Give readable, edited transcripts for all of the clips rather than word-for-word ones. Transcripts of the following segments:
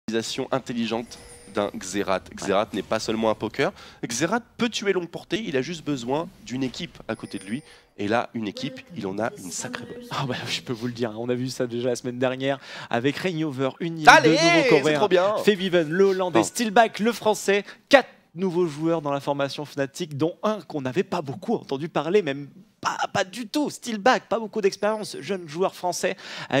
Utilisation intelligente d'un Xerath. Xerath n'est pas seulement un poker. Xerath peut tuer longue portée, il a juste besoin d'une équipe à côté de lui. Et là, une équipe, il en a une sacrée bonne. Ah bah, je peux vous le dire, on a vu ça déjà la semaine dernière avec Rainover, une île Allez, de nouveaux coréens, trop bien. Febiven, le hollandais, Steelback, le français, 4 nouveaux joueurs dans la formation Fnatic, dont un qu'on n'avait pas beaucoup entendu parler, même pas du tout, Steelback, pas beaucoup d'expérience, jeune joueur français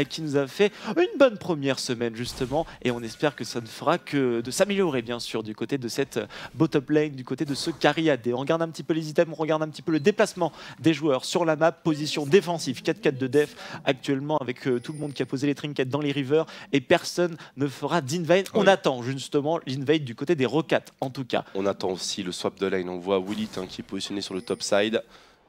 qui nous a fait une bonne première semaine justement, et on espère que ça ne fera que de s'améliorer bien sûr du côté de cette bottom lane, du côté de ce carry AD. On regarde un petit peu les items, on regarde un petit peu le déplacement des joueurs sur la map, position défensive, 4-4 de def actuellement avec tout le monde qui a posé les trinkets dans les rivers et personne ne fera d'invade. On attend justement l'invade du côté des Rocats en tout cas. On attend aussi le swap de lane, on voit Willit qui est positionné sur le top side.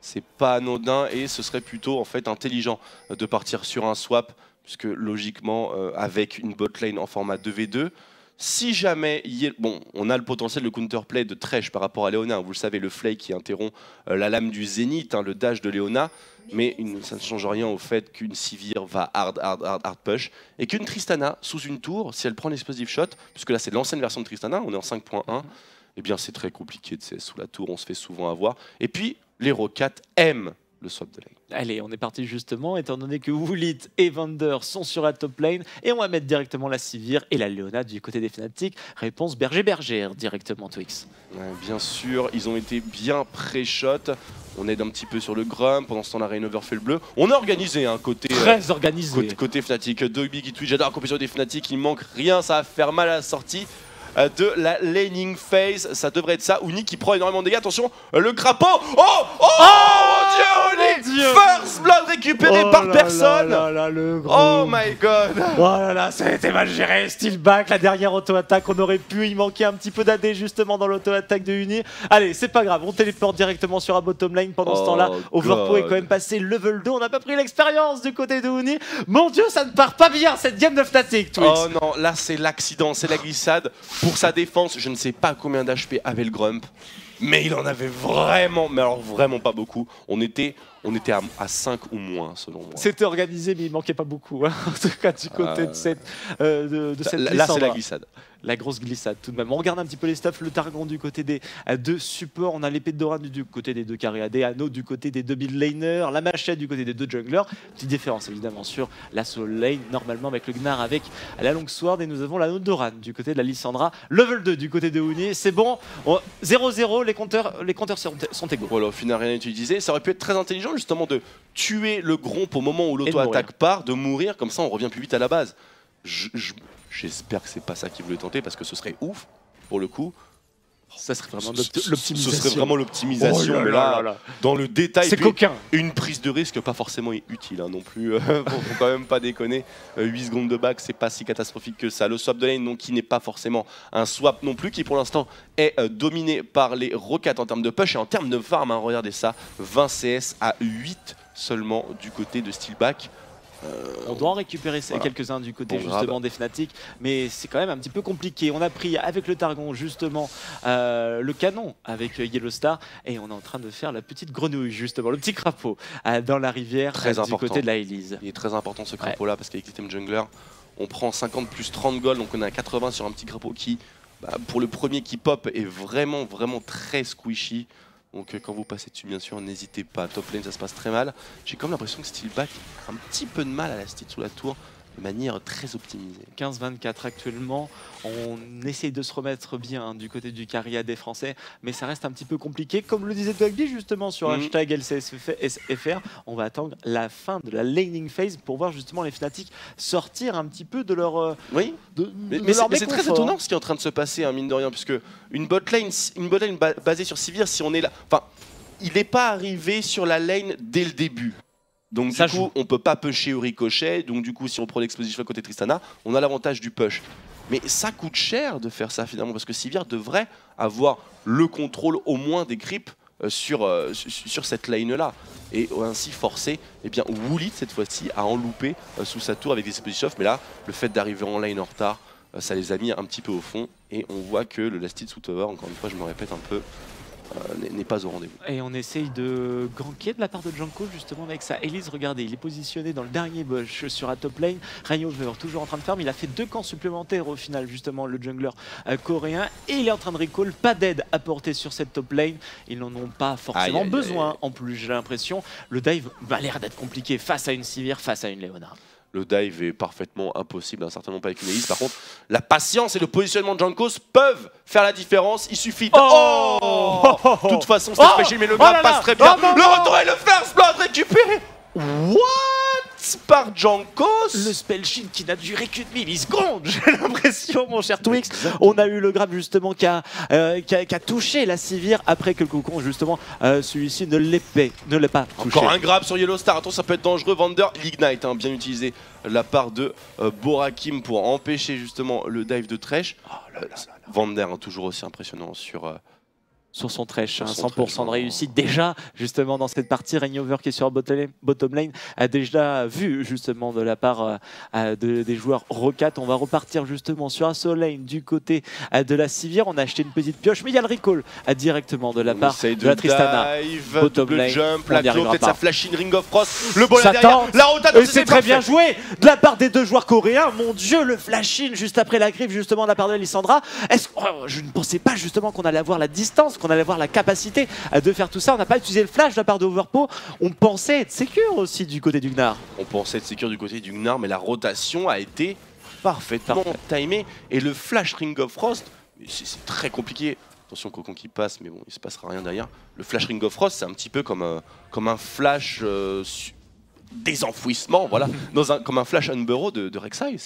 C'est pas anodin et ce serait plutôt en fait intelligent de partir sur un swap puisque logiquement avec une bot lane en format 2v2, si jamais bon, on a le potentiel de counterplay de Thresh par rapport à Leona, vous le savez, le Flake qui interrompt la lame du Zénith, le dash de Leona, mais ça ne change rien au fait qu'une Sivir va hard push et qu'une Tristana sous une tour, si elle prend l'explosive shot, puisque là c'est l'ancienne version de Tristana, on est en 5.1, eh bien c'est très compliqué de CS sous la tour, on se fait souvent avoir. Et puis les Rocats aiment le swap de lane. Allez, on est parti justement, étant donné que Willit et Vander sont sur la top lane, et on va mettre directement la Sivir et la Leona du côté des Fnatic. Réponse berger-bergère directement, Twix. Ouais, bien sûr, ils ont été bien pré-shot. On aide un petit peu sur le Grump, pendant ce temps la Rainover fait le bleu. On a organisé un côté très organisé. Côté Fnatic. Dogby qui tweet, j'adore la compétition des Fnatic, il manque rien, ça va faire mal à la sortie de la laning phase, ça devrait être ça. Uni qui prend énormément de dégâts, attention, le crapaud. Mon Dieu, First Blood récupéré par personne. Oh my god. Oh là là, ça a été mal géré. Steelback, la dernière auto-attaque, on aurait pu y manquer un petit peu d'AD justement dans l'auto-attaque de Uni. Allez, c'est pas grave, on téléporte directement sur la bottom lane. Pendant ce temps-là, Overpo est quand même passé level 2, on n'a pas pris l'expérience du côté de Uni. Mon Dieu, ça ne part pas bien cette game de Fnatic, Twix. Oh non, là c'est l'accident, c'est la glissade. Pour sa défense, je ne sais pas combien d'HP avait le Grump, mais il en avait vraiment, mais alors vraiment pas beaucoup. On était à 5 ou moins selon moi. C'était organisé, mais il manquait pas beaucoup, hein, en tout cas du côté de cette glissade. Là c'est la glissade. La grosse glissade tout de même. On regarde un petit peu les stuffs, le Targon du côté des deux supports, on a l'épée de Doran du côté des deux carry AD, Anno du côté des deux mid laners, la machette du côté des deux junglers. Petite différence évidemment sur la solo lane, normalement avec le Gnar avec la long sword, et nous avons l'anneau de Doran du côté de la Lissandra. Level 2 du côté de Uni, c'est bon, 0-0, les compteurs sont égaux. Voilà, au final rien utilisé, ça aurait pu être très intelligent justement de tuer le Gromp au moment où l'auto-attaque part, de mourir, comme ça on revient plus vite à la base. J'espère que c'est pas ça qu'ils voulaient tenter parce que ce serait ouf pour le coup. Ça serait vraiment l'optimisation. Ce serait vraiment l'optimisation, mais là, dans le détail, c'est coquin. Une prise de risque pas forcément utile non plus. Faut quand même pas déconner. 8 secondes de back, c'est pas si catastrophique que ça. Le swap de lane, donc, qui n'est pas forcément un swap non plus, qui pour l'instant est dominé par les Rocats en termes de push et en termes de farm. Regardez ça, 20 CS à 8 seulement du côté de Steelback. On doit en récupérer quelques-uns du côté justement des Fnatic, mais c'est quand même un petit peu compliqué. On a pris avec le Targon justement le canon avec Yellowstar, et on est en train de faire la petite grenouille justement, le petit crapaud dans la rivière du côté de la Elise. Il est très important ce crapaud là parce qu'avec l'item jungler, on prend 50 plus 30 gold, donc on est à 80 sur un petit crapaud qui, pour le premier qui pop, est vraiment très squishy. Donc quand vous passez dessus, bien sûr, n'hésitez pas. Top lane, ça se passe très mal. J'ai comme l'impression que Steelback a un petit peu de mal à la style sous la tour de manière très optimisée. 15-24 actuellement. On essaye de se remettre bien du côté du carry AD français, mais ça reste un petit peu compliqué. Comme le disait Dogby justement sur hashtag LCSFR, on va attendre la fin de la laning phase pour voir justement les Fnatic sortir un petit peu de leur mais c'est très étonnant ce qui est en train de se passer, mine de rien, puisque une bot lane basée sur Sivir, si on est là, enfin, il n'est pas arrivé sur la lane dès le début. Donc du coup, on peut pas pusher au ricochet. Donc du coup, si on prend l'explosif côté Tristana, on a l'avantage du push. Mais ça coûte cher de faire ça finalement, parce que Sivir devrait avoir le contrôle au moins des creeps sur cette lane-là. Et ainsi forcer Willit cette fois-ci à en louper sous sa tour avec des explosifs. Mais là, le fait d'arriver en lane en retard, ça les a mis un petit peu au fond. Et on voit que le last hit sous tower, encore une fois, je me répète un peu, n'est pas au rendez-vous. Et on essaye de ganker de la part de Janko justement avec sa Elise. Regardez, il est positionné dans le dernier bush sur la top lane. Rainover toujours en train de faire, mais il a fait 2 camps supplémentaires au final justement le jungler coréen. Et il est en train de recall, pas d'aide apportée sur cette top lane. Ils n'en ont pas forcément besoin en plus, j'ai l'impression. Le dive a l'air d'être compliqué face à une Sivir, face à une Leona. Le dive est parfaitement impossible, certainement pas avec une Elise. Par contre, la patience et le positionnement de Jankos peuvent faire la différence. Il suffit de... De toute façon, c'est fragile, mais le grab passe très bien. Le retour et le first blood récupéré. What? Par Jankos. Le spell shield qui n'a duré qu'une milliseconde, j'ai l'impression, mon cher Twix. On a eu le grab justement qui a touché la Sivir après que le cocon justement celui-ci ne l'ait pas touché. Encore un grab sur Yellow Star, attention ça peut être dangereux. Vander, l'Ignite, bien utilisé de la part de Borakim pour empêcher justement le dive de Thresh. Vander toujours aussi impressionnant sur son Thresh, 100% de réussite déjà justement dans cette partie. Rainover qui est sur bottom lane a déjà vu justement de la part des joueurs Rocat. On va repartir justement sur un Soul Lane du côté de la Sivir. On a acheté une petite pioche, mais il y a le recall directement de la part de la Tristana. Dive, bottom lane, jump, la peut-être sa flashing Ring of Frost, le bol derrière, la rotation, c'est très bien joué de la part des 2 joueurs coréens. Mon dieu, le flash-in juste après la griffe justement de la part de Lissandra. Je ne pensais pas justement qu'on allait avoir la distance, qu'on allait avoir la capacité de faire tout ça. On n'a pas utilisé le flash de la part de Overpo. On pensait être sécure aussi du côté du Gnar. On pensait être sécure du côté du Gnar, mais la rotation a été parfaitement timée. Et le flash Ring of Frost, c'est très compliqué. Attention, Cocon qui passe, mais bon, il se passera rien derrière. Le flash Ring of Frost, c'est un petit peu comme un flash désenfouissement, voilà, comme un flash Unburrow de Rek'Sai,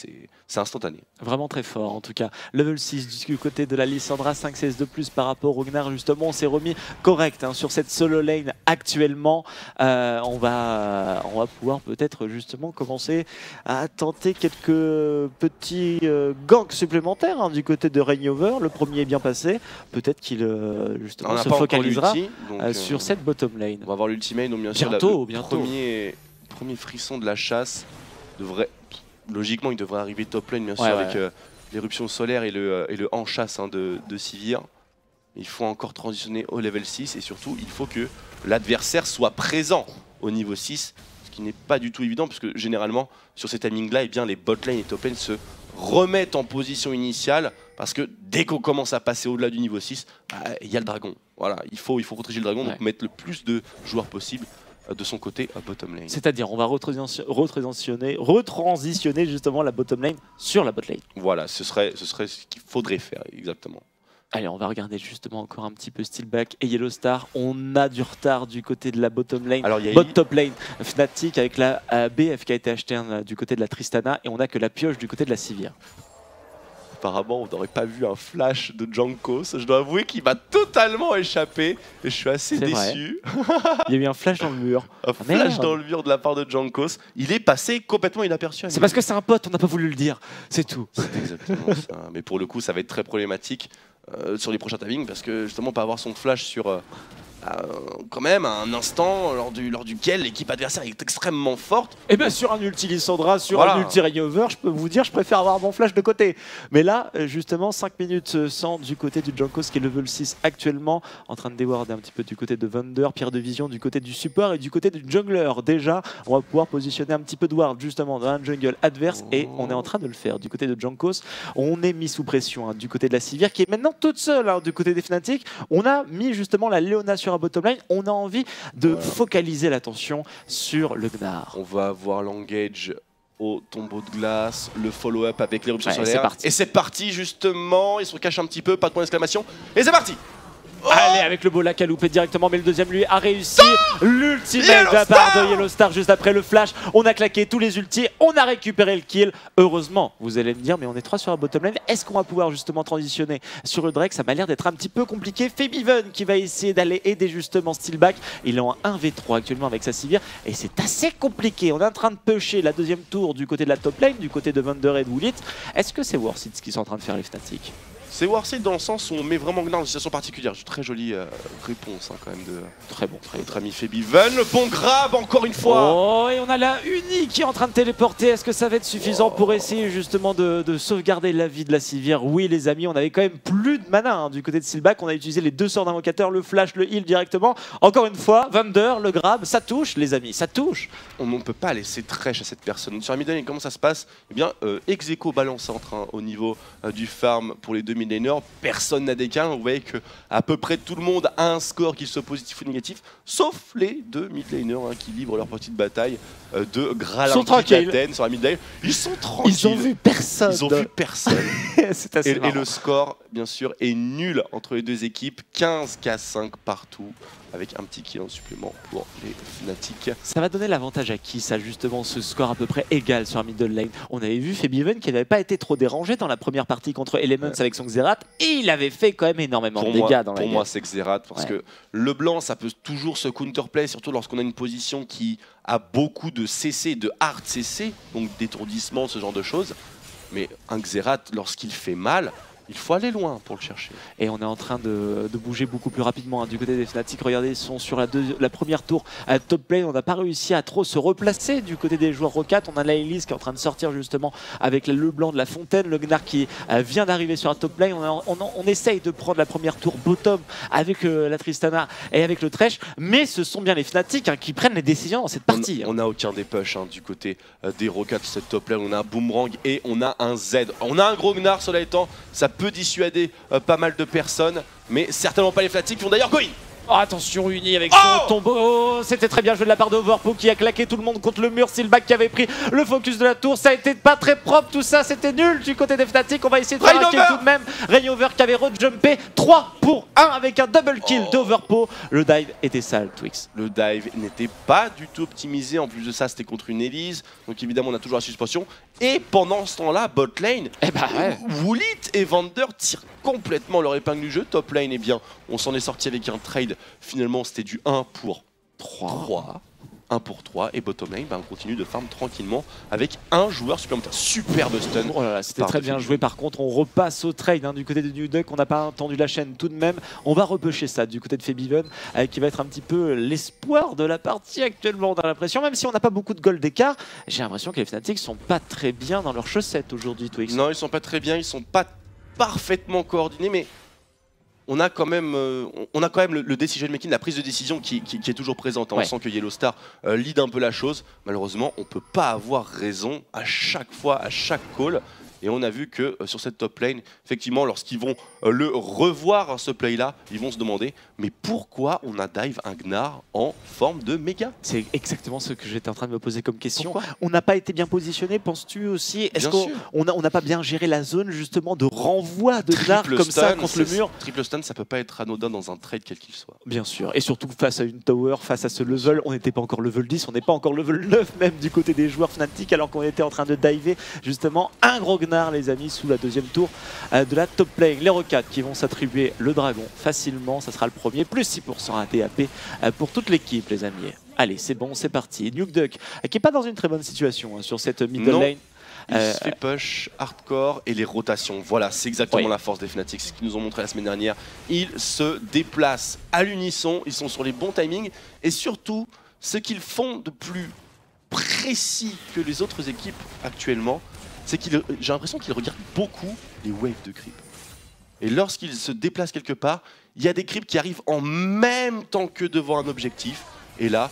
c'est instantané. Vraiment très fort en tout cas. Level 6 du côté de la Lissandra, 5 CS de plus par rapport au Gnar justement. On s'est remis correct sur cette solo lane actuellement. On va pouvoir peut-être justement commencer à tenter quelques petits ganks supplémentaires du côté de Rainover. Le premier est bien passé. Peut-être qu'il justement se focalisera sur cette bottom lane. On va voir l'ultimate, donc bien sûr bientôt. Premier frisson de la chasse logiquement il devrait arriver top lane bien sûr avec l'éruption solaire et le en chasse de Sivir. Il faut encore transitionner au level 6 et surtout il faut que l'adversaire soit présent au niveau 6, ce qui n'est pas du tout évident puisque généralement sur ces timings là les bot lane et top lane se remettent en position initiale parce que dès qu'on commence à passer au-delà du niveau 6, il y a le dragon. Voilà, il faut protéger le dragon, donc mettre le plus de joueurs possible de son côté à bottom lane. C'est-à-dire on va retransitionner justement la bottom lane sur la bot lane. Voilà, ce serait ce qu'il faudrait faire exactement. Allez, on va regarder justement encore un petit peu Steelback et Yellow Star. On a du retard du côté de la bottom lane, top lane Fnatic avec la BF qui a été achetée du côté de la Tristana et on a que la pioche du côté de la Sivir. Apparemment, on n'aurait pas vu un flash de Jankos. Je dois avouer qu'il m'a totalement échappé et je suis assez déçu. Il y a eu un flash dans le mur. Un flash dans le mur de la part de Jankos. Il est passé complètement inaperçu. C'est parce que c'est un pote, on n'a pas voulu le dire. C'est tout. C'est exactement ça. Mais pour le coup, ça va être très problématique sur les prochains timings parce que justement, pas avoir son flash sur... quand même un instant lors duquel l'équipe adversaire est extrêmement forte. Et bien sur un ulti Lissandra, sur un ulti Rainover, je peux vous dire, je préfère avoir mon flash de côté. Mais là, justement, 5 minutes sans du côté du Jankos qui est level 6 actuellement, en train de déwarder un petit peu du côté de Vander, Pierre de Vision du côté du support et du côté du jungler. Déjà, on va pouvoir positionner un petit peu de ward justement dans un jungle adverse et on est en train de le faire. Du côté de Jankos, on est mis sous pression du côté de la Sivir qui est maintenant toute seule du côté des Fnatic. On a mis justement la Leona sur bottom lane, on a envie de focaliser l'attention sur le Gnar. On va avoir l'engage au tombeau de glace, le follow-up avec l'éruption solaire. Et c'est parti justement, il se cache un petit peu, pas de point d'exclamation. Et c'est parti. Allez, avec le Bola qui a loupé directement, mais le deuxième lui a réussi. L'ultimate de la part de Yellow Star juste après le flash. On a claqué tous les ultis, on a récupéré le kill. Heureusement, vous allez me dire, mais on est 3 sur la bottom lane. Est-ce qu'on va pouvoir justement transitionner sur le Drake? Ça m'a l'air d'être un petit peu compliqué. Febiven qui va essayer d'aller aider justement Steelback. Il est en 1v3 actuellement avec sa Sivir et c'est assez compliqué. On est en train de pusher la deuxième tour du côté de la top lane, du côté de Vander et de Woolit. Est-ce que c'est worth it ce qu'ils sont en train de faire les Fnatic? C'est Warseed dans le sens où on met vraiment Gnar dans une situation particulière. Très jolie réponse quand même de notre ami Febiven. Le bon grab encore une fois. Oh, et on a la Uni qui est en train de téléporter. Est-ce que ça va être suffisant pour essayer justement de sauvegarder la vie de la Sivir? Oui les amis, on avait quand même plus de mana hein, du côté de Steelback. On a utilisé les 2 sorts d'invocateur, le flash, le heal directement. Encore une fois, Wunder, le grab, ça touche les amis, ça touche. On ne peut pas laisser Thresh à cette personne. Sur la mid lane, comment ça se passe? Eh bien, ex-aequo balance au niveau du farm pour les 2 mid laners. Personne n'a d'écart. Vous voyez que à peu près tout le monde a un score, qu'il soit positif ou négatif, sauf les 2 mid laners hein, qui livrent leur petite bataille de Gralin Athènes sur la mid lane. Ils sont tranquilles. Ils ont vu personne. Ils ont vu personne. C'est assez marrant. Et le score, bien sûr, est nul entre les deux équipes. 15-5 partout, avec un petit kill en supplément pour les Fnatic. Ça va donner l'avantage à qui ça justement, ce score à peu près égal sur la middle lane? On avait vu Febiven qui n'avait pas été trop dérangé dans la première partie contre Elements avec son Xerath et il avait fait quand même énormément de dégâts dans la game. Pour moi c'est Xerath parce que le blanc ça peut toujours se counterplay, surtout lorsqu'on a une position qui a beaucoup de CC, de hard CC, donc d'étourdissement, ce genre de choses. Mais un Xerath lorsqu'il fait mal, il faut aller loin pour le chercher. Et on est en train de bouger beaucoup plus rapidement hein, du côté des Fnatic. Regardez, ils sont sur la première tour à top lane. On n'a pas réussi à trop se replacer du côté des joueurs Rocat. On a la Elise qui est en train de sortir justement avec le blanc de la fontaine. Le Gnar qui vient d'arriver sur la top lane. On essaye de prendre la première tour bottom avec la Tristana et avec le Thresh. Mais ce sont bien les Fnatic hein, qui prennent les décisions dans cette partie. On n'a aucun des push hein, du côté des Rocat de cette top lane. On a un Boomerang et on a un Z. On a un gros Gnar, cela étant. Ça peut dissuader pas mal de personnes, mais certainement pas les Fnatic qui vont d'ailleurs go in. Oh, attention Uni avec son tombeau, oh, c'était très bien joué de la part de Overpo qui a claqué tout le monde contre le mur. Steelback qui avait pris le focus de la tour, ça a été pas très propre tout ça, c'était nul du côté des Fnatic. On va essayer de faire un kill tout de même. Rainover qui avait rejumpé 3 pour 1 avec un double kill d'Overpo. Le dive était sale Twix. Le dive n'était pas du tout optimisé, en plus de ça c'était contre une Elise, donc évidemment on a toujours la suspension. Et pendant ce temps-là, bot lane, Woolit et Vander tirent complètement leur épingle du jeu. Top lane, eh bien, on s'en est sorti avec un trade. Finalement, c'était du 1 pour 3. 1 pour 3. Et bottom lane, on continue de farm tranquillement avec un joueur supplémentaire. Superbe stun. Oh là là, c'était très bien joué. Par contre, on repasse au trade hein, du côté de New Duck. On n'a pas entendu la chaîne tout de même. On va repêcher ça du côté de Febiven, qui va être un petit peu l'espoir de la partie actuellement. On a l'impression, même si on n'a pas beaucoup de gold d'écart, j'ai l'impression que les Fnatic sont pas très bien dans leurs chaussettes aujourd'hui, Twix. Non, ils sont pas très bien. Ils sont pas parfaitement coordonnés, mais on a quand même le decision making, la prise de décision qui est toujours présente. On sent que Yellow Star lead un peu la chose. Malheureusement, on ne peut pas avoir raison à chaque fois, à chaque call. Et on a vu que sur cette top lane, effectivement, lorsqu'ils vont le revoir ce play-là, ils vont se demander mais pourquoi on a dive un Gnar en forme de méga? C'est exactement ce que j'étais en train de me poser comme question. Pourquoi on n'a pas été bien positionné, penses-tu aussi? Est-ce qu'on n'a pas bien géré la zone justement de renvoi de Gnar comme ça contre le mur? Triple stun, ça peut pas être anodin dans un trade quel qu'il soit. Bien sûr, et surtout face à une tower, face à ce level, on n'était pas encore level 10, on n'est pas encore level 9 même du côté des joueurs Fnatic, alors qu'on était en train de diver justement un gros Gnar les amis sous la deuxième tour de la top lane. Les Rockats qui vont s'attribuer le dragon facilement, ça sera le premier, plus 6% à DAP pour toute l'équipe les amis. Allez c'est bon, c'est parti. Nuke Duck qui n'est pas dans une très bonne situation hein, sur cette middle lane. Il se fait push, hardcore et les rotations. Voilà, c'est exactement la force des Fnatic. C'est ce qu'ils nous ont montré la semaine dernière. Ils se déplacent à l'unisson, ils sont sur les bons timings et surtout ce qu'ils font de plus précis que les autres équipes actuellement, c'est que j'ai l'impression qu'ils regardent beaucoup les waves de creep. Et lorsqu'ils se déplacent quelque part, il y a des creeps qui arrivent en même temps que devant un objectif. Et là,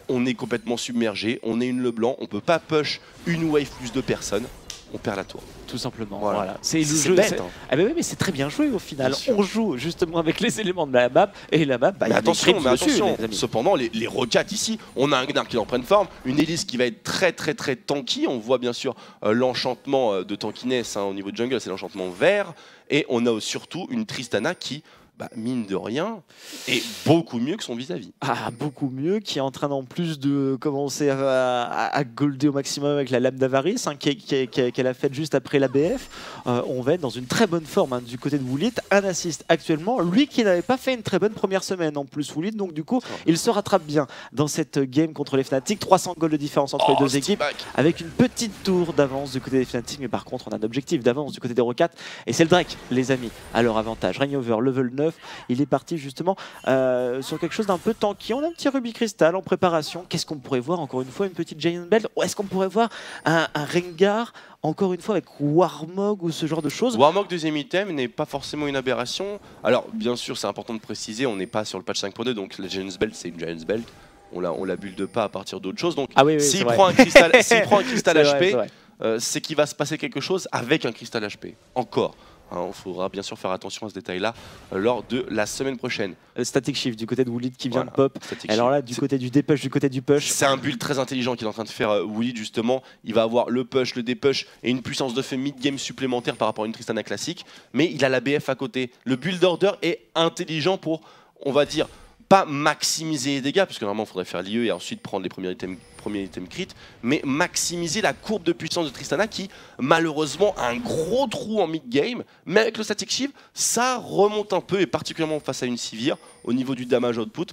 on est complètement submergé, on est une Leblanc, on peut pas push une wave plus de personnes, on perd la tour. Tout simplement, voilà. C'est le jeu. Bête, hein. Ah oui, mais c'est très bien joué au final. On joue justement avec les éléments de la map et la map. Mais attention, cependant, les Rockats ici, on a un Gnar qui est en pleine forme, une Elise qui va être très tanky. On voit bien sûr l'enchantement de tankiness hein, au niveau de jungle, c'est l'enchantement vert. Et on a surtout une Tristana qui mine de rien, est beaucoup mieux que son vis-à-vis. Ah, beaucoup mieux, qui est en train en plus de commencer à golder au maximum avec la lame d'Avarice, qu'elle a faite juste après la BF. On va être dans une très bonne forme du côté de Woolit, un assist actuellement, lui qui n'avait pas fait une très bonne première semaine en plus Woolit, donc du coup il se rattrape bien dans cette game contre les Fnatic. 300 goals de différence entre les deux équipes, avec une petite tour d'avance du côté des Fnatic, mais par contre on a un objectif d'avance du côté des Rockats, et c'est le Drake, les amis, à leur avantage. Reignover, level 9, il est parti justement sur quelque chose d'un peu tanky. On a un petit Ruby Crystal en préparation. Qu'est-ce qu'on pourrait voir encore une fois? Une petite Giant Belt? Ou est-ce qu'on pourrait voir un Rengar encore une fois avec Warmog ou ce genre de choses? Warmog deuxième item n'est pas forcément une aberration. Alors bien sûr c'est important de préciser, on n'est pas sur le patch 5.2, donc la Giant Belt c'est une Giant Belt. On la build pas à partir d'autre chose. Donc s'il prend un cristal HP, c'est qu'il va se passer quelque chose avec un cristal HP. Encore. Il faudra bien sûr faire attention à ce détail-là lors de la semaine prochaine. Static Shift du côté de Woolit qui vient de pop. Alors là, du côté du dépush, du côté du push. C'est un build très intelligent qu'il est en train de faire Woolit justement. Il va avoir le push, le dépush et une puissance de feu mid-game supplémentaire par rapport à une Tristana classique. Mais il a la BF à côté. Le build order est intelligent pour, on va dire, pas maximiser les dégâts, parce que normalement il faudrait faire l'IE et ensuite prendre les premiers items crit, mais maximiser la courbe de puissance de Tristana qui malheureusement a un gros trou en mid-game, mais avec le Static Shift ça remonte un peu, et particulièrement face à une Sivir, au niveau du damage output,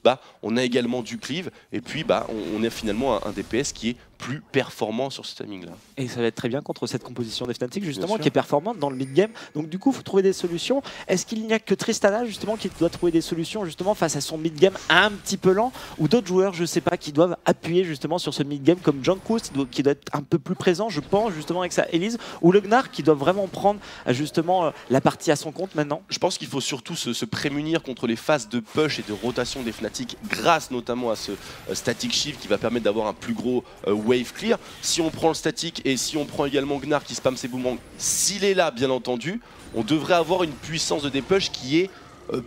on a également du cleave, et puis on a finalement un DPS qui est plus performant sur ce timing là. Et ça va être très bien contre cette composition des Fnatic justement qui est performante dans le mid-game, donc du coup il faut trouver des solutions. Est-ce qu'il n'y a que Tristana justement qui doit trouver des solutions justement face à son mid-game un petit peu lent, ou d'autres joueurs je sais pas qui doivent appuyer justement sur ce mid-game comme Junkus qui doit être un peu plus présent je pense justement avec sa Elise, ou le Gnar qui doit vraiment prendre justement la partie à son compte maintenant? Je pense qu'il faut surtout se prémunir contre les phases de push et de rotation des Fnatic grâce notamment à ce Static Shift qui va permettre d'avoir un plus gros wave clear. Si on prend le static et si on prend également Gnar qui spam ses boomerangs, s'il est là bien entendu, on devrait avoir une puissance de dépush qui est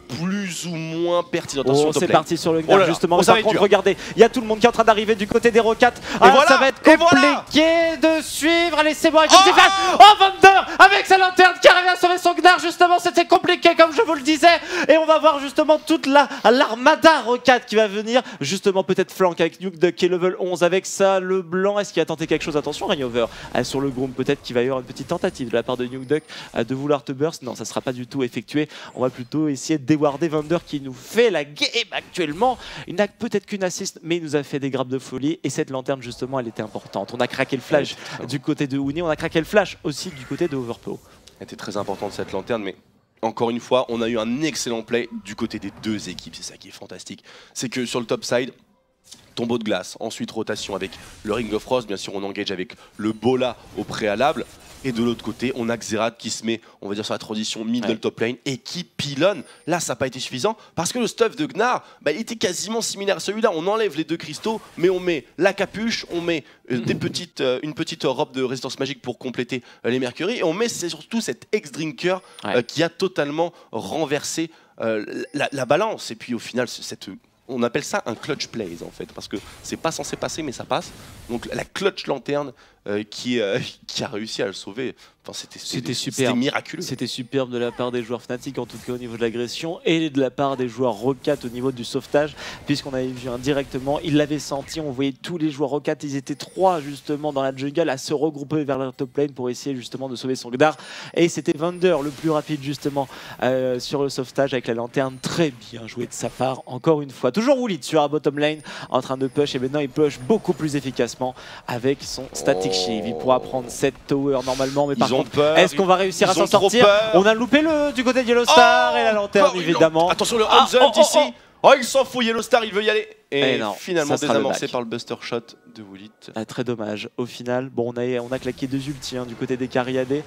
plus ou moins pertinente. C'est parti sur le Gnar justement. Par contre, regardez, il y a tout le monde qui est en train d'arriver du côté des Rockats. Ça va être compliqué de suivre. Laissez-moi avec une défense. Vander avec sa lanterne qui arrive à sauver son Gnar justement. C'était compliqué comme je vous le disais. Et on va voir justement toute l'armada Rockat qui va venir justement peut-être flank avec Nukeduck qui est level 11 avec ça. Le blanc, est-ce qu'il a tenté quelque chose? Attention, Reignover sur le groom, peut-être qu'il va y avoir une petite tentative de la part de Nukeduck de vouloir te burst. Non, ça sera pas du tout effectué. On va plutôt essayer de déwarder Vander qui nous fait la game actuellement. Il n'a peut-être qu'une assist, mais il nous a fait des grappes de folie. Et cette lanterne, justement, elle était importante. On a craqué le flash du côté de Huni, on a craqué le flash aussi du côté de Overpow. Elle était très importante cette lanterne, mais encore une fois, on a eu un excellent play du côté des deux équipes. C'est ça qui est fantastique. C'est que sur le top side, tombeau de glace, ensuite rotation avec le Ring of Frost, bien sûr on engage avec le Bola au préalable, et de l'autre côté on a Xerath qui se met, on va dire, sur la transition middle top lane et qui pilonne. Là ça n'a pas été suffisant parce que le stuff de Gnar il était quasiment similaire à celui-là. On enlève les deux cristaux mais on met la capuche, on met une petite robe de résistance magique pour compléter les mercury, et on met surtout cet ex-drinker qui a totalement renversé la balance. Et puis au final on appelle ça un clutch plays en fait, parce que c'est pas censé passer mais ça passe. Donc la clutch lanterne qui a réussi à le sauver. Enfin, c'était miraculeux. C'était superbe de la part des joueurs Fnatic, en tout cas au niveau de l'agression, et de la part des joueurs Rockat au niveau du sauvetage, puisqu'on avait vu directement, ils l'avaient senti, on voyait tous les joueurs Rockat, ils étaient 3 justement dans la jungle à se regrouper vers la top lane pour essayer justement de sauver son Gnar. Et c'était Vander le plus rapide justement sur le sauvetage avec la lanterne. Très bien joué de sa part, encore une fois. Toujours Woolit sur la bottom lane en train de push, et maintenant il push beaucoup plus efficacement avec son Static Shield. Il pourra prendre cette tower normalement, mais par contre, est-ce qu'on va réussir à s'en sortir? On a loupé le du côté de Yellow Star et la lanterne évidemment. Attention le Hanzult ici. Il s'en fout, Yellow Star, il veut y aller. Et non, finalement désamorcé par le Buster Shot de Woolit. Très dommage. Au final, bon, on a claqué 2 ultis du côté des Cariadés,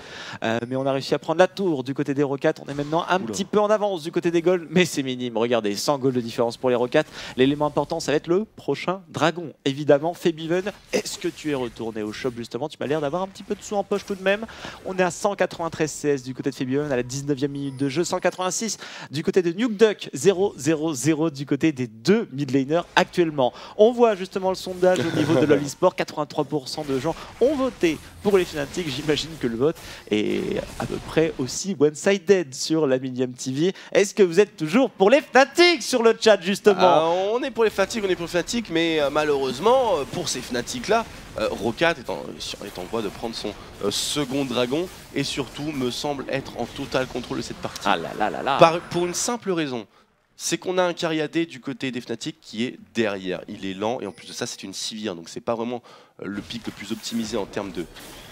mais on a réussi à prendre la tour du côté des Rockats. On est maintenant un petit peu en avance du côté des Golds, mais c'est minime. Regardez, 100 gold de différence pour les Rockats. L'élément important, ça va être le prochain dragon. Évidemment, Febiven, est-ce que tu es retourné au shop justement? Tu m'as l'air d'avoir un petit peu de sous en poche tout de même. On est à 193 CS du côté de Febiven à la 19e minute de jeu, 186 du côté de Nukeduck, 0-0-0 du côté des deux mid laners actuellement. On voit justement le sondage au niveau de LoL eSport, 83% de gens ont voté pour les Fnatic. J'imagine que le vote est à peu près aussi one-sided sur la Millennium TV. Est-ce que vous êtes toujours pour les Fnatic sur le chat justement? On est pour les Fnatic, mais malheureusement pour ces Fnatic là, Roccat est en voie de prendre son second dragon et surtout me semble être en total contrôle de cette partie. Ah là là là là. Pour une simple raison, c'est qu'on a un Cariadé du côté des Fnatic qui est derrière. Il est lent et en plus de ça c'est une Sivir, donc c'est pas vraiment le pic le plus optimisé en termes de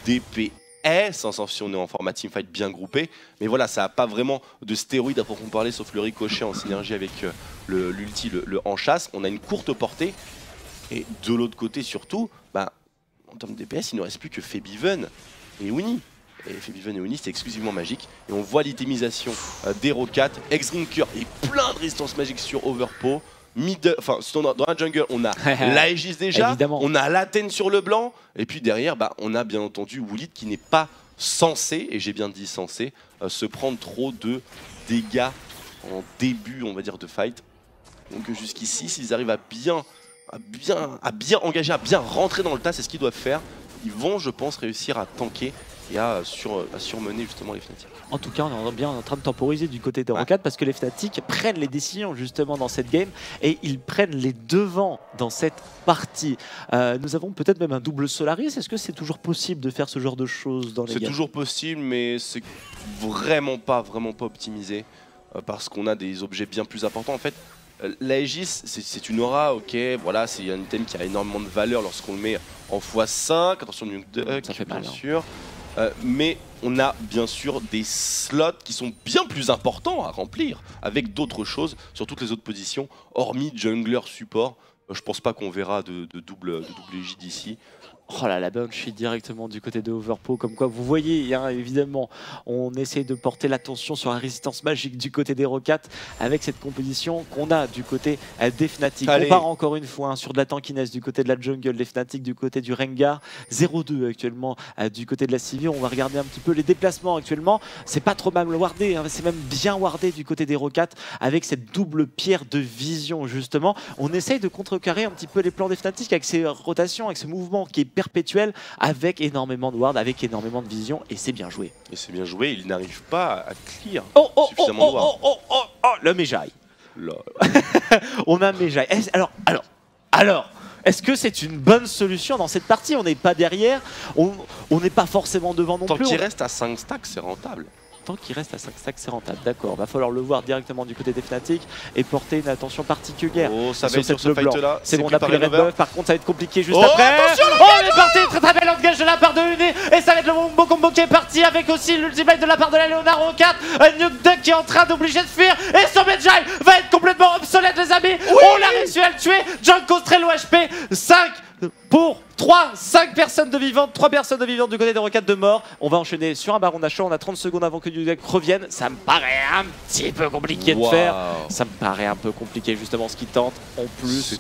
DPS, sauf si on est en format teamfight bien groupé. Mais voilà, ça n'a pas vraiment de stéroïdes à proprement parler, sauf le ricochet en synergie avec l'ulti, le en chasse. On a une courte portée et de l'autre côté surtout, bah, en termes de DPS, il ne reste plus que Febiven et Winnie. Et Febiven et Winnie, c'est exclusivement magique. Et on voit l'itemisation des Roccat, X-Drinker et plein de résistance magique sur Overpo. Enfin, dans la jungle, on a l'Aegis déjà, évidemment. On a l'Athènes sur le blanc, et puis derrière, bah, on a bien entendu Woolit qui n'est pas censé, et j'ai bien dit censé, se prendre trop de dégâts en début, on va dire, de fight. Donc jusqu'ici, s'ils arrivent à bien engager, à bien rentrer dans le tas, c'est ce qu'ils doivent faire. Ils vont, je pense, réussir à tanker et à surmener justement les Fnatic. En tout cas, on est bien en train de temporiser du côté des Roccat parce que les Fnatic prennent les décisions justement dans cette game et ils prennent les devants dans cette partie. Nous avons peut-être même un double Solaris. Est-ce que c'est toujours possible de faire ce genre de choses dans les games? C'est toujours possible, mais c'est vraiment pas optimisé parce qu'on a des objets bien plus importants. En fait, l'Aegis, c'est une aura, ok, voilà, c'est un item qui a énormément de valeur lorsqu'on le met en x5. Attention, Nuke Duck, ça fait bien mal, sûr. Mais on a bien sûr des slots qui sont bien plus importants à remplir avec d'autres choses sur toutes les autres positions, hormis jungler support. Je pense pas qu'on verra de double égide ici. Oh là, la Banshee directement du côté de Overpo, comme quoi vous voyez, hein, évidemment, on essaye de porter l'attention sur la résistance magique du côté des Roccat avec cette composition qu'on a du côté des Fnatic. On part encore une fois sur de la tankiness du côté de la jungle, des Fnatic du côté du Rengar, 0-2 actuellement du côté de la Sivir. On va regarder un petit peu les déplacements actuellement, c'est pas trop mal wardé, hein, c'est même bien wardé du côté des Roccat avec cette double pierre de vision justement. On essaye de contrecarrer un petit peu les plans des Fnatic avec ces rotations, avec ce mouvement qui est perpétuel, avec énormément de ward, avec énormément de vision, et c'est bien joué. Et c'est bien joué, il n'arrive pas à clear suffisamment de ward. Le Mejai. On a Mejai. Alors, est-ce que c'est une bonne solution dans cette partie? On n'est pas derrière, on n'est pas forcément devant non plus. Tant qu'il reste à 5 stacks, c'est rentable. Tant qu'il reste à 5 stacks, c'est rentable. D'accord, va falloir le voir directement du côté des Fnatic et porter une attention particulière. Oh, ça va être sur ce fight-là. C'est bon, on a pris le red buff. Par contre, ça va être compliqué juste après. Attention, on est parti, très belle engage de la part de Uni. Et ça va être le beau combo qui est parti avec aussi l'ultimate de la part de la Leona Roccat. Nuke Duck qui est en train d'obliger de fuir. Et son Mejai va être complètement obsolète, les amis. Oui, on a réussi à le tuer. Junko très low HP. 5 pour 5 personnes de vivantes, 3 personnes de vivantes du côté des Roccat de mort. On va enchaîner sur un Baron Nashor. On a 30 secondes avant que Nuke revienne. Ça me paraît un petit peu compliqué de faire. Ça me paraît un peu compliqué justement ce qu'il tente. En plus,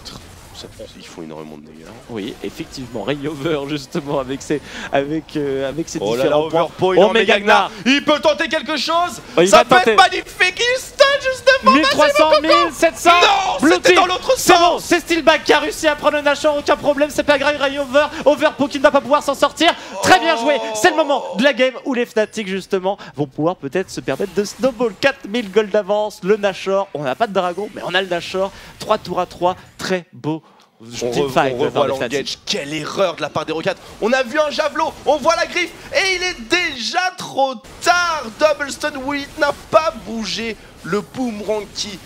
ils font énormément de dégâts. Oui, effectivement, Rayover justement avec ses oh différents points. Oh Megagnar, il peut tenter quelque chose. Ça peut être magnifique. Il stun justement. 1300, 1700. Non, c'était dans l'autre sens. C'est bon, c'est Steelback qui a réussi à prendre le Nashor, aucun problème, c'est pas grave. Rayover, Overpo qui ne va pas pouvoir s'en sortir. Très bien joué. C'est le moment de la game où les Fnatic justement vont pouvoir peut-être se permettre de snowball. 4000 gold d'avance, le Nashor. On n'a pas de dragon, mais on a le Nashor. 3 tours à 3, très beau. On revoit l'engage, quelle erreur de la part des Roccat. On a vu un javelot, on voit la griffe et il est déjà trop tard. Double stun, Woolit n'a pas bougé. Le boomerang qui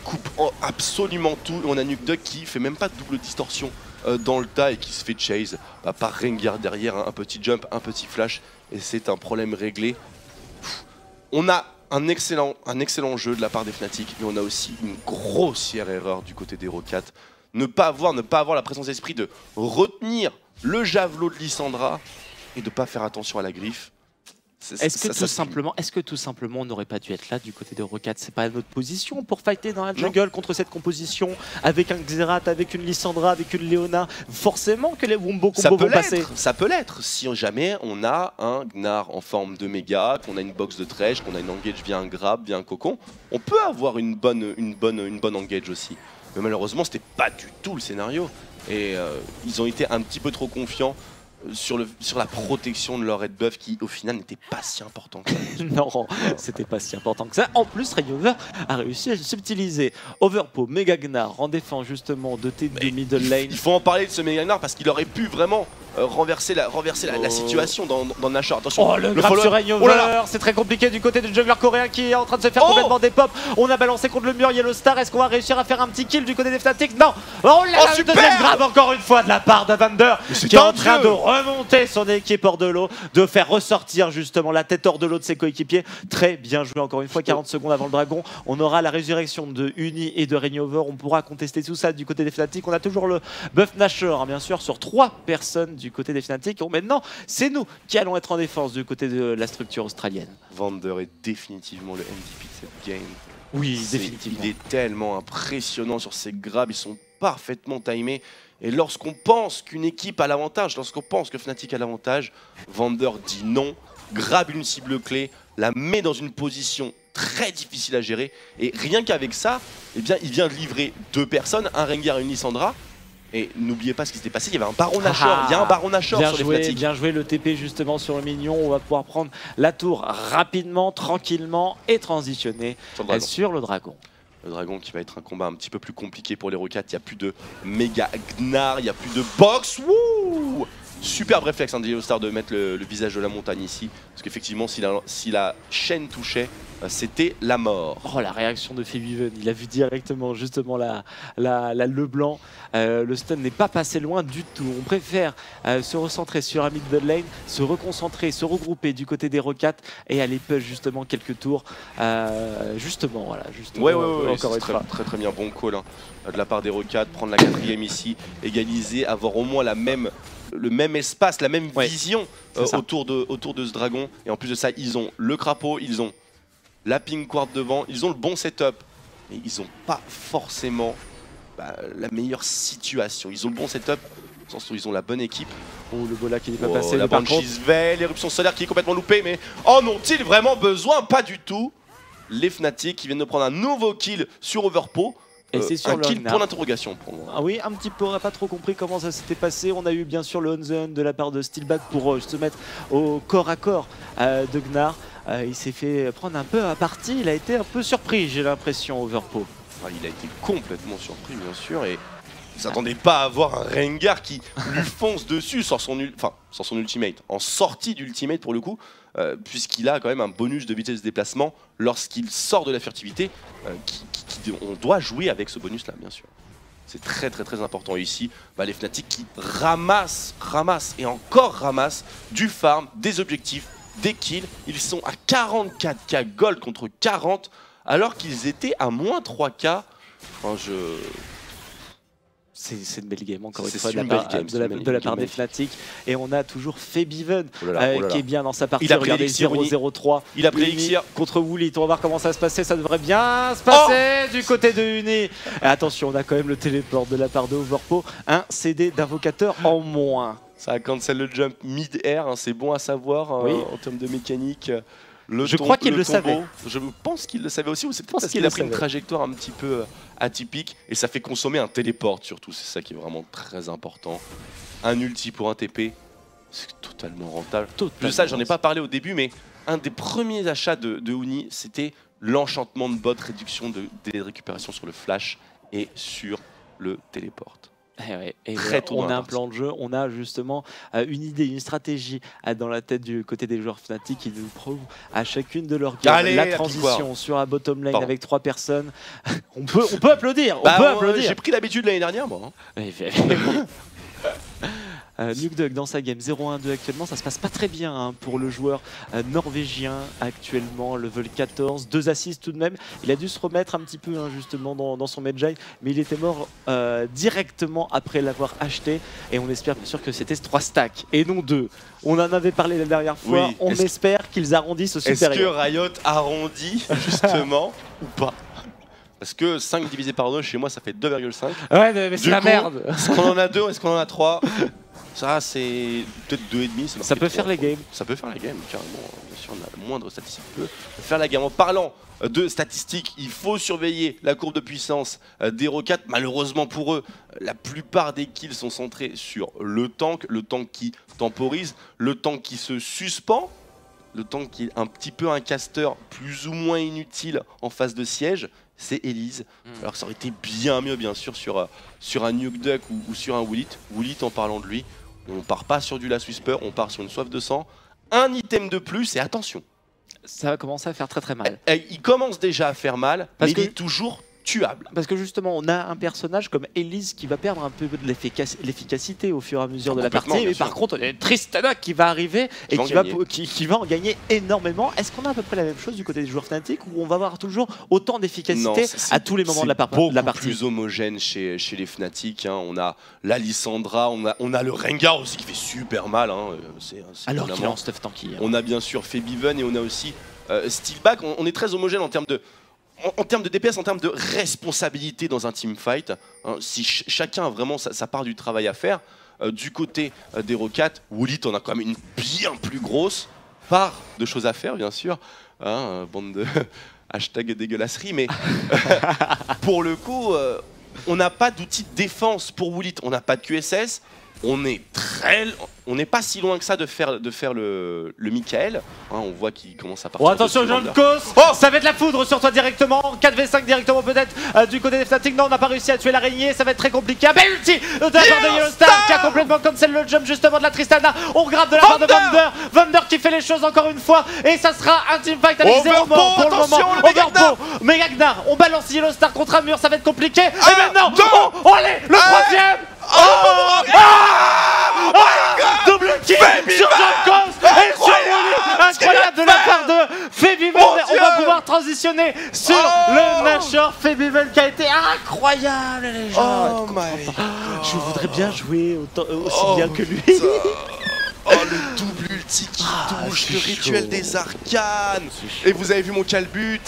coupe absolument tout. On a Nuke Duck qui fait même pas de double distorsion dans le tas et qui se fait chase par Rengar derrière, un petit jump, un petit flash et c'est un problème réglé. On a un excellent jeu de la part des Fnatic, mais on a aussi une grossière erreur du côté des Roccat. Ne pas avoir la présence d'esprit de retenir le javelot de Lissandra et de ne pas faire attention à la griffe. Est-ce que tout simplement on n'aurait pas dû être là du côté de Roccat? C'est pas notre position pour fighter dans la jungle contre cette composition avec un Xerath, avec une Lissandra, avec une Leona. Forcément que les wombo combos vont passer. Ça peut l'être si jamais on a un Gnar en forme de méga, qu'on a une box de Thresh, qu'on a une engage via un grab, via un cocon. On peut avoir une bonne engage aussi. Mais malheureusement, c'était pas du tout le scénario. Et ils ont été un petit peu trop confiants sur la protection de leur head buff qui au final n'était pas si important que ça. Non, c'était pas si important que ça. En plus, Rayover a réussi à le subtiliser. Overpo, Mega Gnar en défense justement de middle lane. Il faut en parler de ce Mega Gnar parce qu'il aurait pu vraiment renverser la situation dans Nashor. Attention, Oh, le grab sur Rayover, c'est très compliqué du côté du jungler coréen qui est en train de se faire complètement des pop. On a balancé contre le mur Yellow Star. Est-ce qu'on va réussir à faire un petit kill du côté des Fnatic? Non. Oh là, le deuxième grab encore une fois de la part de Vander qui est en train de remonter son équipe hors de l'eau, de faire ressortir justement la tête hors de l'eau de ses coéquipiers. Très bien joué encore une fois, 40 secondes avant le dragon. On aura la résurrection de Uni et de Rayover. On pourra contester tout ça du côté des Fnatic. On a toujours le buff Nashor, hein, bien sûr, sur 3 personnes du côté des Fnatic. Bon, maintenant, c'est nous qui allons être en défense du côté de la structure australienne. Vander est définitivement le MVP de cette game. Oui, définitivement. Il est tellement impressionnant sur ses grabs, ils sont parfaitement timés. Et lorsqu'on pense qu'une équipe a l'avantage, lorsqu'on pense que Fnatic a l'avantage, Vander dit non, grabe une cible clé, la met dans une position très difficile à gérer. Et rien qu'avec ça, eh bien, il vient de livrer 2 personnes, un Rengar et une Lissandra. Et n'oubliez pas ce qui s'était passé, il y avait un Baron Nashor, il y a un Baron Nashor sur les Fnatic. Bien joué le TP justement sur le mignon, on va pouvoir prendre la tour rapidement, tranquillement et transitionner sur le dragon. Le dragon qui va être un combat un petit peu plus compliqué pour les Rockets. Il n'y a plus de méga Gnar, il n'y a plus de box. Wouh! Superbe réflexe de Yellow Star de mettre le visage de la montagne ici. Parce qu'effectivement, si la chaîne touchait, c'était la mort. Oh, la réaction de Febiven, il a vu directement justement le blanc. Le stun n'est pas passé loin du tout. On préfère se recentrer sur un middle lane, se reconcentrer, se regrouper du côté des Rockets et aller push justement quelques tours. Justement, voilà. Justement, ouais, encore une fois. Très bien, bon call hein, de la part des Rockets. Prendre la 4ème ici, égaliser, avoir au moins le même espace, la même vision autour de ce dragon. Et en plus de ça, ils ont le crapaud, ils ont la pink ward devant, ils ont le bon setup. Mais ils n'ont pas forcément la meilleure situation. Ils ont le bon setup, au sens où ils ont la bonne équipe. Oh, le bola qui n'est pas passé. La Banshee's Veil, l'éruption solaire qui est complètement loupée. Mais en ont-ils vraiment besoin? Pas du tout. Les Fnatic qui viennent de prendre un nouveau kill sur Overpo. Et c'est sur un kill pour l'interrogation pour moi. Ah oui, un petit peu, on n'a pas trop compris comment ça s'était passé. On a eu bien sûr le on the hunt de la part de Steelback pour se mettre au corps à corps de Gnar. Il s'est fait prendre un peu à partie, il a été un peu surpris, j'ai l'impression, Overpo. Il a été complètement surpris, bien sûr, et il ne s'attendait pas à avoir un Rengar qui lui fonce dessus sans son ultimate, en sortie d'ultimate pour le coup, puisqu'il a quand même un bonus de vitesse de déplacement lorsqu'il sort de la furtivité. On doit jouer avec ce bonus-là, bien sûr. C'est très important. Et ici, les Fnatic qui ramassent et encore ramassent du farm, des objectifs, des kills. Ils sont à 44k gold contre 40 alors qu'ils étaient à moins 3k. Enfin, c'est une belle game encore une fois de la part des Fnatic. Et on a toujours Febiven qui est bien dans sa partie. Il a pris l'élixir, 0-0-3. Il a pris l'élixir contre Woolit. On va voir comment ça va se passer. Ça devrait bien se passer du côté de Uni. Et attention, on a quand même le téléport de la part de Overpo. Un CD d'invocateur en moins. Ça cancel le jump mid-air. Hein, c'est bon à savoir en termes de mécanique. Je crois qu'il le savait. Je pense qu'il le savait aussi, ou c'est peut-être parce qu'il a pris une trajectoire un petit peu atypique et ça fait consommer un téléport surtout, c'est ça qui est vraiment très important. Un ulti pour un TP, c'est totalement rentable. De ça, j'en ai pas parlé au début, mais un des premiers achats de Uni, c'était l'enchantement de bot, réduction de délai de récupération sur le flash et sur le téléport. Et on a un plan de jeu, on a justement une idée, une stratégie dans la tête du côté des joueurs Fnatic qui nous prouvent à chacune de leurs games la transition sur un bottom lane avec 3 personnes. on peut applaudir, J'ai pris l'habitude l'année dernière, moi. Nukeduck dans sa game 0-1-2 actuellement, ça se passe pas très bien pour le joueur norvégien actuellement, level 14, 2 assists tout de même. Il a dû se remettre un petit peu justement dans son Medjay, mais il était mort directement après l'avoir acheté et on espère bien sûr que c'était 3 stacks et non 2. On en avait parlé la dernière fois, on espère qu'ils arrondissent au supérieur. Est-ce que Riot arrondit justement ou pas? Parce que 5 divisé par 2, chez moi, ça fait 2,5. Ouais, mais c'est la merde. Est-ce qu'on en a 2 ou est-ce qu'on en a 3? Ça, c'est peut-être 2,5. Ça peut faire les games. Ça peut faire les games, carrément. Bien sûr, on a le moindre statistique peut faire la game. En parlant de statistiques, il faut surveiller la courbe de puissance d'Hero 4. Malheureusement pour eux, la plupart des kills sont centrés sur le tank qui temporise, le tank qui se suspend, le tank qui est un petit peu un caster plus ou moins inutile en phase de siège. C'est Elise. Alors ça aurait été bien mieux, bien sûr, sur un Nuke Duck ou sur un Willit. Willit, en parlant de lui, on part pas sur du Last Whisper, on part sur une soif de sang. Un item de plus, et attention. Ça va commencer à faire très mal. Il commence déjà à faire mal, mais il est toujours tuable. Parce que justement, on a un personnage comme Elise qui va perdre un peu de l'efficacité au fur et à mesure de la partie. Mais par contre, on a Tristana qui va arriver et qui va en gagner énormément. Est-ce qu'on a à peu près la même chose du côté des joueurs Fnatic, où on va avoir toujours autant d'efficacité à tous les moments de la partie? C'est beaucoup plus homogène chez les Fnatic. Hein. On a la Lissandra, on a le Rengar aussi qui fait super mal. Hein. Alors qu'il est en stuff tanky. On a bien sûr Febiven et on a aussi Steelback. On est très homogène en termes de... En termes de DPS, en termes de responsabilité dans un teamfight, hein, si chacun a vraiment sa part du travail à faire, du côté d'Hero 4, Willit en a quand même une bien plus grosse part de choses à faire, bien sûr. Hein, bande de hashtag dégueulasserie, mais pour le coup, on n'a pas d'outil de défense pour Willit, on n'a pas de QSS. On n'est pas si loin que ça de faire le Michael. Hein, on voit qu'il commence à partir. Oh, attention, Jankos, ça va être la foudre sur toi directement. 4v5 directement peut-être du côté des Fnatic. Non, on n'a pas réussi à tuer l'araignée. Ça va être très compliqué. Ah, belle ulti de la part de Yellowstar qui a complètement cancel le jump justement de la Tristana. On grappe de la part de Vander. Vander qui fait les choses encore une fois. Et ça sera un teamfight avec 0 mort pour le moment. Overpo, Megagnar. On balance Yellowstar contre un mur. Ça va être compliqué. Et maintenant, allez, le troisième. Double kill sur Jankos et sur Willit. Incroyable de la part de Febiven. On va pouvoir transitionner sur le Nashor. Febiven qui a été incroyable, les gens. Je voudrais bien jouer aussi bien que lui. Oh, le double ulti qui touche, le rituel des arcanes. Et vous avez vu mon calbut.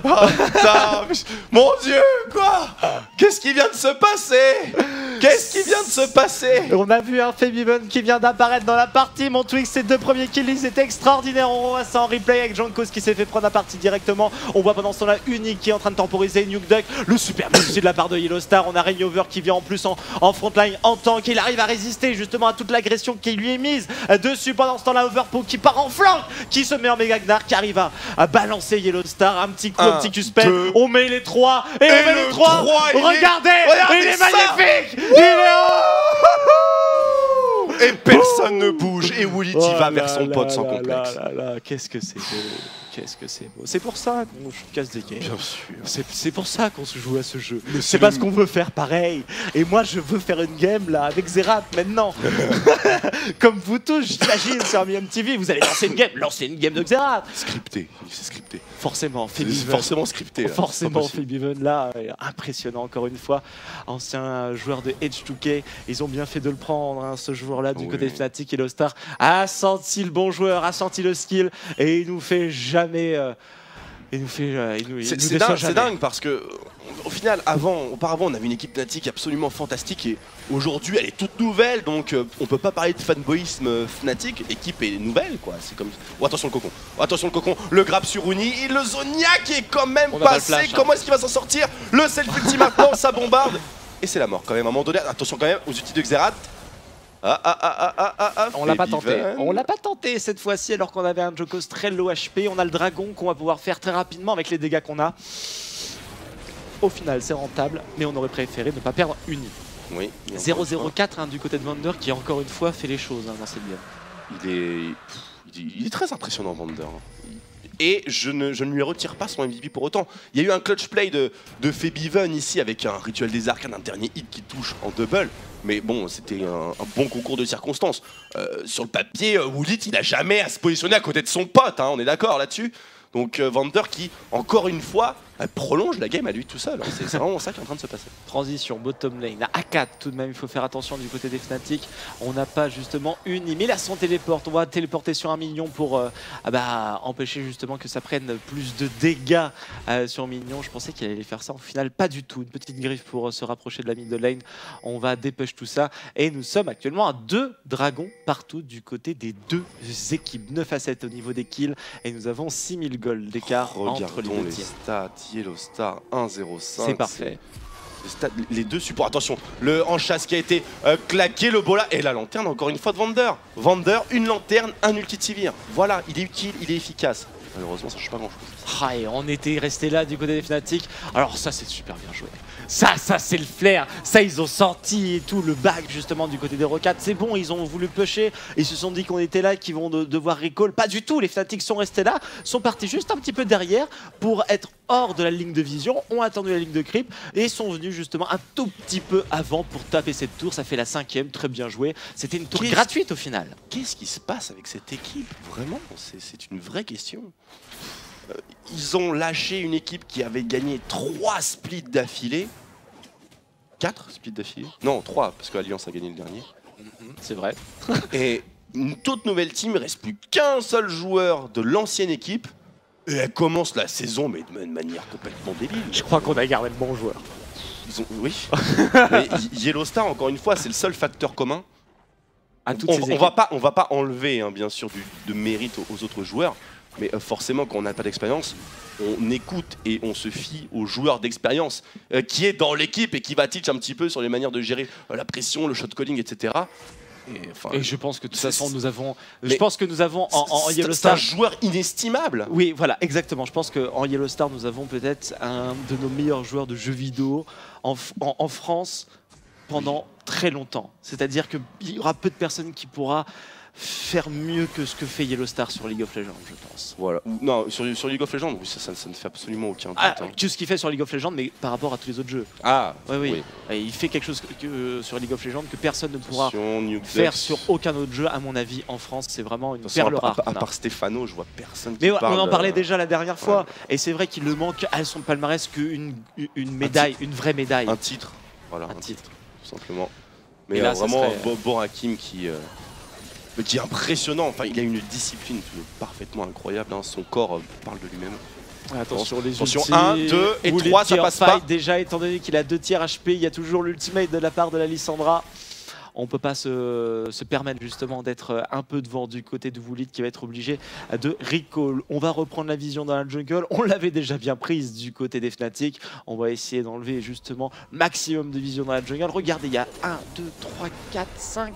Oh putain, mon Dieu, quoi. Qu'est-ce qui vient de se passer? Qu'est-ce qui vient de se passer? On a vu un Febiven qui vient d'apparaître dans la partie. Mon Twix, ses 2 premiers kills, ils étaient extraordinaires. On voit ça en replay avec Jankos qui s'est fait prendre la partie directement. On voit pendant ce temps-là Unique qui est en train de temporiser Nuke Duck. Le super aussi de la part de Yellowstar. On a Rainover qui vient en plus en frontline en tank. Il arrive à résister justement à toute l'agression qui lui est mise dessus. Pendant ce temps-là, Overpo qui part en flanc, qui se met en Megagnar, qui arrive à balancer Yellowstar. Un petit coup, un petit Q-spell. On met les 3 et on met les 3. Regardez, il est magnifique. Il est et personne ne bouge et Willit il va vers son pote sans complexe. Qu'est-ce que c'est beau. Qu'est-ce que c'est beau. C'est pour ça qu'on casse des games. Bien sûr. C'est pour ça qu'on se joue à ce jeu. C'est parce qu'on veut faire pareil. Et moi je veux faire une game là avec Zerat maintenant. Comme vous tous, j'imagine sur MTV, vous allez lancer une game de Zerat. Scripté, c'est scripté. Forcément, forcément scripté. Là. Forcément, Febiven là, impressionnant encore une fois. Ancien joueur de H2K, ils ont bien fait de le prendre, hein, ce joueur-là du côté de Fnatic. Yellowstar a senti le bon joueur, a senti le skill, et il nous fait jamais. C'est dingue parce que au final, auparavant, on avait une équipe Fnatic absolument fantastique et aujourd'hui, elle est toute nouvelle, donc on peut pas parler de fanboyisme Fnatic. L'équipe est nouvelle, quoi. C'est comme. Oh, attention le cocon. Attention le cocon. Le grab sur Uni. Et le Zonia qui est quand même passé. Comment est-ce qu'il va s'en sortir? Le self ulti maintenant, ça bombarde. Et c'est la mort quand même. À un moment donné, attention quand même aux outils de Xerath. On l'a pas tenté. On l'a pas tenté cette fois-ci alors qu'on avait un Jankos très low HP. On a le dragon qu'on va pouvoir faire très rapidement avec les dégâts qu'on a. Au final, c'est rentable, mais on aurait préféré ne pas perdre Uni. Oui. 0-0-4 hein, du côté de Vander qui encore une fois fait les choses hein, dans cette game. Il est très impressionnant Vander. Et je ne lui retire pas son MVP pour autant. Il y a eu un clutch play de Febiven ici avec un rituel des arcanes, un dernier hit qui touche en double. Mais bon, c'était un bon concours de circonstances. Sur le papier, Willit, il n'a jamais à se positionner à côté de son pote, hein, on est d'accord là-dessus. Donc Vander qui, encore une fois, elle prolonge la game à lui tout seul. C'est vraiment ça qui est en train de se passer. Transition, bottom lane, à 4 tout de même, il faut faire attention du côté des Fnatic. On n'a pas justement une, mais là son téléporte, on va téléporter sur 1 minion pour empêcher justement que ça prenne plus de dégâts sur minion. Je pensais qu'il allait faire ça, au final pas du tout. Une petite griffe pour se rapprocher de la mid lane, on va dépush tout ça et nous sommes actuellement à 2 dragons partout du côté des deux équipes. 9 à 7 au niveau des kills et nous avons 6000 gold d'écart entre les deux teams. Stats, Yellowstar 1-0-5. C'est parfait. Les deux supports, attention, le en chasse qui a été claqué, le bola et la lanterne encore une fois de Vander. Vander, une lanterne, un ulti de Sivir. Voilà, il est utile, il est efficace. Malheureusement, ça ne change pas grand chose. Ah, et on était resté là du côté des Fnatic. Alors ça c'est super bien joué. Ça c'est le flair. Ça ils ont sorti et tout le back justement du côté des Rocats. C'est bon, ils ont voulu pusher. Ils se sont dit qu'on était là, qu'ils vont devoir recall. Pas du tout, les Fnatic sont restés là. Sont partis juste un petit peu derrière pour être hors de la ligne de vision. Ont attendu la ligne de creep et sont venus justement un tout petit peu avant pour taper cette tour. Ça fait la 5e, très bien joué. C'était une tour gratuite au final. Qu'est-ce qui se passe avec cette équipe? Vraiment, c'est une vraie question. Ils ont lâché une équipe qui avait gagné 3 splits d'affilée. 4 splits d'affilée? Non, 3, parce que Alliance a gagné le dernier. C'est vrai. Et une toute nouvelle team, il ne reste plus qu'un seul joueur de l'ancienne équipe. Et elle commence la saison, mais de manière complètement débile. Je crois qu'on a gardé le bon joueur. Oui. Mais Yellowstar, encore une fois, c'est le seul facteur commun. À toutes ces on va pas enlever, hein, bien sûr, de mérite aux autres joueurs. Mais forcément, quand on n'a pas d'expérience, on écoute et on se fie aux joueurs d'expérience qui est dans l'équipe et qui va teach un petit peu sur les manières de gérer la pression, le shot calling, etc. Et je pense que de toute façon, nous avons en Yellowstar... C'est un joueur inestimable. Oui, voilà, exactement. Je pense qu'en Yellowstar, nous avons peut-être un de nos meilleurs joueurs de jeux vidéo en France pendant très longtemps. C'est-à-dire qu'il y aura peu de personnes qui pourra faire mieux que ce que fait Yellowstar sur League of Legends, je pense. Voilà. Non, sur League of Legends, oui, ça ne fait absolument aucun doute. Que ce qu'il fait sur League of Legends, mais par rapport à tous les autres jeux. Ah, oui. Il fait quelque chose sur League of Legends que personne ne pourra faire sur aucun autre jeu, à mon avis, en France. C'est vraiment une perle rare. À part Stéphano, je vois personne qui mais parle. On en parlait déjà la dernière fois, et c'est vrai qu'il le manque à son palmarès qu'une médaille, une vraie médaille. Un titre, voilà. Un titre. Tout simplement. Mais là, vraiment, Borakim qui est impressionnant. Enfin, il a une discipline parfaitement incroyable. Hein. Son corps parle de lui-même. Attention, les attention, 1, 2 et 3, ça passe pas. Déjà, étant donné qu'il a 2 tiers HP, il y a toujours l'ultimate de la part de la Lissandra. On ne peut pas se permettre justement d'être un peu devant du côté de Woolit qui va être obligé de recall. On va reprendre la vision dans la jungle. On l'avait déjà bien prise du côté des Fnatic. On va essayer d'enlever justement maximum de vision dans la jungle. Regardez, il y a 1, 2, 3, 4, 5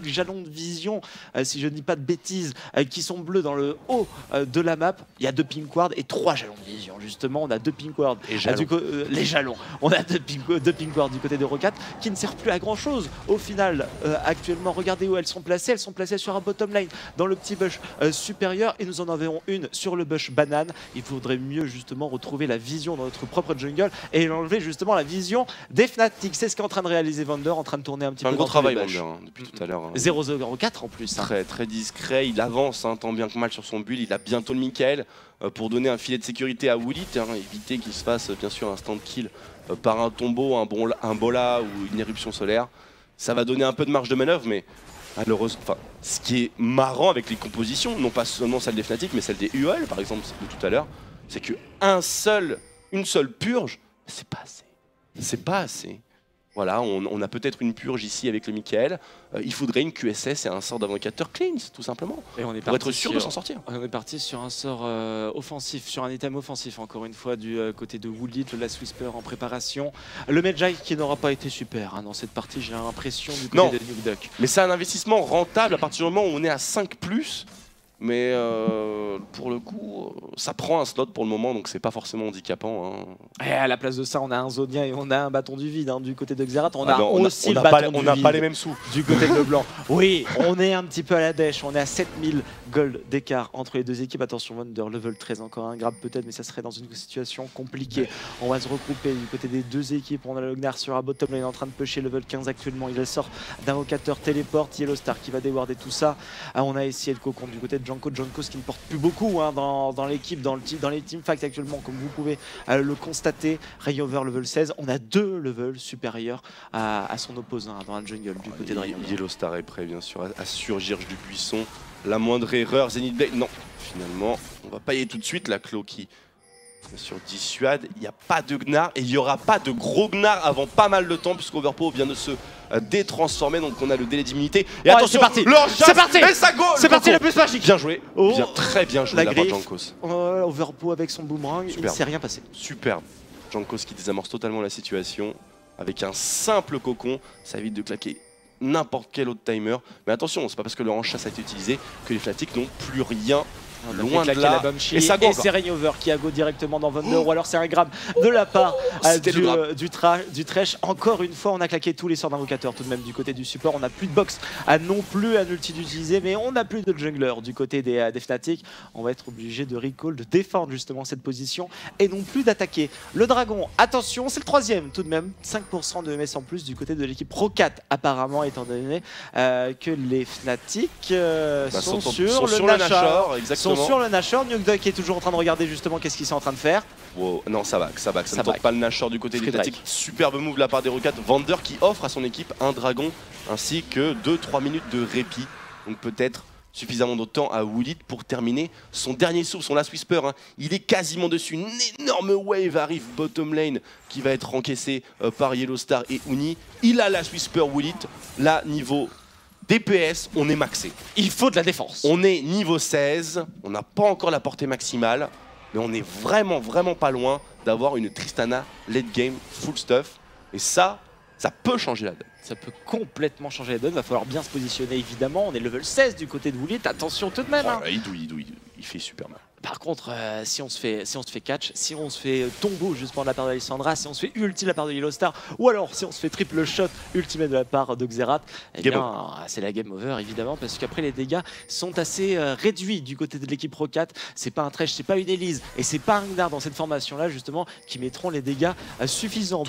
jalons de vision, si je ne dis pas de bêtises, qui sont bleus dans le haut de la map. Il y a 2 pink wards et 3 jalons de vision. Justement, on a 2 pink wards. Les jalons. On a 2 pink wards du côté de Rocat qui ne servent plus à grand chose. Au final, actuellement, regardez où elles sont placées. Elles sont placées sur un bottom lane dans le petit bush supérieur et nous en avons une sur le bush banane. Il faudrait mieux justement retrouver la vision dans notre propre jungle et enlever justement la vision des Fnatic. C'est ce qu'est en train de réaliser Vander, en train de tourner un petit peu. Un gros travail, Vander, depuis tout à l'heure. 0-0-4 en plus. Très discret, il avance tant bien que mal sur son build. Il a bientôt le Michael pour donner un filet de sécurité à Woolit, éviter qu'il se fasse bien sûr un stand kill par un tombeau, un bola ou une éruption solaire. Ça va donner un peu de marge de manœuvre, mais malheureusement, ce qui est marrant avec les compositions, non pas seulement celle des Fnatic, mais celle des UOL par exemple de tout à l'heure, c'est qu'une seule purge, c'est pas assez. C'est pas assez. Voilà, on a peut-être une purge ici avec le Michael. Il faudrait une QSS et un sort d'invocateur cleanse, tout simplement. Et on est pour être sûr de s'en sortir. On est parti sur un sort offensif, sur un item offensif, encore une fois, du côté de Woolit, le Last Whisper en préparation. Le Medjay qui n'aura pas été super dans cette partie, j'ai l'impression, du côté de Nuke Duck. Mais c'est un investissement rentable à partir du moment où on est à 5+. Mais pour le coup, ça prend un slot pour le moment, donc c'est pas forcément handicapant. Et à la place de ça, on a un Zonia et on a un bâton du vide du côté de Xerath. On n'a pas les mêmes sous. Du côté de Leblanc. Oui, on est un petit peu à la dèche. On est à 7000 gold d'écart entre les deux équipes. Attention, Wonder, level 13, encore un grab peut-être, mais ça serait dans une situation compliquée. On va se regrouper du côté des deux équipes. On a le Gnar sur un bottom lane en train de pusher level 15 actuellement. Il sort d'invocateur téléport. Yellowstar qui va déwarder tout ça. On a essayé le cocon du côté de Janko. Jankos qui ne porte plus beaucoup hein, dans l'équipe, dans les teamfights actuellement, comme vous pouvez le constater. Rayover level 16, on a 2 levels supérieurs à son opposant dans la jungle du côté de Rayover. Yellowstar est prêt bien sûr à surgir du buisson. La moindre erreur, Zenith Blade, non, finalement, on va pas y aller tout de suite. La Clo qui, bien sûr, dissuade. Il n'y a pas de Gnar et il n'y aura pas de gros Gnar avant pas mal de temps, puisqu'Overpo vient de se détransformer. Donc on a le délai d'immunité. Et attention, c'est parti, et ça go. C'est parti, le plus magique. Bien joué, très bien joué la part de Jankos. Overpo avec son boomerang, il ne s'est rien passé. Superbe. Jankos qui désamorce totalement la situation avec un simple cocon. Ça évite de claquer n'importe quel autre timer. Mais attention, c'est pas parce que le range-chasse a été utilisé que les Fnatic n'ont plus rien. Loin de là, et c'est Rayover qui a go directement dans Wonder, ou alors c'est un grab de la part du Thresh. Encore une fois, on a claqué tous les sorts d'invocateurs tout de même du côté du support. On n'a plus de box non plus à ulti d'utiliser, mais on n'a plus de jungler du côté des Fnatic. On va être obligé de recall, de défendre justement cette position et non plus d'attaquer. Le dragon, attention, c'est le 3e tout de même, 5% de MS en plus du côté de l'équipe Pro 4 apparemment, étant donné que les Fnatic sont sur le Nashor. Exactement. Sur le Nashor, Nukeduck qui est toujours en train de regarder justement qu'est-ce qu'ils sont en train de faire. Wow. Non, ça ne tente pas le Nashor du côté des Fnatic. Superbe move de la part des Rockets. Vander qui offre à son équipe un dragon ainsi que 2-3 minutes de répit. Donc peut-être suffisamment de temps à Woolit pour terminer son dernier souffle, son last whisper. Hein. Il est quasiment dessus. Une énorme wave arrive bottom lane qui va être encaissée par Yellowstar et Uni. Il a last whisper Woolit. Là, niveau DPS, on est maxé. Il faut de la défense. On est niveau 16, on n'a pas encore la portée maximale, mais on est vraiment pas loin d'avoir une Tristana late game full stuff. Et ça peut changer la donne. Ça peut complètement changer la donne, va falloir bien se positionner évidemment. On est level 16 du côté de Woolit, attention tout de même. Hein. Il douille, il fait super mal. Par contre, si on se fait catch, si on se fait tombeau justement de la part d'Alessandra, si on se fait ulti de la part de Yellowstar, ou alors si on se fait triple shot ultimate de la part de Xerath, eh bien c'est la game over évidemment, parce qu'après les dégâts sont assez réduits du côté de l'équipe Pro 4. C'est pas un Thresh, c'est pas une Elise et c'est pas un Gnar dans cette formation là justement qui mettront les dégâts suffisants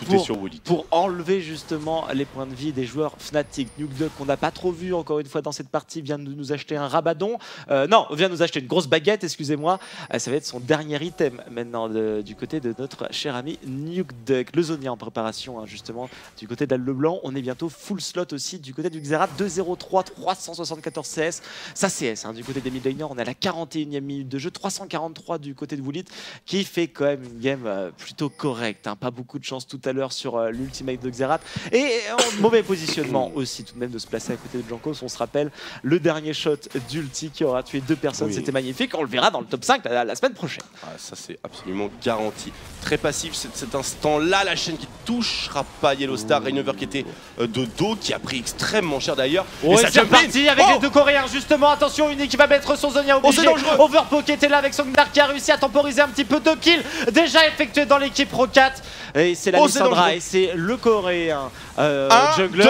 pour enlever justement les points de vie des joueurs Fnatic. Nukeduck qu'on n'a pas trop vu encore une fois dans cette partie vient de nous acheter un Rabadon, non, vient de nous acheter une grosse baguette, excusez-moi. Ça va être son dernier item maintenant du côté de notre cher ami Nukeduck. Le Zonia en préparation hein, justement du côté de Leblanc. On est bientôt full slot aussi du côté du Xerath. 2-0-3, 374 CS. Ça CS hein, du côté des mid laners. On est à la 41e minute de jeu. 343 du côté de Woolit qui fait quand même une game plutôt correcte. Hein. Pas beaucoup de chance tout à l'heure sur l'ultimate de Xerath. Et mauvais positionnement aussi tout de même de se placer à côté de Jankos. On se rappelle le dernier shot d'ulti qui aura tué 2 personnes. Oui. C'était magnifique. On le verra dans le top 5 la semaine prochaine. Ah, ça c'est absolument garanti. Très passif cet instant-là, la chaîne qui touchera pas Yellowstar. Rainover qui était de dos, qui a pris extrêmement cher d'ailleurs. Et ça c'est parti avec les 2 Coréens justement. Attention, Uni qui va mettre son Zonia obligé. Overpo qui était là avec son Gnar qui a réussi à temporiser un petit peu. 2 kills déjà effectués dans l'équipe Pro 4. Et c'est la Lissandra et c'est le Coréen jungler. 2,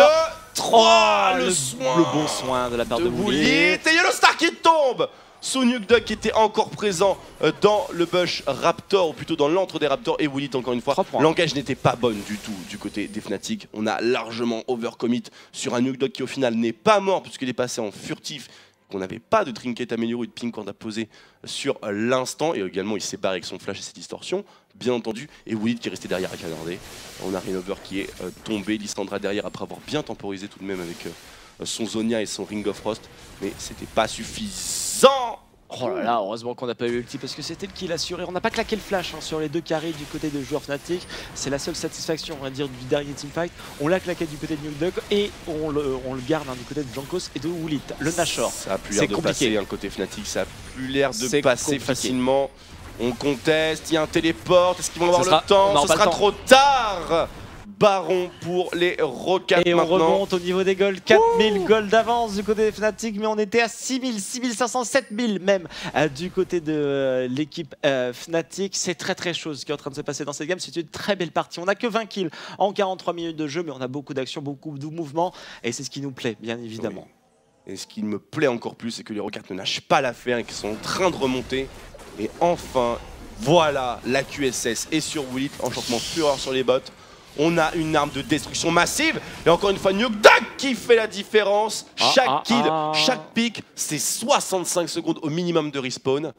3, le bon soin de la part de Woolit. Et Yellowstar qui tombe. Son Nukeduck qui était encore présent dans le bush Raptor, ou plutôt dans l'antre des Raptors, et Woolit encore une fois. L'engage n'était pas bonne du tout du côté des Fnatic. On a largement overcommit sur un Nukeduck qui au final n'est pas mort puisqu'il est passé en furtif, qu'on n'avait pas de trinket amélioré ou de ping qu'on a posé sur l'instant, et également il s'est barré avec son flash et ses distorsions, bien entendu, et Woolit qui est resté derrière à canarder. On a Rainover qui est tombé, Lissandra derrière après avoir bien temporisé tout de même avec son Zonia et son Ring of Frost, mais c'était pas suffisant. Oh là là, heureusement qu'on n'a pas eu ulti parce que c'était le kill assuré. On n'a pas claqué le flash hein, sur les 2 carrés du côté des joueurs Fnatic. C'est la seule satisfaction, on va dire, du dernier teamfight. On l'a claqué du côté de Nukeduck et on le garde hein, du côté de Jankos et de Woolit. Le Nashor, ça a plus l'air de passer un côté Fnatic, ça a plus l'air de passer facilement. On conteste, il y a un téléport, est-ce qu'ils vont avoir le temps? Ce sera trop tard. Baron pour les Rockets et maintenant. On remonte au niveau des golds, 4000 gold d'avance du côté des Fnatic, mais on était à 6000, 6500, 7000 même du côté de l'équipe Fnatic. C'est très chaud ce qui est en train de se passer dans cette game, c'est une très belle partie. On n'a que 20 kills en 43 minutes de jeu, mais on a beaucoup d'actions, beaucoup de mouvements, et c'est ce qui nous plaît, bien évidemment. Oui. Et ce qui me plaît encore plus, c'est que les Rockets ne lâchent pas l'affaire et qu'ils sont en train de remonter. Et enfin, voilà, la QSS est sur Woolit, enchantement fureur sur les bots. On a une arme de destruction massive. Et encore une fois, Nukeduck qui fait la différence. Chaque kill, chaque pick, c'est 65 secondes au minimum de respawn.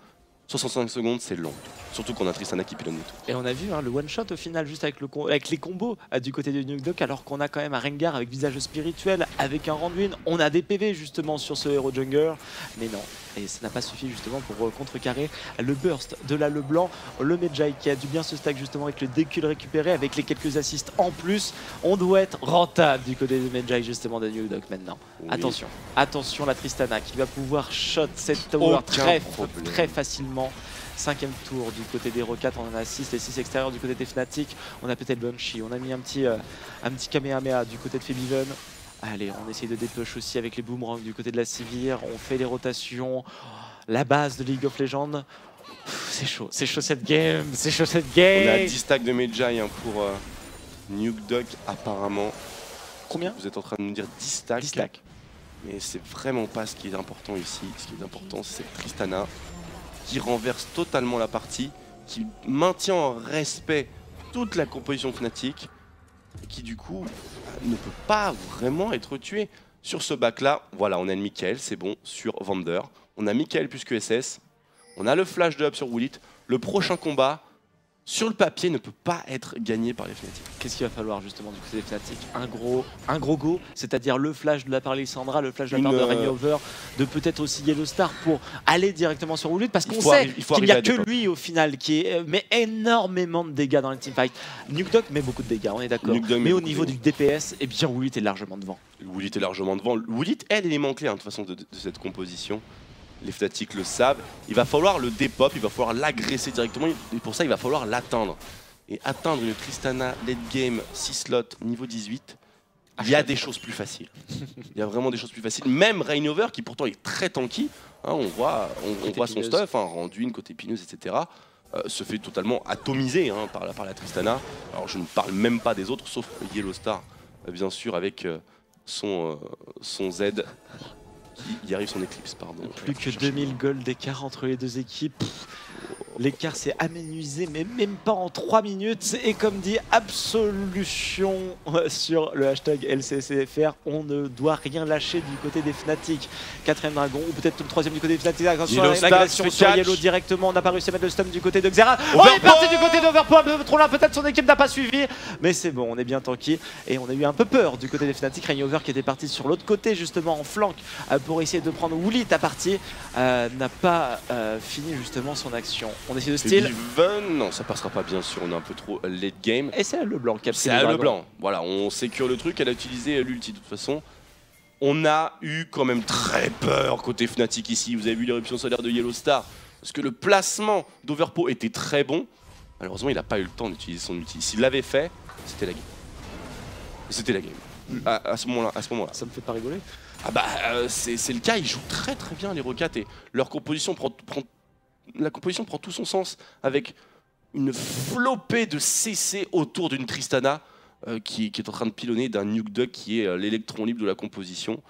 65 secondes, c'est long. Surtout qu'on a Tristana qui pilonne tout. Et on a vu hein, le one-shot au final, juste avec les combos du côté de Nukeduck, alors qu'on a quand même un Rengar avec visage spirituel, avec un Randuin. On a des PV justement sur ce héros jungler. Mais non, et ça n'a pas suffi justement pour contrecarrer le burst de la Leblanc. Le Medjay qui a dû bien se stack justement avec le décul récupéré, avec les quelques assists en plus. On doit être rentable du côté de Medjay justement de Nukeduck maintenant. Oui. Attention, attention la Tristana qui va pouvoir shot cette tower très facilement. 5e tour du côté des Rocats, on en a 6, les 6 extérieurs du côté des Fnatic. On a peut-être Banshee, on a mis un petit Kamehameha du côté de Febiven. Allez, on essaye de dépush aussi avec les boomerangs du côté de la Sivir. On fait les rotations, la base de League of Legends. C'est chaud cette game, c'est chaud cette game. On a 10 stacks de Medjay hein, pour Nukeduck apparemment. Combien? Vous êtes en train de nous dire 10 stacks. 10 stacks. Mais c'est vraiment pas ce qui est important ici. Ce qui est important, c'est Tristana qui renverse totalement la partie, qui maintient en respect toute la composition Fnatic, et qui du coup ne peut pas vraiment être tué. Sur ce back là, voilà, on a Mikael, c'est bon, sur Vander. On a Mikael plus que SS, on a le flash de up sur Willit. Le prochain combat, sur le papier, ne peut pas être gagné par les Fnatic. Qu'est-ce qu'il va falloir justement du côté des Fnatic? Un gros go, c'est-à-dire le flash de la part de Lissandra, le flash de la part de Reignover, de peut-être aussi Yellowstar pour aller directement sur Willit, parce qu'on sait qu'il n'y a que lui au final qui met énormément de dégâts dans les teamfights. Nukeduck met beaucoup de dégâts, on est d'accord. Mais au niveau du DPS, eh bien Willit est largement devant. Willit est largement devant. Willit est l'élément clé hein, de toute façon de cette composition. Les Fnatic le savent, il va falloir le dépop, il va falloir l'agresser directement et pour ça il va falloir l'atteindre. Et atteindre une Tristana late game 6 slots niveau 18, il y a des choses plus faciles. Il y a vraiment des choses plus faciles. Même Reignover qui pourtant est très tanky, hein, on voit son stuff, hein, Randuin, côté épineuse, etc. Se fait totalement atomiser hein, par la Tristana. Alors je ne parle même pas des autres sauf Yellowstar, bien sûr avec son Z. Il arrive son éclipse, pardon. Plus que 2000 gold d'écart entre les deux équipes. L'écart s'est aménuisé, mais même pas en 3 minutes. Et comme dit Absolution sur le hashtag LCCFR, on ne doit rien lâcher du côté des Fnatic. 4ème dragon, ou peut-être le 3ème du côté des Fnatic. L'agression sur Yellow directement. On n'a pas réussi à mettre le stun du côté de Xerath. On est parti du côté d'Overpo, un peu trop là. Peut-être son équipe n'a pas suivi. Mais c'est bon, on est bien tanky. Et on a eu un peu peur du côté des Fnatic. Reignover qui était parti sur l'autre côté, justement en flanc, pour essayer de prendre Willit à partie, n'a pas fini justement son action. On essaie de steal. Non, ça passera pas bien sûr, on est un peu trop late game. Et c'est Leblanc qui a pris c'est Leblanc. Voilà, on sécure le truc, elle a utilisé l'ulti de toute façon. On a eu quand même très peur côté Fnatic ici. Vous avez vu l'éruption solaire de Yellowstar. Parce que le placement d'Overpo était très bon. Malheureusement, il n'a pas eu le temps d'utiliser son ulti. S'il l'avait fait, c'était la game. C'était la game. À ce moment-là. Ça me fait pas rigoler. Ah bah c'est le cas, ils jouent très bien les Rocats et leur composition la composition prend tout son sens avec une flopée de CC autour d'une Tristana qui est en train de pilonner d'un Nukeduck qui est l'électron libre de la composition.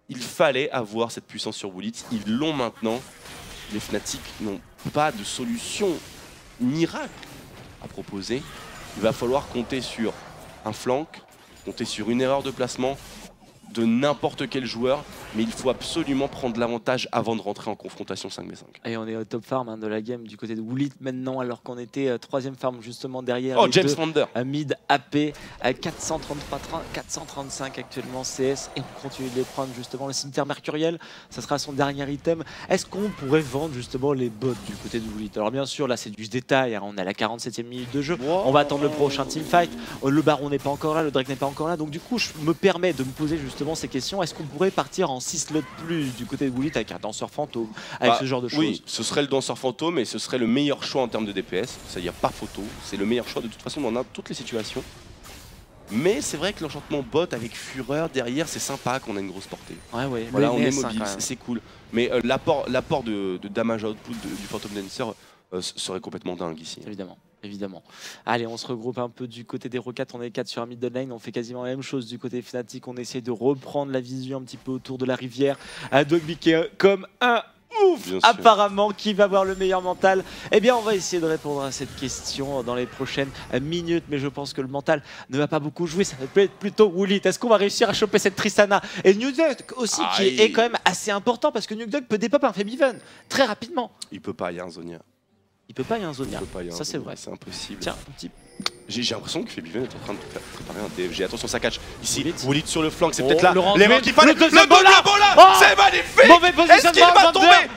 Il fallait avoir cette puissance sur Willit, ils l'ont maintenant. Les Fnatic n'ont pas de solution miracle à proposer. Il va falloir compter sur un flank, compter sur une erreur de placement de n'importe quel joueur, mais il faut absolument prendre l'avantage avant de rentrer en confrontation 5v5. Et on est au top farm hein, de la game du côté de Willit maintenant, alors qu'on était 3ème farm justement derrière. Oh, James Vander mid AP à 435 actuellement CS, et on continue de les prendre justement. Le cimetière mercuriel, ça sera son dernier item. Est-ce qu'on pourrait vendre justement les bots du côté de Willit? Alors bien sûr, là c'est du détail, hein, on est à la 47e minute de jeu, on va attendre le prochain teamfight, le baron n'est pas encore là, le Drake n'est pas encore là, donc du coup je me permets de me poser justement ces questions. Est-ce qu'on pourrait partir en 6 slots plus du côté de Willit avec un danseur fantôme, avec ce genre de choses? Oui, ce serait le danseur fantôme et ce serait le meilleur choix en termes de DPS, ça y a pas photo, c'est le meilleur choix de toute façon dans toutes les situations. Mais c'est vrai que l'enchantement bot avec fureur derrière, c'est sympa qu'on a une grosse portée. Ouais, voilà, on est mobile, c'est cool. Mais l'apport de damage output du Phantom Dancer serait complètement dingue ici. Évidemment. Allez, on se regroupe un peu du côté des Rocats, on est 4 sur un mid lane, on fait quasiment la même chose du côté Fnatic, on essaie de reprendre la vision un petit peu autour de la rivière. Dogby qui est comme un Ouf, apparemment, qui va avoir le meilleur mental? Eh bien, on va essayer de répondre à cette question dans les prochaines minutes, mais je pense que le mental ne va pas beaucoup jouer. Ça va être plutôt Woolit. Est-ce qu'on va réussir à choper cette Tristana? Et Nukeduck aussi, qui est quand même assez important parce que Nukeduck peut dépop un Femiven très rapidement. Il peut pas, il y a un Zonia. Il peut pas, il y a un Zonia. Ça, c'est vrai. C'est impossible. Tiens, un petit. J'ai l'impression que Femiven est en train de préparer un DFG. Attention, ça catch. Ici, Woolit sur le flanc, c'est peut-être là. Les mains qui fallait. Le deuxième bola, c'est magnifique. Mauvais positionnement,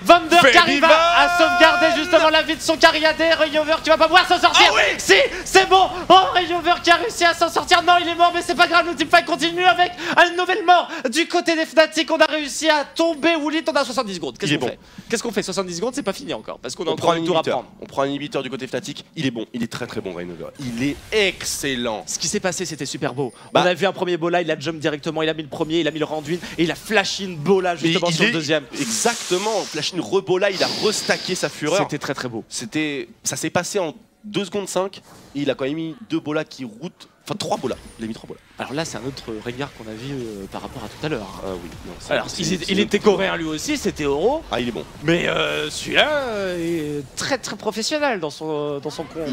Vander qui arrive Femiven à sauvegarder justement la vie de son Cariadé. Rayover qui va pas pouvoir s'en sortir. Ah oui, si, c'est bon. Oh, Rayover qui a réussi à s'en sortir. Non, il est mort, mais c'est pas grave. Le teamfight continue avec une nouvelle mort du côté des Fnatic. On a réussi à tomber. Woolit, on a 70 secondes. Qu'est-ce qu'on fait? Qu'est-ce qu'on fait? 70 secondes, c'est pas fini encore parce qu'on a encore un tour à prendre. On prend un inhibiteur du côté Fnatic. Il est bon, il est très très bon, Rayover. Il est excellent. Ce qui s'est passé, c'était super beau. On a vu un premier bola, il a jump directement, il a mis le premier, il a mis le Randuin et il a flash in bola justement sur le deuxième. Exactement, flash in rebola, il a restacké sa fureur. C'était très très beau. Ça s'est passé en 2 secondes 5 et il a quand même mis 2 bolas qui routent. Enfin 3 bolas, il a mis 3 bolas. Alors là c'est un autre regard qu'on a vu par rapport à tout à l'heure. Ah oui. Non, alors il était coréen lui aussi, c'était Oro. Ah il est bon. Mais celui-là est très très professionnel dans son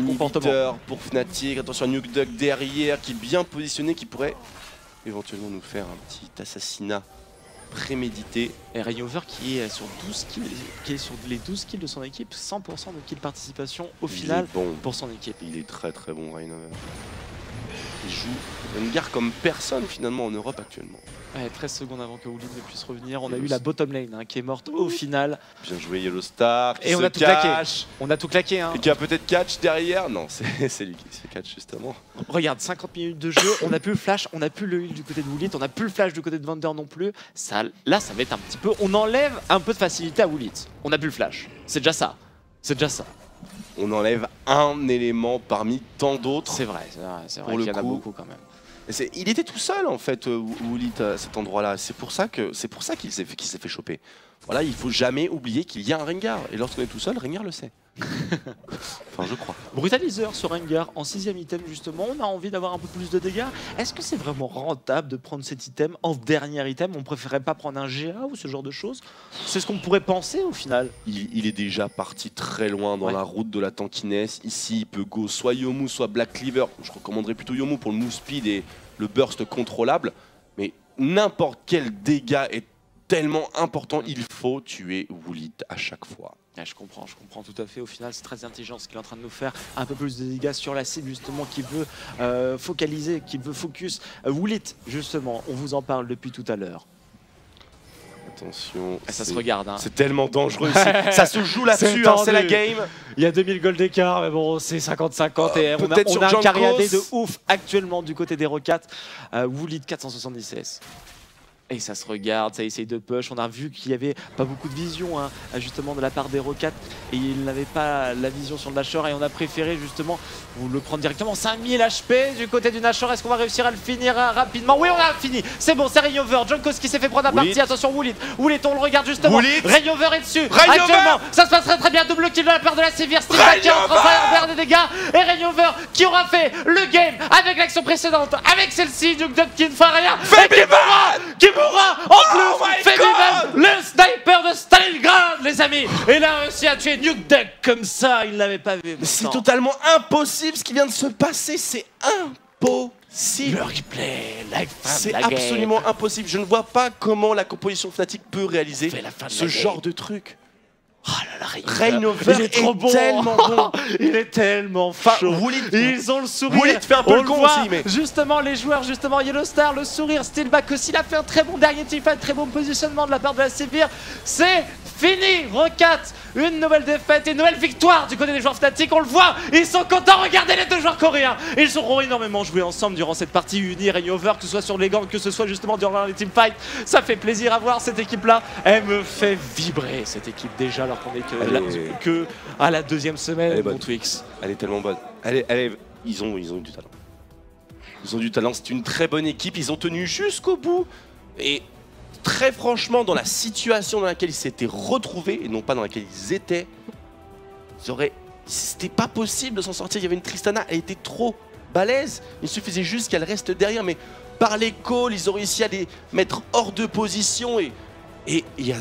comportement. Pour Fnatic, attention à Nukeduck derrière qui est bien positionné, qui pourrait éventuellement nous faire un petit assassinat prémédité. Et Rayover qui est sur 12 kills, qui est sur les 12 kills de son équipe, 100% de kill participation au final pour son équipe. Il est très très bon Rayover. Il joue Rengar comme personne finalement en Europe actuellement. Ouais, 13 secondes avant que Woolit ne puisse revenir, on a eu la bottom lane qui est morte au final. Bien joué Yellowstar, et on a tout claqué. On a tout claqué. Et qui a peut-être catch derrière. Non, c'est lui qui se fait catch justement. Regarde, 50 minutes de jeu, on n'a plus le flash, on n'a plus le heal du côté de Woolit, on n'a plus le flash du côté de Vander non plus. Là, ça va être un petit peu... On enlève un peu de facilité à Woolit. On n'a plus le flash. C'est déjà ça. C'est déjà ça. On enlève un élément parmi tant d'autres. C'est vrai qu'il y en a beaucoup quand même. Il était tout seul en fait, Woolit, à cet endroit-là. C'est pour ça qu'il s'est fait choper. Voilà, il faut jamais oublier qu'il y a un Rengar. Et lorsqu'on est tout seul, Rengar le sait. Enfin, je crois. Brutaliseur sur Rengar en 6ème item justement. On a envie d'avoir un peu plus de dégâts. Est-ce que c'est vraiment rentable de prendre cet item en dernier item? On préférerait pas prendre un GA ou ce genre de choses? C'est ce qu'on pourrait penser au final. Il est déjà parti très loin dans la route de la tankiness. Ici, il peut go soit Yomu, soit Black Cleaver. Je recommanderais plutôt Yomu pour le move speed et le burst contrôlable. Mais n'importe quel dégât est tellement important, il faut tuer Woolit à chaque fois. Ouais, je comprends tout à fait. Au final, c'est très intelligent ce qu'il est en train de nous faire. Un peu plus de dégâts sur la cible, justement, qui veut focaliser, qui veut focus. Woolit, justement, on vous en parle depuis tout à l'heure. Attention. Ça se regarde. Hein. C'est tellement dangereux ici. Ça se joue là-dessus, c'est la game. Il y a 2000 gold d'écart, mais bon, c'est 50-50. Et on a un Cariadé de ouf actuellement du côté des Rocats. Woolit 476. Et ça se regarde, ça essaye de push. On a vu qu'il n'y avait pas beaucoup de vision justement de la part des Rocats. Et il n'avait pas la vision sur le Nashor. Et on a préféré justement le prendre directement. 5000 HP du côté du Nashor. Est-ce qu'on va réussir à le finir rapidement? Oui, on a fini. C'est bon, c'est Rayover. Junkos qui s'est fait prendre la partie. Attention, Woolit, on le regarde justement. Rayover est dessus. Actuellement, ça se passe très bien. Double kill de la part de la Sévère. Steelback qui est en train de faire des dégâts. Et Rayover qui aura fait le game avec l'action précédente. Avec celle-ci, Nukeduck qui ne fera rien. Qui mourra en plus. Femiven, le sniper de Stalingrad, les amis. Et il a réussi à tuer Nukeduck comme ça. Il ne l'avait pas vu. C'est totalement impossible ce qui vient de se passer. C'est impossible. Le replay, c'est absolument impossible. Je ne vois pas comment la composition Fnatic peut réaliser ce genre de truc. Oh là là, Rayover il est trop bon. Tellement bon. Il est tellement chaud. Ils ont le sourire. Woolit fait un peu le con aussi, mais justement les joueurs, justement Yellowstar, le sourire. Steelback aussi, il a fait un très bon dernier teamfight, très bon positionnement de la part de la Sévère. C'est fini. Rocat, une nouvelle défaite et une nouvelle victoire du côté des joueurs Fnatic. On le voit, ils sont contents. Regardez les deux joueurs coréens. Ils auront énormément joué ensemble durant cette partie unie. Rayover, que ce soit sur les gangs, que ce soit justement durant les teamfights. Ça fait plaisir à voir cette équipe-là. Elle me fait vibrer cette équipe déjà. Alors qu'on est que à la deuxième semaine, mon Twix. Elle est tellement bonne. Ils ont du talent. Ils ont du talent, c'est une très bonne équipe. Ils ont tenu jusqu'au bout. Et très franchement, dans la situation dans laquelle ils s'étaient retrouvés, et non pas dans laquelle ils étaient, c'était pas possible de s'en sortir. Il y avait une Tristana, elle était trop balèze. Il suffisait juste qu'elle reste derrière. Mais par les calls, ils ont réussi à les mettre hors de position. Et il y a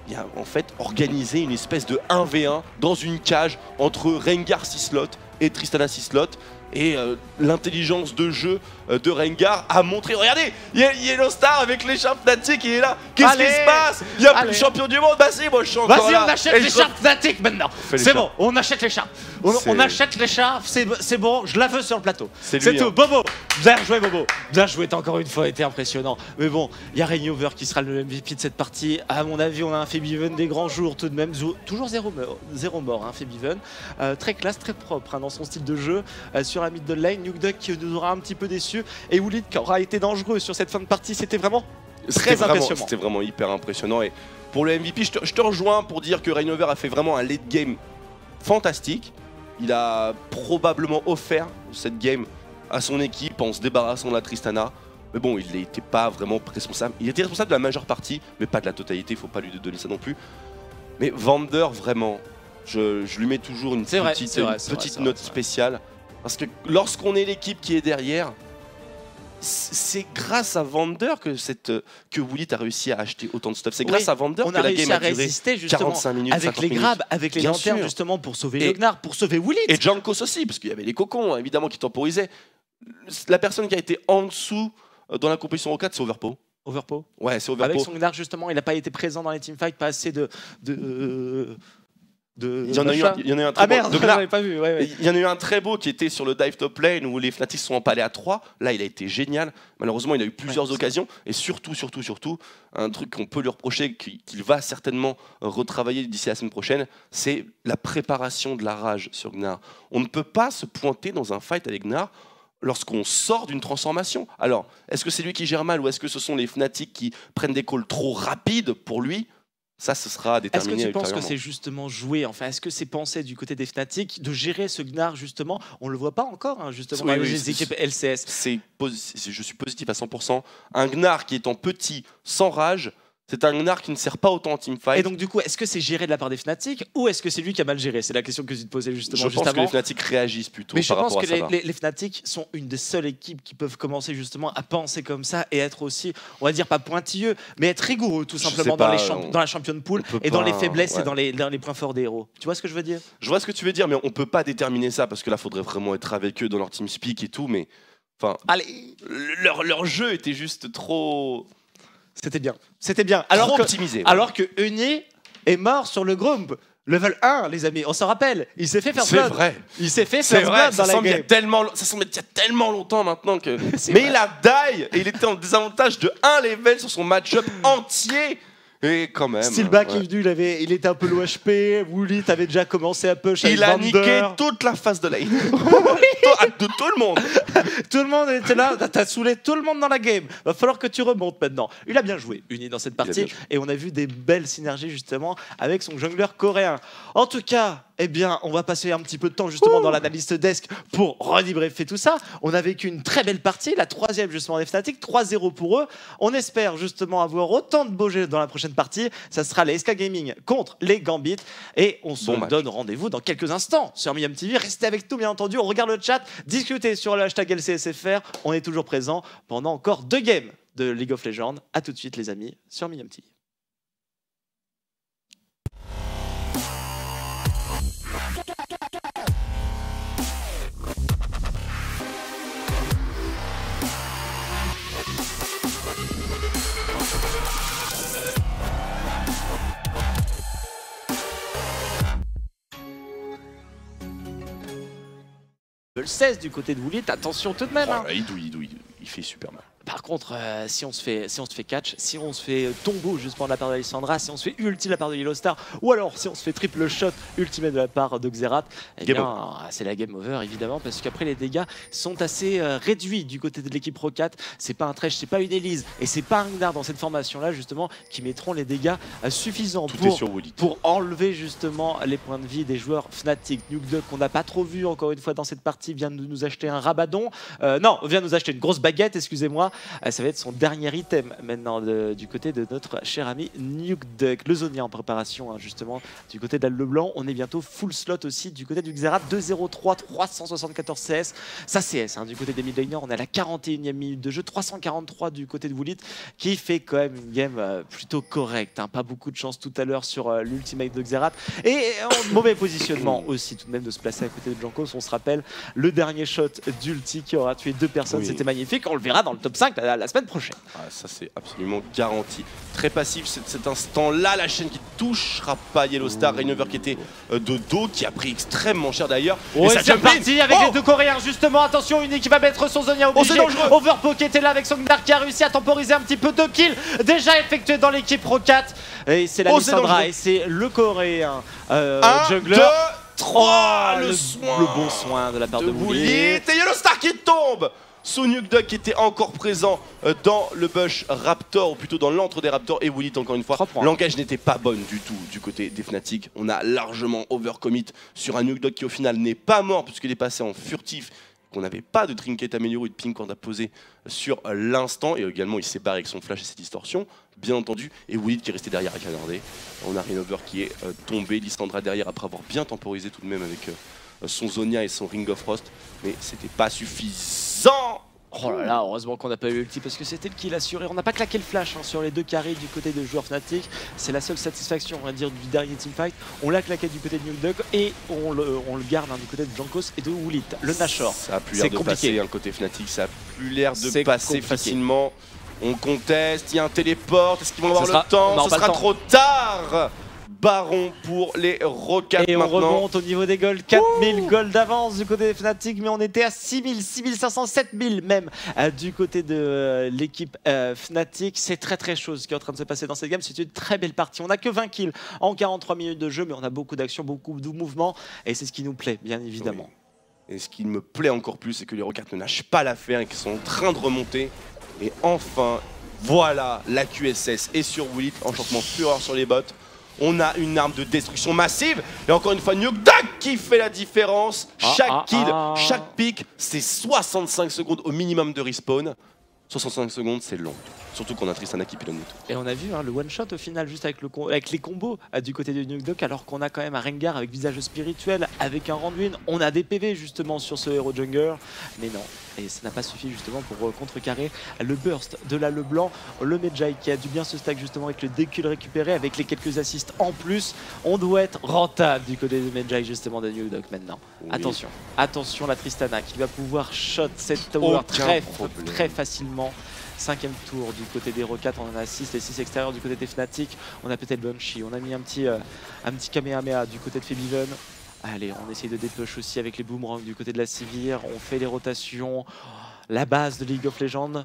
il a en fait organisé une espèce de 1v1 dans une cage entre Rengar 6 slots et Tristana 6 slots. Et l'intelligence de jeu de Rengar a montré, regardez, Yellowstar avec l'écharpe Fnatic, il est là. Qu'est-ce qui se passe? Il n'y a plus de champion du monde. Bah si, moi je suis encore là. Vas-y, on achète l'écharpe Fnatic maintenant. C'est bon, on achète l'écharpe. On achète l'écharpe, c'est bon, je la veux sur le plateau. C'est tout. Hein. Bobo, bien joué Bobo. Bien joué, t'as encore une fois été impressionnant. Mais bon, il y a Reignover qui sera le MVP de cette partie. À mon avis, on a un Febiven des grands jours tout de même. Toujours zéro mort, hein, Febiven. Très classe, très propre hein, dans son style de jeu. Sur la mid de lane, Nukeduck qui nous aura un petit peu déçus. Et Woolit qui aura été dangereux sur cette fin de partie. C'était vraiment très impressionnant. C'était vraiment hyper impressionnant. Et pour le MVP, je te rejoins pour dire que Reignover a fait vraiment un late game fantastique. Il a probablement offert cette game à son équipe en se débarrassant de la Tristana. Mais bon, il n'était pas vraiment responsable. Il était responsable de la majeure partie, mais pas de la totalité. Il ne faut pas lui donner ça non plus. Mais Vander, vraiment, je lui mets toujours une petite note spéciale. Parce que lorsqu'on est l'équipe qui est derrière, c'est grâce à Vander que Woolit a réussi à acheter autant de stuff. C'est grâce à Vander que la game a duré 45 minutes, avec les grabs, avec les lanternes justement pour sauver Lognar, pour sauver Woolit. Et Jankos aussi, parce qu'il y avait les cocons évidemment qui temporisaient. La personne qui a été en dessous dans la compétition Rocade, c'est Overpo. Overpo. Ouais, c'est Overpo. Avec son Gnar justement, il n'a pas été présent dans les teamfights, pas assez il y en a eu un très beau. Il y en a eu un très beau qui était sur le dive top lane où les Fnatic sont empalés à 3. Là, il a été génial. Malheureusement, il a eu plusieurs occasions. Et surtout, un truc qu'on peut lui reprocher, qu'il va certainement retravailler d'ici la semaine prochaine, c'est la préparation de la rage sur Gnar. On ne peut pas se pointer dans un fight avec Gnar lorsqu'on sort d'une transformation. Alors, est-ce que c'est lui qui gère mal ou est-ce que ce sont les Fnatic qui prennent des calls trop rapides pour lui? Ça, ce sera déterminé. Est-ce que tu penses que c'est justement joué? Enfin, est-ce que c'est pensé du côté des Fnatic de gérer ce Gnar justement? On le voit pas encore, hein, justement, dans les équipes LCS. Je suis positif à 100%. Un Gnar qui est en petit, sans rage, c'est un Gnar qui ne sert pas autant en teamfight. Et donc, du coup, est-ce que c'est géré de la part des Fnatic ou est-ce que c'est lui qui a mal géré? C'est la question que je te posais justement Je pense que les Fnatic réagissent plutôt. Mais je pense que les Fnatic sont une des seules équipes qui peuvent commencer justement à penser comme ça et être aussi, on va dire pas pointilleux, mais être rigoureux tout simplement dans la championne pool et dans les faiblesses et dans les points forts des héros. Tu vois ce que je veux dire? Je vois ce que tu veux dire, mais on peut pas déterminer ça parce que là, faudrait vraiment être avec eux dans leur team speak et tout, mais enfin, leur jeu était juste trop. C'était bien. Optimisé. Alors que Uni est mort sur le Grump. Level 1, les amis, on s'en rappelle. Il s'est fait faire blood. C'est vrai. Il s'est fait faire blood dans la game. Ça semble il y a tellement longtemps maintenant que. Mais il a die et il était en désavantage de 1 level sur son match-up entier. Et quand même. Steelback est venu, il était un peu low HP. Woolit avait déjà commencé à push. Il a niqué toute la phase de lane. De tout le monde. Tout le monde était là. T'as saoulé tout le monde dans la game. Va falloir que tu remontes maintenant. Il a bien joué, Uni, dans cette partie. Et on a vu des belles synergies justement avec son jungler coréen. En tout cas, eh bien, on va passer un petit peu de temps justement dans l'analyste desk pour redébriefer tout ça. On a vécu une très belle partie, la 3e justement des Fnatic, 3-0 pour eux. On espère justement avoir autant de beaux jeux dans la prochaine partie. Ça sera les SK Gaming contre les Gambit. Et on se donne rendez-vous dans quelques instants sur Millennium TV. Restez avec nous, bien entendu. On regarde le chat, discutez sur le hashtag LCSFR. On est toujours présent pendant encore 2 games de League of Legends. A tout de suite, les amis, sur Millennium TV. Le 16 du côté de Woolit, attention tout de même. Hein. Il fait super mal. Par contre, si on se fait catch, si on se fait tombeau justement de la part de Alessandra, si on se fait ulti de la part de Yellowstar, ou alors si on se fait triple shot ultimate de la part de Xerath, eh bien c'est la game over évidemment, parce qu'après les dégâts sont assez réduits du côté de l'équipe Roccat. C'est pas un Thresh, c'est pas une Elise et c'est pas un Gnar dans cette formation là justement qui mettront les dégâts suffisants pour enlever justement les points de vie des joueurs Fnatic. Nukeduck qu'on n'a pas trop vu encore une fois dans cette partie vient de nous acheter un Rabadon, non, vient de nous acheter une grosse baguette, excusez-moi. Ça va être son dernier item maintenant du côté de notre cher ami Nukeduck. Le Zonia en préparation justement du côté de la Leblanc. On est bientôt full slot aussi du côté du Xerath. 2-0-3, 374 CS. Ça CS du côté des midlaners. On est à la 41e minute de jeu. 343 du côté de Woolit qui fait quand même une game plutôt correcte. Pas beaucoup de chance tout à l'heure sur l'ultimate de Xerath. Et en mauvais positionnement aussi tout de même de se placer à côté de Jankos. On se rappelle le dernier shot d'ulti qui aura tué 2 personnes. C'était magnifique. On le verra dans le top 5 la semaine prochaine. Ça c'est absolument garanti. Très passif cet instant-là. La chaîne qui touchera pas Yellowstar. Rainover qui était de dos, qui a pris extrêmement cher d'ailleurs. Et ça c'est parti avec les deux Coréens justement. Attention, Uni qui va mettre son Zonia obligé. Overpoke était là avec son Gnar qui a réussi à temporiser un petit peu. 2 kills déjà effectués dans l'équipe Pro 4. Et c'est la Lissandra et c'est le Coréen jungler. 2, 3, le bon soin de la part de Woolit. Et Yellowstar qui tombe sous Nukeduck qui était encore présent dans le bush Raptor, ou plutôt dans l'antre des Raptors, et Woolit encore une fois. L'engage n'était pas bonne du tout du côté des Fnatic. On a largement overcommit sur un Nukeduck qui au final n'est pas mort puisqu'il est passé en furtif, qu'on n'avait pas de trinket amélioré ou de ping qu'on a posé sur l'instant, et également il s'est barré avec son flash et ses distorsions, bien entendu, et Woolit qui est resté derrière à canarder. On a Rainover qui est tombé, Lissandra derrière après avoir bien temporisé tout de même avec son Zonia et son Ring of Frost, mais c'était pas suffisant. Oh là là, heureusement qu'on n'a pas eu ulti parce que c'était le kill assuré. On n'a pas claqué le flash sur les 2 carrés du côté de joueurs Fnatic. C'est la seule satisfaction, on va dire, du dernier teamfight. On l'a claqué du côté de Nukeduck et on le garde du côté de Jankos et de Woolit. Le Nashor. Ça a plus l'air de passer côté Fnatic, ça a plus l'air de passer facilement. On conteste, il y a un téléport, est-ce qu'ils vont avoir le temps? Ce sera trop tard. Baron pour les Rockets et maintenant. On remonte au niveau des golds, 4000 gold d'avance du côté des Fnatic, mais on était à 6000, 6500, 7000 même du côté de l'équipe Fnatic. C'est très chaud ce qui est en train de se passer dans cette game. C'est une très belle partie. On n'a que 20 kills en 43 minutes de jeu, mais on a beaucoup d'actions, beaucoup de mouvements, et c'est ce qui nous plaît, bien évidemment. Oui. Et ce qui me plaît encore plus, c'est que les Rockets ne lâchent pas l'affaire et qu'ils sont en train de remonter. Et enfin, voilà, la QSS est sur Woolit, enchantement fureur sur les bots. On a une arme de destruction massive. Et encore une fois, Nukeduck qui fait la différence. Chaque kill, chaque pick, c'est 65 secondes au minimum de respawn. 65 secondes, c'est long. Surtout qu'on a Tristana qui pilote tout. Et on a vu le one shot au final, juste avec les combos du côté de Nukeduck, alors qu'on a quand même un Rengar avec visage spirituel, avec un Randuin. On a des PV justement sur ce héros jungler. Mais non, et ça n'a pas suffi justement pour contrecarrer le burst de la Leblanc. Le Medjay qui a dû bien se stack justement avec le décul récupéré, avec les quelques assists en plus. On doit être rentable du côté de Medjay justement de Nukeduck maintenant. Oui. Attention la Tristana qui va pouvoir shot cette tower très facilement. 5e tour du côté des Rockets, on en a 6, les 6 extérieurs du côté des Fnatic. On a peut-être Banshee, on a mis un petit Kamehameha du côté de Febiven. Allez, on essaye de dépush aussi avec les boomerangs du côté de la Sivir. On fait les rotations, la base de League of Legends.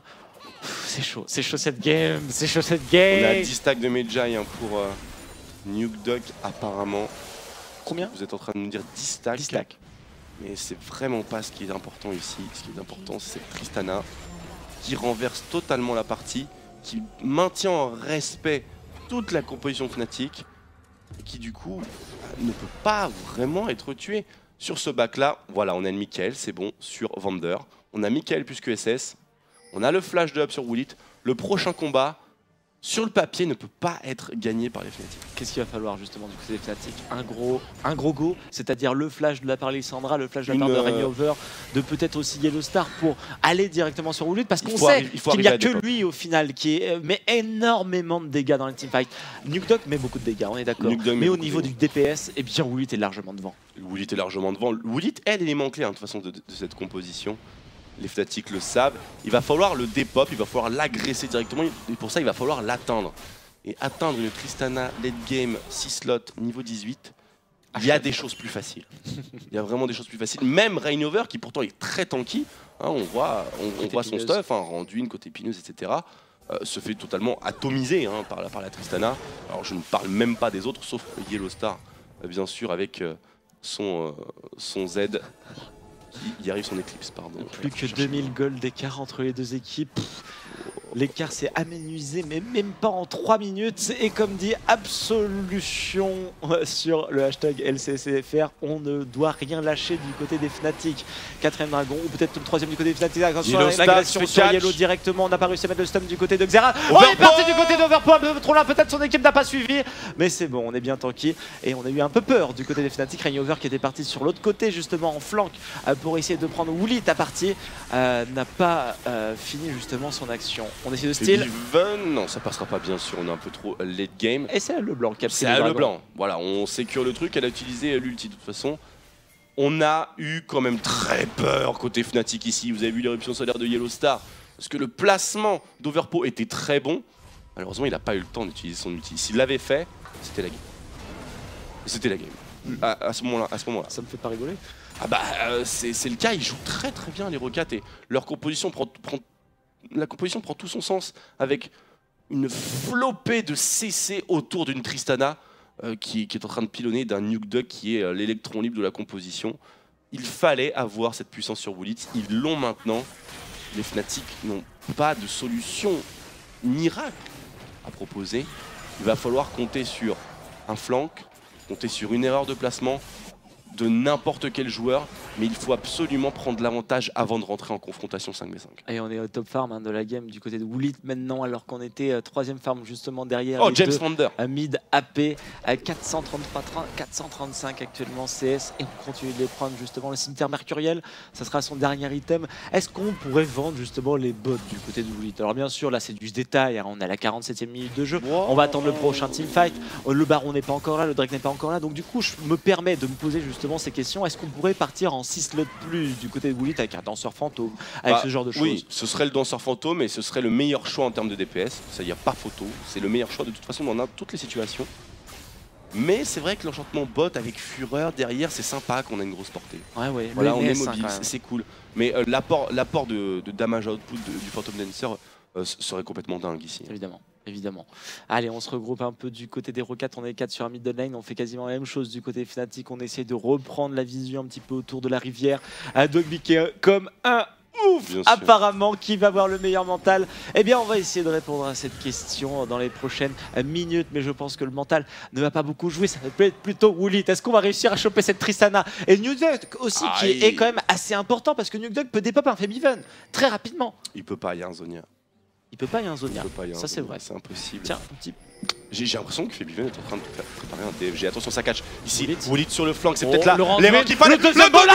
C'est chaud cette game, On a 10 stacks de Medjay pour Nukeduck apparemment. Combien? Vous êtes en train de nous dire 10 stacks. 10 stacks. Mais c'est vraiment pas ce qui est important ici. Ce qui est important, c'est Tristana qui renverse totalement la partie, qui maintient en respect toute la composition Fnatic, et qui du coup ne peut pas vraiment être tué. Sur ce back là, voilà, on a Mikael, c'est bon, sur Vander. On a Mikael plus que SS, on a le flash de up sur Woolit. Le prochain combat, sur le papier, ne peut pas être gagné par les Fnatic. Qu'est-ce qu'il va falloir justement du côté des Fnatic? Un gros go, c'est-à-dire le flash de la part de Lissandra, le flash de la part de Rainover, de peut-être aussi Yellowstar pour aller directement sur Woolit, parce qu'on sait qu'il n'y a que lui au final qui met énormément de dégâts dans les teamfights. Nukeduck met beaucoup de dégâts, on est d'accord. Mais au niveau du DPS, eh bien Woolit est largement devant. Woolit est largement devant. Woolit est l'élément clé de toute façon de cette composition. Les Fnatic le savent, il va falloir le dépop, il va falloir l'agresser directement, et pour ça il va falloir l'atteindre. Et atteindre une Tristana late game 6 slots niveau 18, il y a des choses plus faciles. Il y a vraiment des choses plus faciles. Même Rainover qui pourtant est très tanky, on voit son stuff, Randuin, côté épineuse, etc. Se fait totalement atomiser par la Tristana. Alors je ne parle même pas des autres, sauf Yellowstar, bien sûr, avec son Z. Il arrive son éclipse, pardon. Plus que 2000 gold d'écart entre les deux équipes. L'écart s'est amenuisé, mais même pas en 3 minutes. Et comme dit Absolution sur le hashtag LCCFR, on ne doit rien lâcher du côté des Fnatic. 4ème dragon, ou peut-être le 3ème du côté des Fnatic. Attention à l'agression sur Yellow directement. On n'a pas réussi à mettre le stun du côté de Xerath. On est parti du côté d'Overpo, un peu trop loin. Peut-être son équipe n'a pas suivi. Mais c'est bon, on est bien tranquille. Et on a eu un peu peur du côté des Fnatic. Rainover qui était parti sur l'autre côté, justement en flanc, pour essayer de prendre Woolit à partie, n'a pas fini justement son action. On essaie de steal. Non, ça passera pas, bien sûr. On est un peu trop late game. Et c'est Leblanc qui a C'est Leblanc. Voilà, on sécure le truc. Elle a utilisé l'ulti de toute façon. On a eu quand même très peur côté Fnatic ici. Vous avez vu l'éruption solaire de Yellow Star. Parce que le placement d'Overpo était très bon. Malheureusement, il n'a pas eu le temps d'utiliser son ulti. S'il l'avait fait, c'était la game. C'était la game. À ce moment-là. Ça me fait pas rigoler. Ah bah c'est le cas, ils jouent très très bien les Rockats et leur composition la composition prend tout son sens avec une flopée de CC autour d'une Tristana qui est en train de pilonner d'un Nuke Duck qui est l'électron libre de la composition. Il fallait avoir cette puissance sur Woolit, ils l'ont maintenant. Les Fnatic n'ont pas de solution miracle à proposer. Il va falloir compter sur un flank, compter sur une erreur de placement de n'importe quel joueur, mais il faut absolument prendre l'avantage avant de rentrer en confrontation 5v5. Et on est au top farm de la game du côté de Woolit maintenant, alors qu'on était 3ème farm justement derrière. Oh, James Thunder mid AP à 435 actuellement CS, et on continue de les prendre justement. Le cimetière mercuriel, ça sera son dernier item. Est-ce qu'on pourrait vendre justement les bots du côté de Woolit? Alors bien sûr, là c'est du détail, hein. On est à la 47e minute de jeu, on va attendre le prochain teamfight, le baron n'est pas encore là, le Drake n'est pas encore là, donc du coup je me permets de me poser justement ces questions. Est-ce qu'on pourrait partir en 6 slots plus du côté de Woolit avec un danseur fantôme, avec ce genre de choses? Oui, ce serait le danseur fantôme et ce serait le meilleur choix en termes de DPS, ça y a pas photo, c'est le meilleur choix de toute façon dans toutes les situations. Mais c'est vrai que l'enchantement bot avec Fureur derrière, c'est sympa qu'on a une grosse portée. Ouais, voilà, on est mobile, c'est cool. Mais l'apport de damage output du Phantom Dancer serait complètement dingue ici. Évidemment. Allez, on se regroupe un peu du côté des Rockats, on est 4 sur un mid lane, on fait quasiment la même chose du côté Fnatic, on essaie de reprendre la vision un petit peu autour de la rivière. Dogby qui est comme un ouf apparemment, qui va avoir le meilleur mental. Eh bien on va essayer de répondre à cette question dans les prochaines minutes, mais je pense que le mental ne va pas beaucoup jouer, ça va être plutôt Woolit. Est-ce qu'on va réussir à choper cette Tristana? Et Nuke Duck aussi qui est quand même assez important, parce que Nuke Duck peut dépop un Femiven très rapidement. Il peut pas, il y a un Zonia. Il peut pas y avoir un Zonia, ça c'est vrai. C'est impossible. Tiens, un petit... J'ai l'impression que Febiven est en train de préparer un DFG. Attention, ça catch. Ici, Woolit sur le flanc, c'est peut-être là. Les mains qui fallait. Le deuxième bola,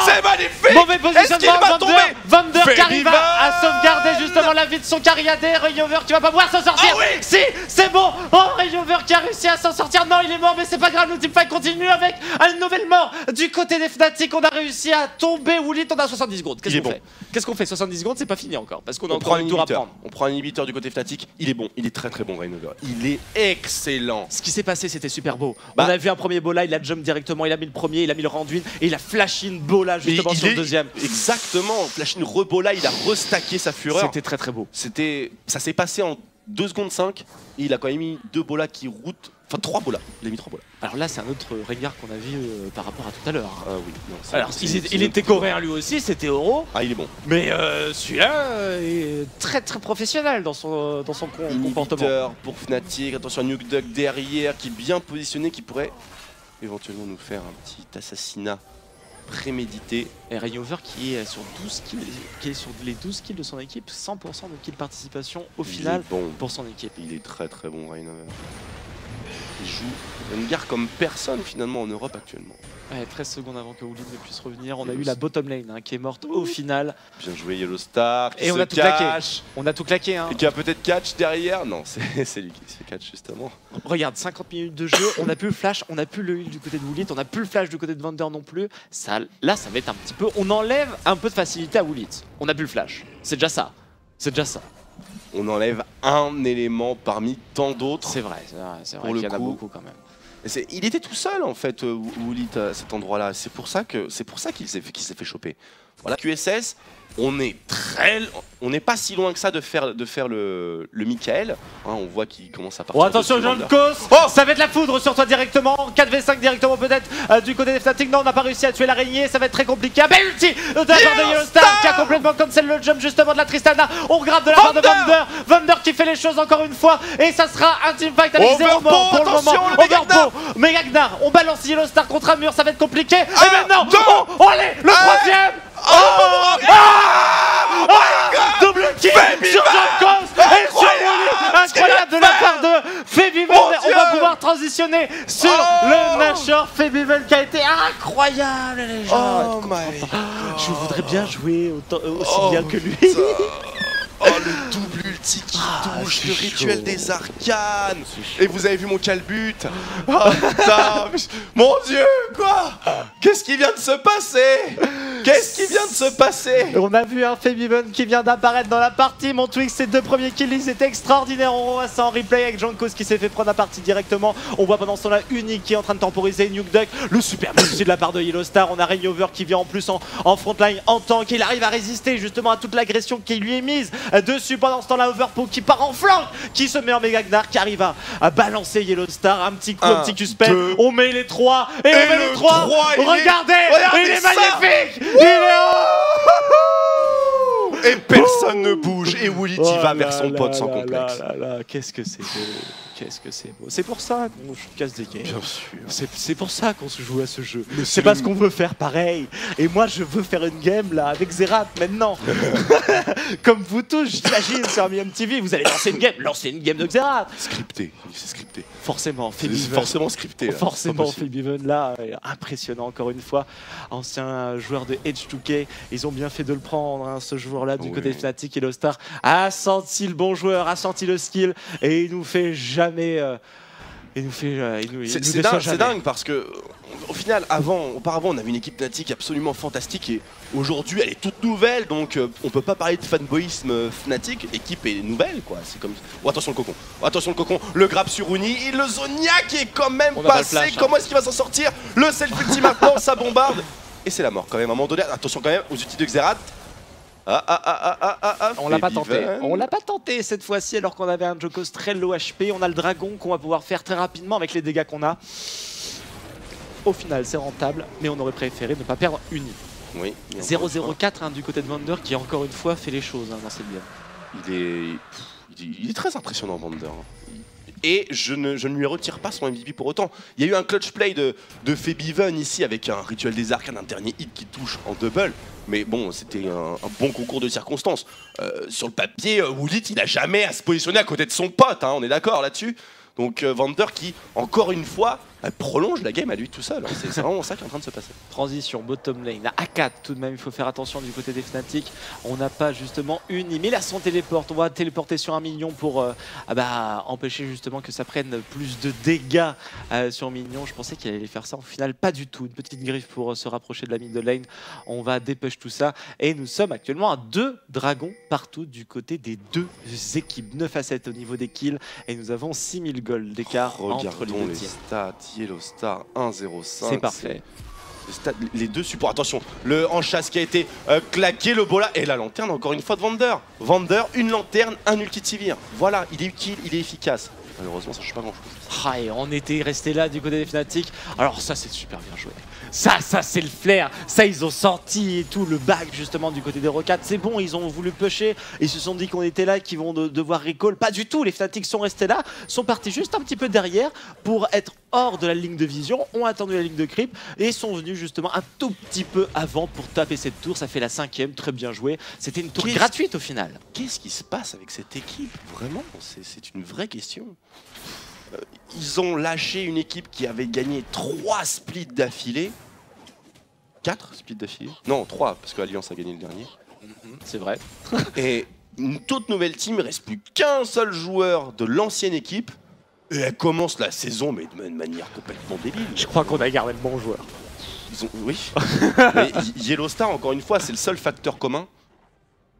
c'est magnifique. Mauvais positionnement, Vander qui arrive à sauvegarder justement la vie de son Cariadé. Rainover qui va pas pouvoir s'en sortir. Ah oui, si, c'est bon. Oh, Rainover qui a réussi à s'en sortir. Non, il est mort, mais c'est pas grave. Le teamfight continue avec un nouvel mort du côté des Fnatic. On a réussi à tomber. Woolit, on a 70 secondes. Qu'est-ce qu'on fait? 70 secondes, c'est pas fini encore, parce qu'on a encore un tour à prendre. On prend un inhibiteur du côté Fnatic. Il est bon, il est très très bon, Rainover. Il est excellent. Ce qui s'est passé, c'était super beau. On a vu un premier bola, il a jump directement, il a mis le premier, il a mis le Randuin et il a flashé une bola justement sur le deuxième. Exactement, flashé une rebola, il a restacké sa fureur. C'était très très beau. Ça s'est passé en 2 secondes 5 et il a quand même mis 2 bolas qui routent. Enfin 3 bolas, il a mis 3 bolas. Alors là c'est un autre regard qu'on a vu par rapport à tout à l'heure. Ah oui, non, alors il était coréen lui aussi, c'était Oro. Ah il est bon. Mais celui-là est très très professionnel dans son comportement. Pour Fnatic, attention à Nuke Duck derrière qui est bien positionné, qui pourrait éventuellement nous faire un petit assassinat prémédité. Et Rainover qui est sur 12 kills, qui est sur les 12 kills de son équipe, 100% de kill participation au final pour son équipe. Il est très très bon Rainover. Il joue une guerre comme personne finalement en Europe actuellement. Ouais, 13 secondes avant que Woolit ne puisse revenir, on a eu la bottom lane qui est morte au final. Bien joué Yellow Star, et on a tout claqué. On a tout claqué. Et qui a peut-être catch derrière. Non, c'est lui qui se fait catch justement. Regarde, 50 minutes de jeu, on n'a plus le flash, on n'a plus le heal du côté de Woolit, on n'a plus le flash du côté de Vander non plus. Là, ça va être un petit peu... On enlève un peu de facilité à Woolit. On n'a plus le flash. C'est déjà ça. On enlève un élément parmi tant d'autres. C'est vrai qu'il y en a beaucoup quand même. Il était tout seul en fait, Woolit, à cet endroit-là. C'est pour ça qu'il s'est fait choper. Voilà, QSS, on n'est pas si loin que ça de faire le Michael. Hein, on voit qu'il commence à partir. Oh attention Jankos, oh ça va être la foudre sur toi directement, 4v5 directement peut-être du côté des Fnatic. Non, on n'a pas réussi à tuer l'araignée, ça va être très compliqué. Ah, belle ulti de la part de Yellowstar qui a complètement cancel le jump justement de la Tristana. On grappe de la part de Vander qui fait les choses encore une fois et ça sera un teamfight avec 0 mort pour le moment. Overpo, Megagnar, on balance Yellowstar contre un mur, ça va être compliqué. Et maintenant, oh allez, le troisième. Double kill sur Jankos et sur Wooly. Incroyable de la part de Febiven. On va pouvoir transitionner sur le Nashor. Febiven qui a été incroyable les gens. Je voudrais bien jouer aussi bien que lui. Oh le double ulti qui touche, le rituel des arcanes. Et vous avez vu mon calbut. Oh putain, mon dieu, quoi. Qu'est-ce qui vient de se passer? Qu'est-ce qui vient de se passer? On a vu un Febiven qui vient d'apparaître dans la partie. Mon Twix, ses 2 premiers kills, ils étaient extraordinaires. On voit ça en replay avec Jankos qui s'est fait prendre la partie directement. On voit pendant ce temps-là Unique qui est en train de temporiser Nuke Duck. Le super multi de la part de Yellowstar. On a Rainover qui vient en plus en frontline en tank. Il arrive à résister justement à toute l'agression qui lui est mise dessus. Pendant ce temps-là, Overpo qui part en flanc, qui se met en Megagnar, qui arrive à balancer Yellowstar. Un petit coup, un petit Q-spell. On met les 3 et on met les 3. Regardez, il est magnifique. Il est et personne ne bouge et Wooly va vers son pote sans complexe. Qu'est-ce que c'est beau. Qu'est-ce que c'est beau. C'est pour ça qu'on casse des games. Bien sûr. C'est pour ça qu'on se joue à ce jeu. C'est parce qu'on veut faire pareil. Et moi, je veux faire une game là avec Zerat maintenant. Comme vous tous, j'imagine sur MTV, vous allez lancer une game de Zerat. Scripté, c'est scripté. Forcément, Febiven. Forcément scripté. Forcément, Febiven là, impressionnant encore une fois. Ancien joueur de Edge 2K, ils ont bien fait de le prendre, hein, ce joueur-là du côté de Fnatic. Yellowstar a senti le bon joueur, a senti le skill et il nous fait jamais. C'est dingue parce que au final, auparavant, on avait une équipe Fnatic absolument fantastique et aujourd'hui, elle est toute nouvelle, donc on peut pas parler de fanboyisme Fnatic. L'équipe est nouvelle, quoi. C'est comme. Oh, attention le cocon. Oh, attention le cocon. Le grab sur Uni. Et le Zonia qui est quand même passé. Comment est-ce qu'il va s'en sortir? Le self-ulti maintenant, ça bombarde. Et c'est la mort quand même. À un moment donné, attention quand même aux outils de Xerath. On l'a pas tenté. On l'a pas tenté cette fois-ci alors qu'on avait un Jankos très low HP. On a le dragon qu'on va pouvoir faire très rapidement avec les dégâts qu'on a. Au final, c'est rentable, mais on aurait préféré ne pas perdre Uni. Oui. 0-0-4 hein, du côté de Vander qui encore une fois fait les choses hein, dans cette game. Il est très impressionnant Vander. Et je ne lui retire pas son MVP pour autant. Il y a eu un clutch play de Febiven ici avec un rituel des arcanes, un dernier hit qui touche en double. Mais bon, c'était un bon concours de circonstances. Sur le papier, Wooly, il n'a jamais à se positionner à côté de son pote, hein, on est d'accord là-dessus. Donc Vander qui, encore une fois, prolonge la game à lui tout seul. Hein. C'est vraiment ça qui est en train de se passer. Transition, bottom lane, la A4 tout de même, il faut faire attention du côté des Fnatic. On n'a pas justement Uni, mais là son téléporte, on va téléporter sur 1 million pour empêcher justement que ça prenne plus de dégâts sur Mignon. Je pensais qu'il allait faire ça, au final pas du tout. Une petite griffe pour se rapprocher de la middle lane. On va dépush tout ça et nous sommes actuellement à 2 dragons partout du côté des 2 équipes. 9 à 7 au niveau des kills et nous avons 6000 gold d'écart entre les deux teams. Stats. Yellowstar 1-0-5. C'est parfait. Les deux supports, attention, le en chasse qui a été claqué, le bola et la lanterne encore une fois de Vander. Vander, une lanterne, un ulti de Sivir. Voilà, il est utile, il est efficace. Malheureusement, ça ne change pas grand chose. Ah, et on était resté là du côté des Fnatic. Alors ça c'est super bien joué. Ça c'est le flair. Ça ils ont sorti et tout le back justement du côté des Rocats. C'est bon, ils ont voulu pusher. Ils se sont dit qu'on était là, qu'ils vont devoir recall. Pas du tout, les Fnatic sont restés là. Sont partis juste un petit peu derrière pour être hors de la ligne de vision. Ont attendu la ligne de creep et sont venus justement un tout petit peu avant pour taper cette tour. Ça fait la 5e, très bien joué. C'était une tour gratuite au final. Qu'est-ce qui se passe avec cette équipe? Vraiment, c'est une vraie question. Ils ont lâché une équipe qui avait gagné 3 splits d'affilée. 4 splits d'affilée? Non, 3, parce que Alliance a gagné le dernier. C'est vrai. Et une toute nouvelle team, il ne reste plus qu'un seul joueur de l'ancienne équipe. Et elle commence la saison, mais de manière complètement débile. Je crois qu'on a gardé le bon joueur. Oui. Mais Yellowstar, encore une fois, c'est le seul facteur commun.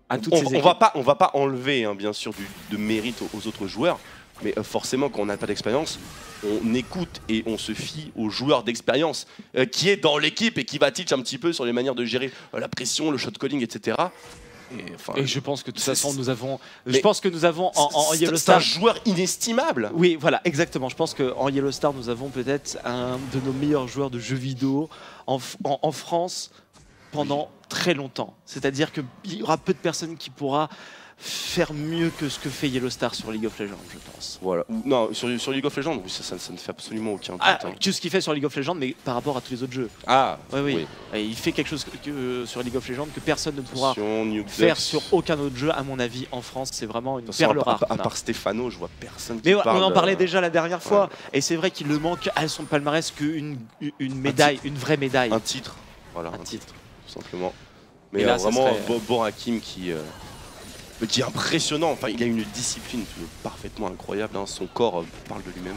À toutes On va pas enlever, hein, bien sûr, de mérite aux autres joueurs. mais forcément quand on n'a pas d'expérience, on écoute et on se fie aux joueurs d'expérience qui est dans l'équipe et qui va teach un petit peu sur les manières de gérer la pression, le shot calling, etc. Et je pense que de toute façon nous avons, en Yellow c'est un Star joueur inestimable. Oui, voilà, exactement. Je pense qu'en Yellow Star, nous avons peut-être un de nos meilleurs joueurs de jeux vidéo en France pendant très longtemps. C'est-à-dire qu'il y aura peu de personnes qui pourra faire mieux que ce que fait Yellow Star sur League of Legends, je pense. Voilà. Non, sur League of Legends, oui, ça ne fait absolument aucun doute. Que ce qu'il fait sur League of Legends, mais par rapport à tous les autres jeux. Ah, oui. Et il fait quelque chose sur League of Legends que personne ne pourra faire sur aucun autre jeu, à mon avis, en France. C'est vraiment une perle rare. À part Stéphano, je vois personne qui mais parle. On en parlait déjà la dernière fois. Et c'est vrai qu'il ne manque à son palmarès qu'une médaille, une vraie médaille. Un titre. Voilà, un titre. Tout simplement. Mais là, vraiment, Borakim qui est impressionnant. Enfin, il a une discipline parfaitement incroyable. Hein. Son corps parle de lui-même.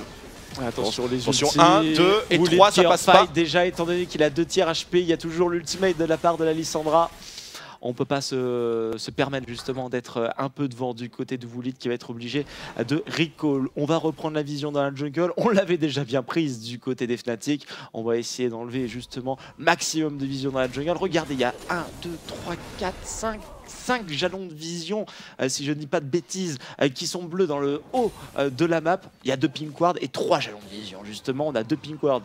Ouais, attention, 1, 2 et 3, ça passe pas. Déjà, étant donné qu'il a 2 tiers HP, il y a toujours l'ultimate de la part de la Lissandra. On ne peut pas se permettre justement d'être un peu devant du côté de Woolit qui va être obligé de recall. On va reprendre la vision dans la jungle. On l'avait déjà bien prise du côté des Fnatic. On va essayer d'enlever justement maximum de vision dans la jungle. Regardez, il y a 1, 2, 3, 4, 5 jalons de vision, si je ne dis pas de bêtises, qui sont bleus dans le haut de la map. Il y a 2 pink wards et 3 jalons de vision. Justement, on a 2 pink wards.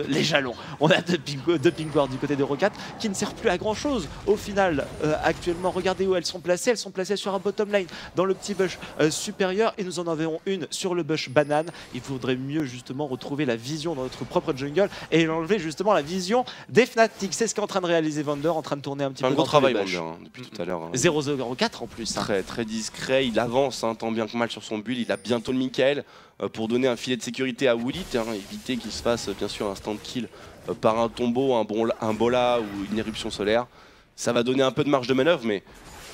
Les jalons. On a 2 pink wards du côté de Rocat qui ne servent plus à grand chose au final. Actuellement, regardez où elles sont placées. Elles sont placées sur un bottom lane dans le petit bush supérieur et nous en avons une sur le bush banane. Il faudrait mieux justement retrouver la vision dans notre propre jungle et enlever justement la vision des Fnatic. C'est ce qu'est en train de réaliser Vander, en train de tourner un petit peu. Un gros travail Vander depuis tout à l'heure. 0-0-4 en plus. Très discret, il avance tant bien que mal sur son build, il a bientôt le Mikael pour donner un filet de sécurité à Woolit, éviter qu'il se fasse bien sûr un stand kill par un tombeau, un bola ou une éruption solaire. Ça va donner un peu de marge de manœuvre, mais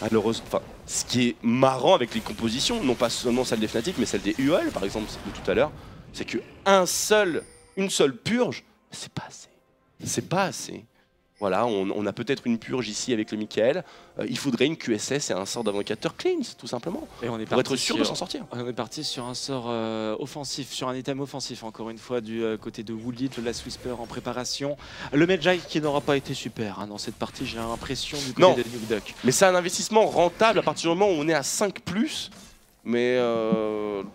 malheureusement, ce qui est marrant avec les compositions, non pas seulement celle des Fnatic, mais celle des UOL par exemple de tout à l'heure, c'est qu'une seule purge, c'est pas assez. C'est pas assez. Voilà, on a peut-être une purge ici avec le Mikael. Il faudrait une QSS et un sort d'invocateur cleanse, tout simplement, pour être sûr de s'en sortir. On est parti sur un sort offensif, sur un item offensif, encore une fois, du côté de Woolit, le Last Whisper en préparation. Le Medjay qui n'aura pas été super dans cette partie, j'ai l'impression, du côté de Nukeduck. Mais c'est un investissement rentable à partir du moment où on est à 5+. Mais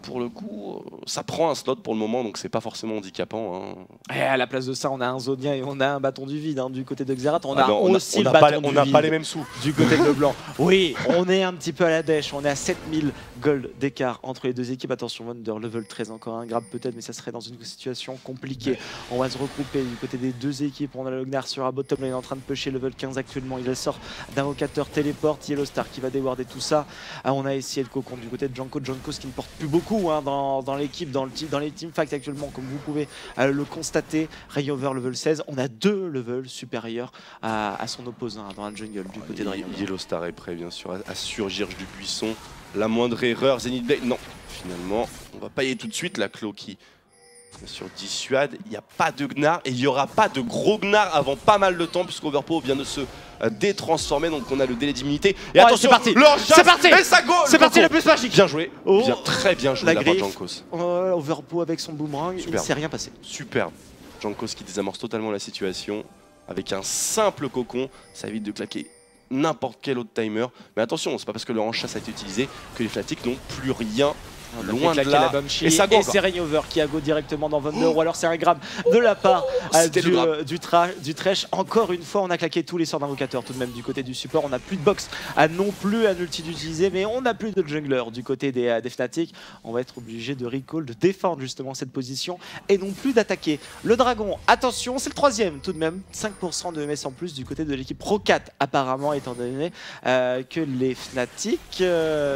pour le coup, ça prend un slot pour le moment, donc c'est pas forcément handicapant. Et à la place de ça, on a un Zonien et on a un bâton du vide du côté de Xerath. On n'a pas les mêmes sous du côté de Leblanc. Oui, on est un petit peu à la dèche. On est à 7000 gold d'écart entre les deux équipes. Attention, Wonder level 13, encore un grab peut-être, mais ça serait dans une situation compliquée. On va se regrouper du côté des deux équipes. On a le Gnar sur un bottom lane en train de pusher level 15 actuellement. Il sort d'invocateur téléporte. Yellow Star qui va déwarder tout ça. On a essayé le cocon du côté de Janko ce qui ne porte plus beaucoup dans l'équipe, dans les teamfights actuellement, comme vous pouvez le constater. Rayover level 16, on a 2 levels supérieurs à son opposant dans la jungle du côté de Rayover. Yellow Star est prêt bien sûr à surgir du buisson. La moindre erreur, Zenith Blade, non, finalement, on va pas y aller tout de suite. La Clo qui bien sûr dissuade, il n'y a pas de Gnar et il n'y aura pas de gros Gnar avant pas mal de temps puisqu'Overpo vient de se détransformer, donc on a le délai d'immunité. Et attention, c'est parti, et ça go, c'est parti, la plus magique. Bien joué, très bien joué la de la part de griffe. Jankos. Overpo avec son boomerang, il ne s'est rien passé. Superbe, Jankos qui désamorce totalement la situation avec un simple cocon, ça évite de claquer n'importe quel autre timer. Mais attention, c'est pas parce que le range-chasse a été utilisé que les Fnatic n'ont plus rien. Loin de là, et c'est Rayover qui a go directement dans Thunder, ou alors c'est un grab de la part du Thresh. Encore une fois, on a claqué tous les sorts d'invocateurs tout de même du côté du support. On n'a plus de box non plus un ulti d'utiliser, mais on n'a plus de jungler du côté des Fnatic. On va être obligé de recall, de défendre justement cette position et non plus d'attaquer. Le dragon, attention, c'est le 3ème tout de même, 5% de MS en plus du côté de l'équipe Rocat apparemment, étant donné que les Fnatic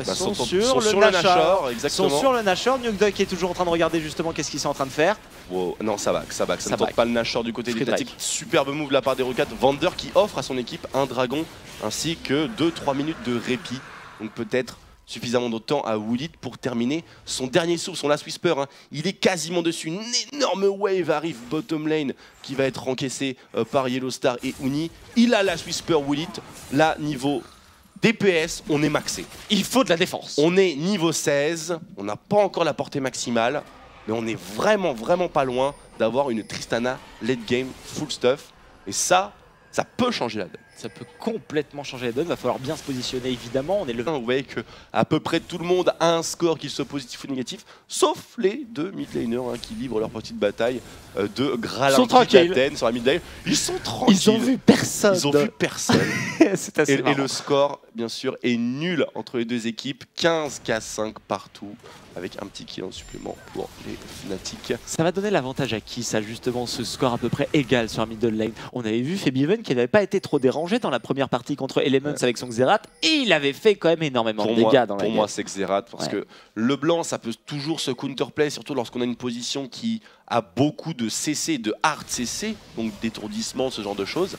sont sur le Nashor. Exactement. Sur le Nashor, Nukeduck est toujours en train de regarder justement qu'est-ce qu'ils sont en train de faire. Wow. Non, ça ne tente pas le Nashor du côté des Fnatic. Superbe move de la part des Rockets. Vander qui offre à son équipe un dragon ainsi que 2-3 minutes de répit. Donc peut-être suffisamment de temps à Woolit pour terminer son dernier souffle, son Last Whisper. Il est quasiment dessus. Une énorme wave arrive bottom lane qui va être encaissée par Yellow Star et Uni. Il a Last Whisper Woolit. Là, niveau DPS, on est maxé. Il faut de la défense. On est niveau 16, on n'a pas encore la portée maximale, mais on est vraiment pas loin d'avoir une Tristana late game full stuff. Et ça peut changer la donne. Ça peut complètement changer la donne, va falloir bien se positionner évidemment. On est le... Vous voyez que à peu près tout le monde a un score qui soit positif ou négatif, sauf les deux mid laners qui livrent leur petite bataille de Graal d'Athènes sur la mid lane. Ils sont tranquilles. Ils ont vu personne. Ils ont vu personne. C'est assez et le score, bien sûr, est nul entre les deux équipes. 15-5 partout, avec un petit kill en supplément pour les Fnatic. Ça va donner l'avantage à qui, ça, justement, ce score à peu près égal sur la middle lane? On avait vu Febiven qui n'avait pas été trop dérangé dans la première partie contre Elements avec son Xerath, et il avait fait quand même énormément de dégâts dans la game. Pour moi, c'est Xerath, parce que le blanc, ça peut toujours se counterplay, surtout lorsqu'on a une position qui a beaucoup de CC, de hard CC, donc d'étourdissement, ce genre de choses.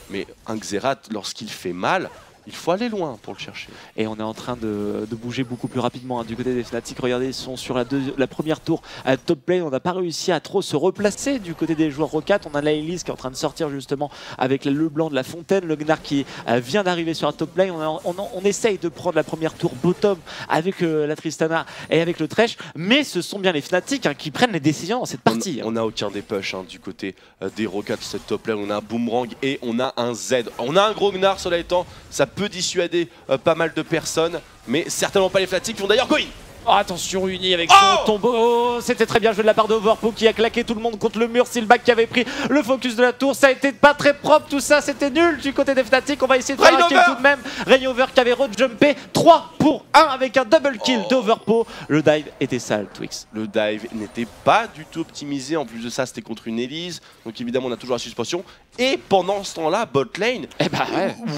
Mais un Xerath, lorsqu'il fait mal, il faut aller loin pour le chercher. Et on est en train de bouger beaucoup plus rapidement du côté des Fnatic. Regardez, ils sont sur la première tour à top lane. On n'a pas réussi à trop se replacer du côté des joueurs Roccat. On a la Elise qui est en train de sortir justement avec le blanc de la fontaine. Le Gnar qui vient d'arriver sur la top lane. On essaye de prendre la première tour bottom avec la Tristana et avec le Thresh. Mais ce sont bien les Fnatic qui prennent les décisions dans cette partie. On n'a aucun des push du côté des Roccat sur cette top lane. On a un Boomerang et on a un Z. On a un gros Gnar, cela étant, ça peut dissuader pas mal de personnes, mais certainement pas les Fnatic qui vont d'ailleurs go in. Oh, attention, Uni avec son tombeau. Oh, c'était très bien joué de la part d'Overpo qui a claqué tout le monde contre le mur. Steelback qui avait pris le focus de la tour. Ça a été pas très propre tout ça. C'était nul du côté des Fnatic. On va essayer de faire un kill tout de même. Rainover qui avait rejumpé 3 pour 1 avec un double kill d'Overpo. Le dive était sale, Twix. Le dive n'était pas du tout optimisé. En plus de ça, c'était contre une Elise. Donc évidemment, on a toujours la suspension. Et pendant ce temps-là, bot lane,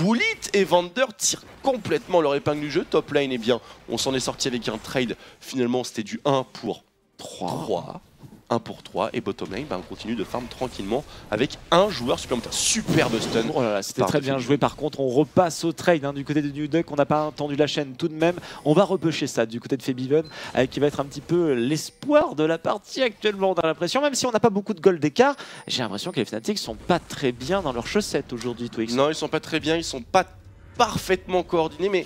Woolit et Vander tirent complètement leur épingle du jeu. Top lane, eh bien, on s'en est sorti avec un trade. Finalement, c'était du 1 pour 3. 1 pour 3. Et bottom lane, on continue de farm tranquillement avec un joueur supplémentaire. Superbe stun. Oh là là, c'était très bien joué. Par contre, on repasse au trade du côté de New Duck. On n'a pas entendu la chaîne tout de même. On va repusher ça du côté de Febiven, qui va être un petit peu l'espoir de la partie actuellement. On a l'impression, même si on n'a pas beaucoup de gold d'écart, j'ai l'impression que les Fnatic sont pas très bien dans leurs chaussettes aujourd'hui, Twix. Non, ils sont pas très bien. Ils sont pas parfaitement coordonnés, mais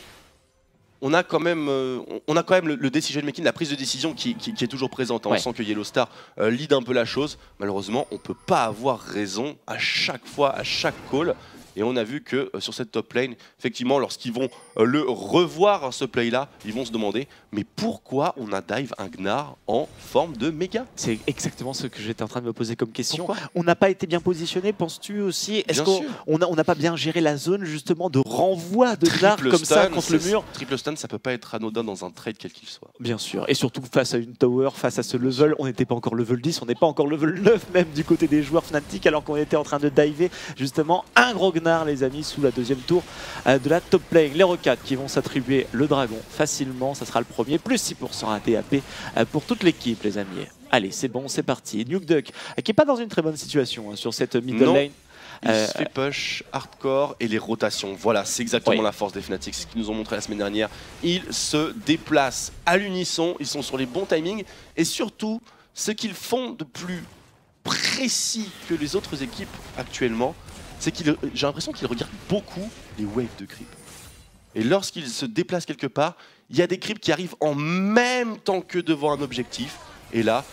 on a quand même le decision making, la prise de décision qui est toujours présente. On sent que Yellow Star lead un peu la chose. Malheureusement, on ne peut pas avoir raison à chaque fois, à chaque call. Et on a vu que sur cette top lane, effectivement, lorsqu'ils vont le revoir ce play-là, ils vont se demander mais pourquoi on a dive un Gnar en forme de méga? C'est exactement ce que j'étais en train de me poser comme question. Pourquoi on n'a pas été bien positionné, penses-tu aussi? Est-ce qu'on n'a pas bien géré la zone justement de renvoi de Gnar comme ça contre le mur? Triple stun, ça peut pas être anodin dans un trade quel qu'il soit. Bien sûr, et surtout face à une tower, face à ce level, on n'était pas encore level 10, on n'est pas encore level 9 même du côté des joueurs Fnatic, alors qu'on était en train de diver justement un gros Gnar, les amis, sous la deuxième tour de la top lane. Les Roccat qui vont s'attribuer le dragon facilement, ça sera le premier, plus 6% à DAP pour toute l'équipe, les amis. Allez, c'est bon, c'est parti. Nuke Duck qui n'est pas dans une très bonne situation sur cette middle lane. Il se fait push, hardcore et les rotations. Voilà, c'est exactement la force des Fnatic. C'est ce qu'ils nous ont montré la semaine dernière. Ils se déplacent à l'unisson, ils sont sur les bons timings. Et surtout, ce qu'ils font de plus précis que les autres équipes actuellement, c'est qu'ils, j'ai l'impression qu'ils regardent beaucoup les waves de creep. Et lorsqu'ils se déplacent quelque part, il y a des creeps qui arrivent en même temps que devant un objectif. Et là,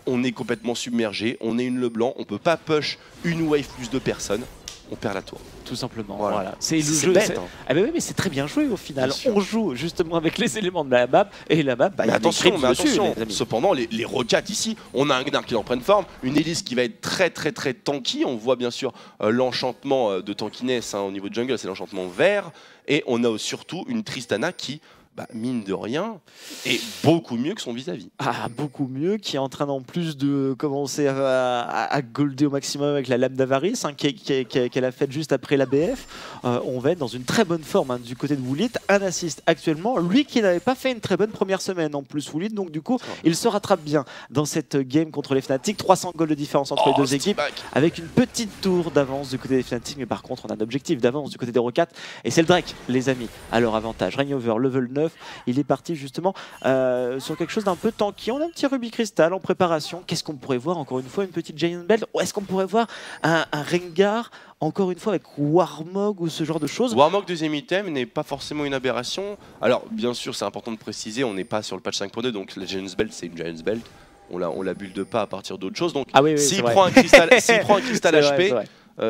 on est complètement submergé, on est une LeBlanc, on peut pas push une wave plus de personnes, on perd la tour. Tout simplement, voilà. C'est bête. Ah bah oui, mais c'est très bien joué au final. On joue justement avec les éléments de la map, et la map, il y a attention, des creeps dessus, cependant, les Roccat ici, on a un Gnar qui est en pleine forme, une Elise qui va être très tanky. On voit bien sûr l'enchantement de tankiness au niveau de jungle, c'est l'enchantement vert. Et on a surtout une Tristana qui, mine de rien, est beaucoup mieux que son vis-à-vis. Ah, beaucoup mieux, qui est en train en plus de commencer à golder au maximum avec la lame d'Avarice, qu'elle a faite juste après la BF. On va être dans une très bonne forme du côté de Woolit. Un assist actuellement, lui qui n'avait pas fait une très bonne première semaine en plus Woolit, donc du coup il se rattrape bien dans cette game contre les Fnatic. 300 goals de différence entre les deux équipes, avec une petite tour d'avance du côté des Fnatic, mais par contre on a un objectif d'avance du côté des Roccat, et c'est le Drake, les amis, à leur avantage. Rainover level 9, 9. Il est parti justement sur quelque chose d'un peu tanky. On a un petit Ruby Crystal en préparation. Qu'est-ce qu'on pourrait voir encore une fois? Une petite Giant Belt? Ou est-ce qu'on pourrait voir un Rengar encore une fois avec Warmog ou ce genre de choses? Warmog deuxième item n'est pas forcément une aberration. Alors bien sûr c'est important de préciser, on n'est pas sur le patch 5.2, donc la Giant's Belt c'est une Giant's Belt. On la build pas à partir d'autre chose. Donc s'il prend un cristal HP,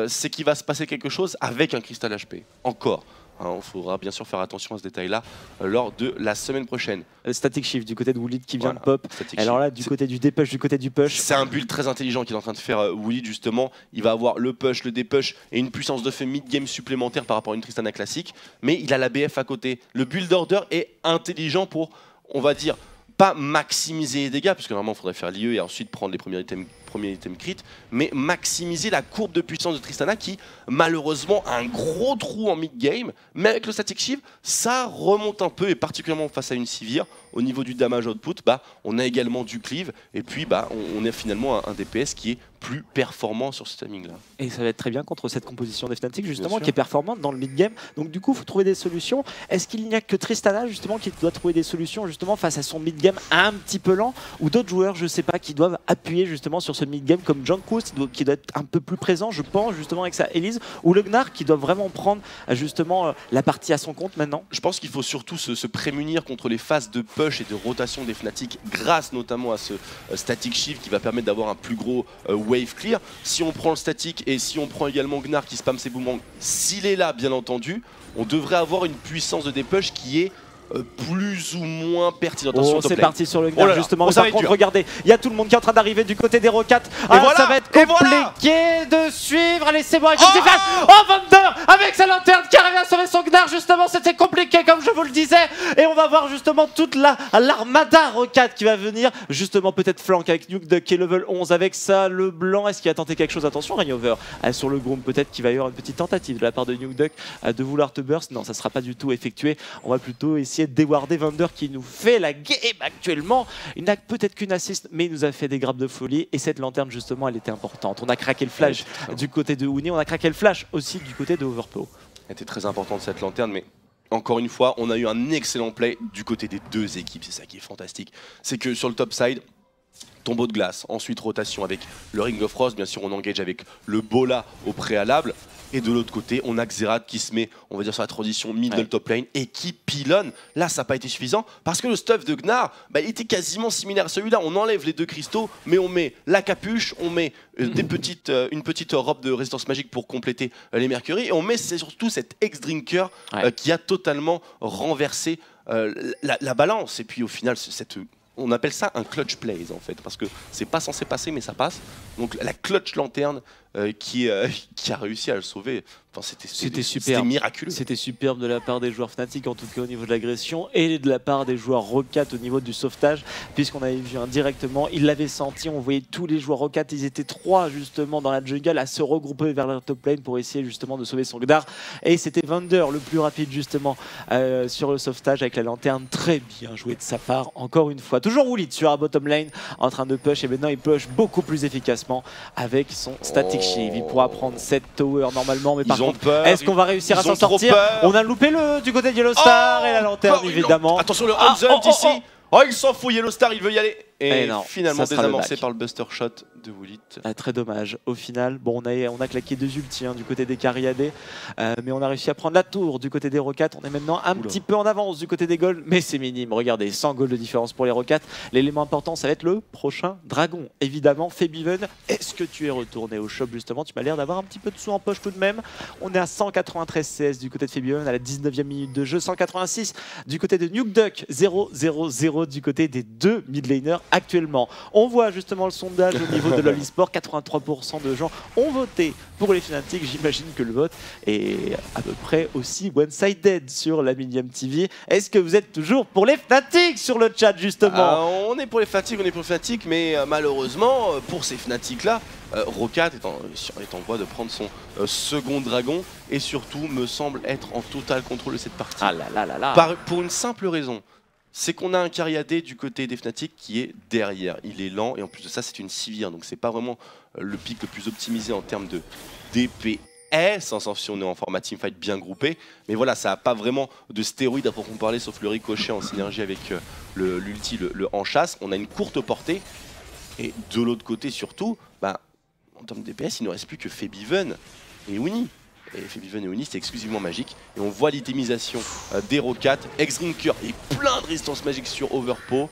c'est qu'il va se passer quelque chose avec un cristal HP. Encore. Il faudra bien sûr faire attention à ce détail-là lors de la semaine prochaine. Static Shift du côté de Woolid qui vient de pop. Alors là, du côté du dépush, du côté du push. C'est un build très intelligent qu'il est en train de faire Woolid justement. Il va avoir le push, le dépush et une puissance de feu mid-game supplémentaire par rapport à une Tristana classique. Mais il a la BF à côté. Le build order est intelligent pour, on va dire, pas maximiser les dégâts, parce que normalement il faudrait faire l'IE et ensuite prendre les premiers items crit, mais maximiser la courbe de puissance de Tristana qui malheureusement a un gros trou en mid-game, mais avec le Static Shift, ça remonte un peu, et particulièrement face à une Sivir, au niveau du damage output, on a également du cleave, et puis on a finalement un DPS qui est plus performant sur ce timing là. Et ça va être très bien contre cette composition des Fnatic justement qui est performante dans le mid-game. Donc du coup il faut trouver des solutions. Est-ce qu'il n'y a que Tristana justement qui doit trouver des solutions justement face à son mid-game un petit peu lent, ou d'autres joueurs je sais pas qui doivent appuyer justement sur ce mid-game comme Jankus qui doit être un peu plus présent je pense justement avec sa Elise, ou le Gnar qui doit vraiment prendre justement la partie à son compte maintenant? Je pense qu'il faut surtout se prémunir contre les phases de push et de rotation des Fnatic grâce notamment à ce Static Shift qui va permettre d'avoir un plus gros wave clear. Si on prend le static et si on prend également Gnar qui spam ses boomerangs, s'il est là bien entendu, on devrait avoir une puissance de dépush qui est plus ou moins pertinente. C'est parti sur le Gnar justement. Par contre, regardez, il y a tout le monde qui est en train d'arriver du côté des Rocats. Ça va être compliqué de suivre. Allez, c'est bon avec le petit flash. Oh, Vander avec sa lanterne qui arrive à sauver son Gnar. Justement, c'était compliqué comme je vous le disais. Et on va voir justement toute l'armada Rocat qui va venir. Justement, peut-être flank avec Nuke Duck qui est level 11 avec ça. Le blanc, est-ce qu'il a tenté quelque chose? Attention, Rainover sur le groom. Peut-être qu'il va y avoir une petite tentative de la part de Nuke Duck de vouloir te burst. Non, ça ne sera pas du tout effectué. On va plutôt essayer de déwarder Vander qui nous fait la game actuellement. Il n'a peut-être qu'une assist, mais il nous a fait des grappes de folie. Et cette lanterne, justement, elle était importante. On a craqué le flash du côté de Uni. On a craqué le flash aussi du côté de Overpow. Elle était très importante cette lanterne, mais encore une fois, on a eu un excellent play du côté des deux équipes. C'est ça qui est fantastique. C'est que sur le top side, tombeau de glace, ensuite rotation avec le Ring of Frost, bien sûr on engage avec le Bola au préalable, et de l'autre côté on a Xerath qui se met, on va dire, sur la transition middle top lane et qui pilonne. Là ça n'a pas été suffisant parce que le stuff de Gnar, il était quasiment similaire à celui-là. On enlève les deux cristaux, mais on met la capuche, on met une petite robe de résistance magique pour compléter les mercury, et on met surtout cet ex-drinker qui a totalement renversé la balance. Et puis au final on appelle ça un clutch plays en fait, parce que c'est pas censé passer mais ça passe. Donc la clutch lanterne qui a réussi à le sauver. Enfin, c'était super, miraculeux. C'était superbe de la part des joueurs Fnatic, en tout cas au niveau de l'agression, et de la part des joueurs Rocat au niveau du sauvetage, puisqu'on avait vu directement, ils l'avaient senti, on voyait tous les joueurs Rocat, ils étaient 3 justement dans la jungle à se regrouper vers la top lane pour essayer justement de sauver son Gnar. Et c'était Vander le plus rapide justement sur le sauvetage avec la lanterne, très bien joué de sa part, encore une fois. Toujours Woolid sur la bottom lane en train de push, et maintenant il push beaucoup plus efficacement avec son Static Shift. Il pourra prendre cette tower normalement, mais par contre, est-ce qu'on va réussir à s'en sortir? On a loupé le du côté de Yellow Star et la lanterne évidemment. Attention le Hanzult ici. Oh, il s'en fout, Yellow Star, il veut y aller. Et non, finalement désamorcé par le Buster Shot de Woolid. Très dommage. Au final, bon, on a claqué 2 ultis du côté des Cariadés, mais on a réussi à prendre la tour du côté des Rocats. On est maintenant un petit peu en avance du côté des Gold, mais c'est minime. Regardez, 100 gold de différence pour les Rocats. L'élément important, ça va être le prochain dragon. Évidemment, Febiven, est-ce que tu es retourné au shop justement? Tu m'as l'air d'avoir un petit peu de sous en poche tout de même. On est à 193 CS du côté de Febiven à la 19e minute de jeu, 186 du côté de Nuke Duck, 0-0-0 du côté des deux mid laners actuellement. On voit justement le sondage au niveau de LoL eSport, 83% de gens ont voté pour les Fnatic. J'imagine que le vote est à peu près aussi one-sided sur la Medium TV. Est-ce que vous êtes toujours pour les Fnatic sur le chat justement? On est pour les Fnatic, mais malheureusement pour ces Fnatic là, Rocat est en voie de prendre son second dragon et surtout me semble être en total contrôle de cette partie. Ah là là là là. Pour une simple raison. C'est qu'on a un Cariadé du côté des Fnatic qui est derrière. Il est lent et en plus de ça c'est une Sivir, donc c'est pas vraiment le pic le plus optimisé en termes de DPS. est censé si on est en format teamfight bien groupé, mais voilà, ça n'a pas vraiment de stéroïdes à proprement parler, sauf le ricochet en synergie avec l'ulti, le en chasse. On a une courte portée, et de l'autre côté surtout, bah, en termes de DPS, il ne reste plus que Febiven et Uni. Et Febiven et Uni, c'est exclusivement magique. Et on voit l'itemisation des Rocats, X-Drinker et plein de résistance magique sur Overpo.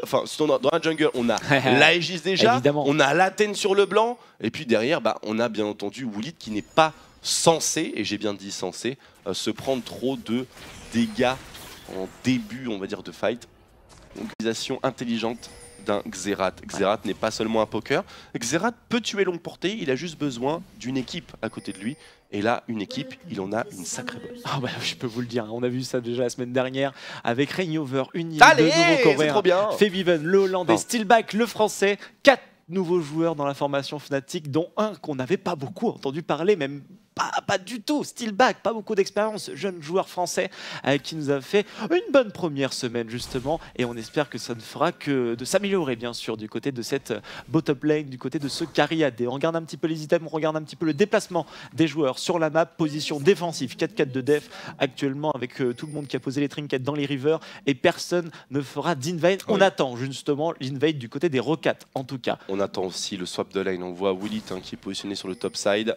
Enfin, dans la jungle, on a l'Aegis déjà, évidemment. on a l'Athènes sur le blanc, et puis derrière, bah, on a bien entendu Woolit qui n'est pas censé, et j'ai bien dit censé, se prendre trop de dégâts en début, on va dire, de fight. Donc, utilisation intelligente d'un Xerath. Xerath n'est pas seulement un poker. Xerath peut tuer longue portée, il a juste besoin d'une équipe à côté de lui. Et là, une équipe, il en a une sacrée bonne. Ah bah, je peux vous le dire, on a vu ça déjà la semaine dernière avec Rainover, Uni, allez, deux nouveaux coréens, bien. Febiven, le hollandais, Steelback, le français, 4 nouveaux joueurs dans la formation Fnatic, dont un qu'on n'avait pas beaucoup entendu parler, même pas du tout, Steelback, pas beaucoup d'expérience, jeune joueur français qui nous a fait une bonne première semaine justement, et on espère que ça ne fera que de s'améliorer bien sûr du côté de cette bottom lane, du côté de ce carry AD. On regarde un petit peu les items, on regarde un petit peu le déplacement des joueurs sur la map, position défensive, 4-4 de def actuellement avec tout le monde qui a posé les trinkets dans les rivers et personne ne fera d'invade. On attend justement l'invade du côté des Rocats en tout cas. On attend aussi le swap de lane, on voit Woolit qui est positionné sur le top side.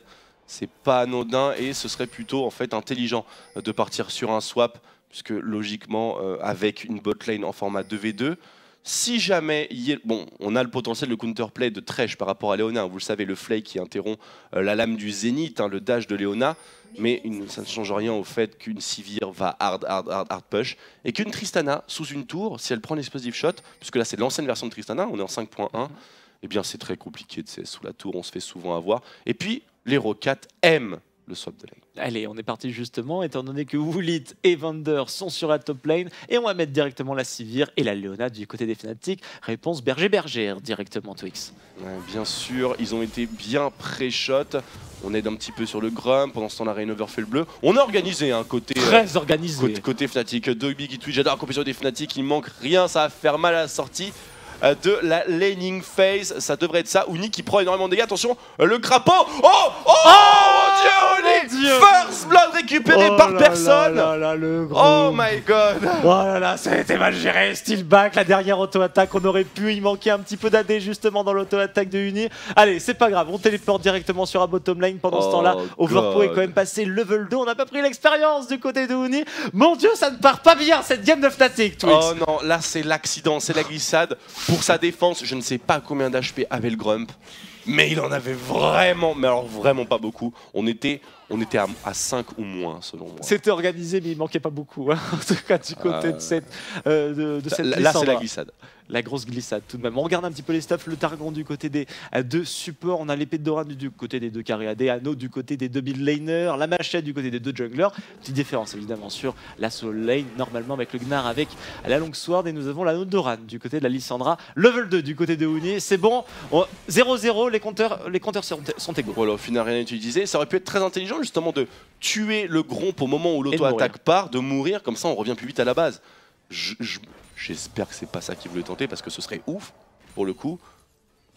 C'est pas anodin et ce serait plutôt en fait intelligent de partir sur un swap, puisque logiquement avec une bot lane en format 2v2, si jamais bon, on a le potentiel de counterplay de Thresh par rapport à Leona, vous le savez, le Flake qui interrompt la lame du Zénith, le dash de Leona, mais ça ne change rien au fait qu'une Sivir va hard push et qu'une Tristana sous une tour, si elle prend l'explosive shot, puisque là c'est l'ancienne version de Tristana, on est en 5.1, eh bien c'est très compliqué de CS sous la tour, on se fait souvent avoir. Et puis les Rocats aiment le swap de lane. Allez, on est parti justement, étant donné que Woolit et Vander sont sur la top lane, et on va mettre directement la Sivir et la Leona du côté des Fnatic. Réponse berger-bergère directement, Twix. Ouais, bien sûr, ils ont été bien pré-shot. On aide un petit peu sur le Grum, pendant ce temps la Rainover fait le bleu. On a organisé un côté très organisé. Côté Fnatic. Dogby qui tweet, j'adore la compétition des Fnatic, il manque rien, ça va faire mal à la sortie de la laning phase, ça devrait être ça. Uni qui prend énormément de dégâts, attention, le crapaud. Mon Dieu, First Blood récupéré par personne. Oh my god. Oh là là, ça a été mal géré. Steelback, la dernière auto-attaque, on aurait pu y manquer un petit peu d'AD justement dans l'auto-attaque de Uni. Allez, c'est pas grave, on téléporte directement sur la bottom lane. Pendant ce temps-là, Overpo est quand même passé level 2, on n'a pas pris l'expérience du côté de Uni. Mon Dieu, ça ne part pas bien cette game de Fnatic, Twix. Oh non, là c'est l'accident, c'est la glissade. Pour sa défense, je ne sais pas combien d'HP avait le Grump, mais il en avait vraiment, mais alors vraiment pas beaucoup. On était à 5 ou moins selon moi. C'était organisé, mais il manquait pas beaucoup, hein. En tout cas du côté de cette là c'est la glissade. La grosse glissade tout de même. On regarde un petit peu les stuffs, le Targon du côté des deux supports, on a l'épée de Doran du côté des deux carry AD, Anno du côté des deux mid laners, la machette du côté des deux junglers. Petite différence évidemment sur la solo lane, normalement avec le Gnar avec la long sword, et nous avons l'anneau de Doran du côté de la Lissandra. Level 2 du côté de Uni, c'est bon, 0-0, les compteurs sont égaux. Voilà, au final rien utilisé. Ça aurait pu être très intelligent justement de tuer le Gromp au moment où l'auto-attaque part, de mourir, comme ça on revient plus vite à la base. J'espère que c'est pas ça qu'ils voulaient tenter, parce que ce serait ouf pour le coup.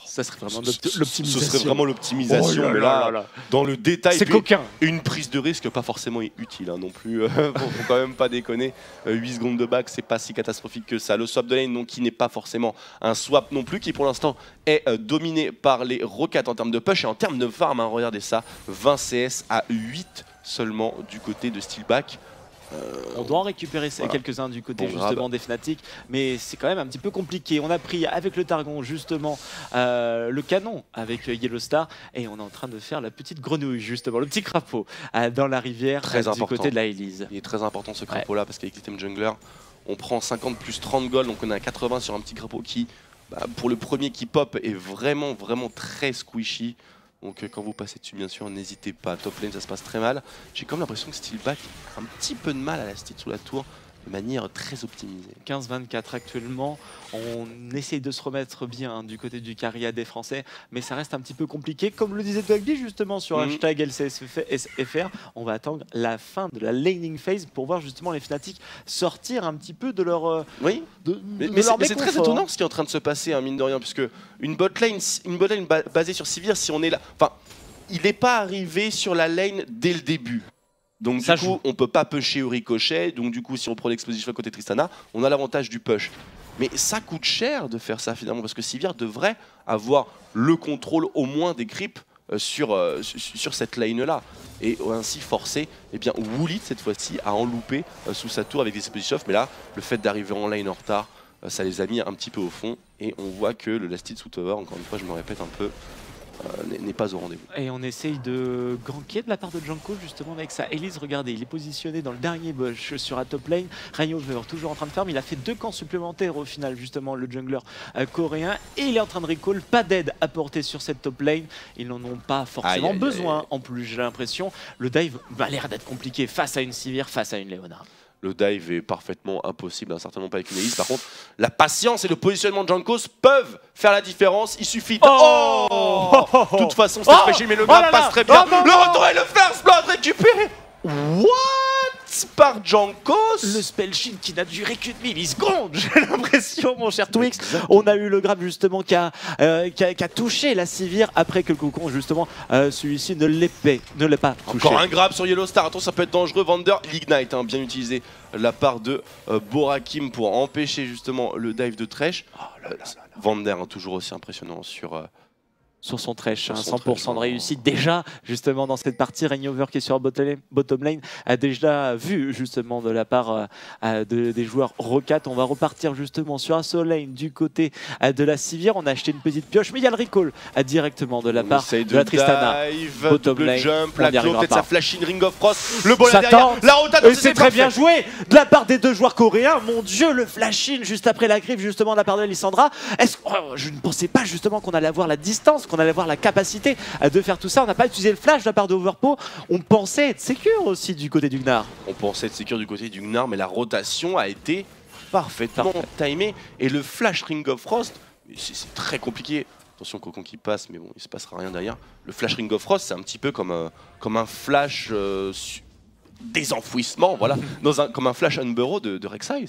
Ça serait vraiment l'optimisation. Ce serait vraiment l'optimisation, mais là, dans le détail, c'est coquin. Une prise de risque pas forcément utile non plus. Faut quand même pas déconner. 8 secondes de back, c'est pas si catastrophique que ça. Le swap de lane, donc, qui n'est pas forcément un swap non plus, qui pour l'instant est dominé par les Rocats en termes de push et en termes de farm. Hein, regardez ça, 20 CS à 8 seulement du côté de Steelback. On doit en récupérer quelques-uns du côté justement des Fnatic, mais c'est quand même un petit peu compliqué. On a pris avec le Targon justement le canon avec Yellow Star, et on est en train de faire la petite grenouille justement, le petit crapaud dans la rivière du côté de la Elise. Il est très important ce crapaud là, parce qu'avec l'item jungler, on prend 50 plus 30 gold, donc on est à 80 sur un petit crapaud qui, pour le premier qui pop, est vraiment très squishy. Donc quand vous passez dessus, bien sûr, n'hésitez pas. Top lane, ça se passe très mal. J'ai comme l'impression que Steelback a un petit peu de mal à la style sous la tour, de manière très optimisée. 15-24 actuellement, on essaye de se remettre bien du côté du carry AD français, mais ça reste un petit peu compliqué. Comme le disait Dogby justement sur hashtag LCSFR, on va attendre la fin de la laning phase pour voir justement les Fnatic sortir un petit peu de leur mais c'est très étonnant ce qui est en train de se passer, hein, mine de rien, puisque une botlane basée sur Sivir, si on est là... Enfin, il n'est pas arrivé sur la lane dès le début. Donc Ça du coup, joue. on peut pas pusher au ricochet. Donc du coup, si on prend l'exposition côté Tristana, on a l'avantage du push. Mais ça coûte cher de faire ça finalement, parce que Sivir devrait avoir le contrôle au moins des creeps sur cette lane-là. Et ainsi forcer eh bien, Woolit cette fois-ci à en louper sous sa tour avec des expositions. Mais là, le fait d'arriver en lane en retard, ça les a mis un petit peu au fond. Et on voit que le Last Hit Sous Tower, encore une fois, je me répète un peu, n'est pas au rendez-vous. Et on essaye de ganker de la part de Janko justement avec sa Elise. Regardez, il est positionné dans le dernier bush sur la top lane. Rainover toujours en train de farm. Il a fait 2 camps supplémentaires au final, justement, le jungler coréen. Et il est en train de recall. Pas d'aide apportée sur cette top lane. Ils n'en ont pas forcément Aïe, aïe, besoin. aïe. En plus, j'ai l'impression, le dive a l'air d'être compliqué face à une Sivir, face à une Leona. Le dive est parfaitement impossible, hein, certainement pas avec une Elise. Par contre, la patience et le positionnement de Jankos peuvent faire la différence. Il suffit de... Oh De toute façon, c'est fragile, mais le grab passe très bien. Le retour et le first blood récupéré. What? Par Jankos. Le spell shield qui n'a duré qu'une milliseconde, j'ai l'impression, mon cher Twix. On a eu le grab justement qui a touché la Sivir après que le cocon, justement, celui-ci ne l'ait pas touché. Encore un grab sur Yellow Star. Attention, ça peut être dangereux. Vander, l'ignite, hein, bien utilisé de la part de Borakim pour empêcher justement le dive de Thresh. Vander, hein, toujours aussi impressionnant sur son Thresh, Sur hein, son 100% Thresh, de réussite. Déjà, justement, dans cette partie, Rainover qui est sur bottom lane a déjà vu, justement, de la part des joueurs Rocat. On va repartir, justement, sur un solo lane du côté de la Sivir. On a acheté une petite pioche, mais il y a le recall directement de la part de la Tristana. Dive, Bottom double lane, jump, on la n'y arrivera peut-être pas. sa flashing Ring of Frost. Le ball Ça derrière, tente. la rotate, Et c'est très bien joué de la part des 2 joueurs coréens. Mon Dieu, le flash-in juste après la griffe, justement, de la part de Lissandra. Je ne pensais pas, justement, qu'on allait avoir la distance, qu'on allait avoir la capacité de faire tout ça. On n'a pas utilisé le flash de la part de Overpo. On pensait être secure aussi du côté du Gnar. On pensait être sécure du côté du Gnar, mais la rotation a été parfaitement timée. Et le flash Ring of Frost, c'est très compliqué. Attention, Cocon qui passe, mais bon, il se passera rien derrière. Le flash Ring of Frost, c'est un petit peu comme un flash désenfouissement, voilà, comme un flash Unburrow de Rek'Sai,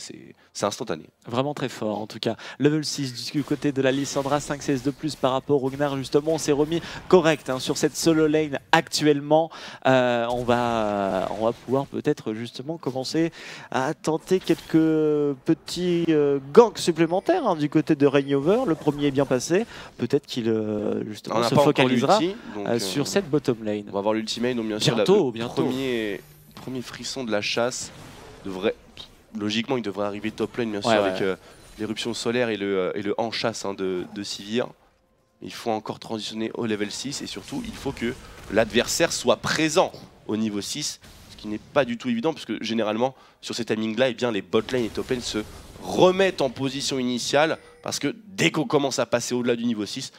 c'est instantané. Vraiment très fort en tout cas. Level 6 du côté de la Lissandra, 5 CS de plus par rapport au Gnar. Justement, on s'est remis correct hein, sur cette solo lane actuellement. On va pouvoir peut-être justement commencer à tenter quelques petits ganks supplémentaires hein, du côté de Rainover. Le premier est bien passé. Peut-être qu'il justement se focalisera sur cette bottom lane. On va avoir l'ultimate, donc bien sûr bientôt. Premier frisson de la chasse devrait, logiquement il devrait arriver top lane bien sûr avec l'éruption solaire et le en chasse hein, de Sivir. Il faut encore transitionner au level 6 et surtout il faut que l'adversaire soit présent au niveau 6, ce qui n'est pas du tout évident parce que généralement sur ces timings là les bot lane et top lane se remettent en position initiale parce que dès qu'on commence à passer au-delà du niveau 6,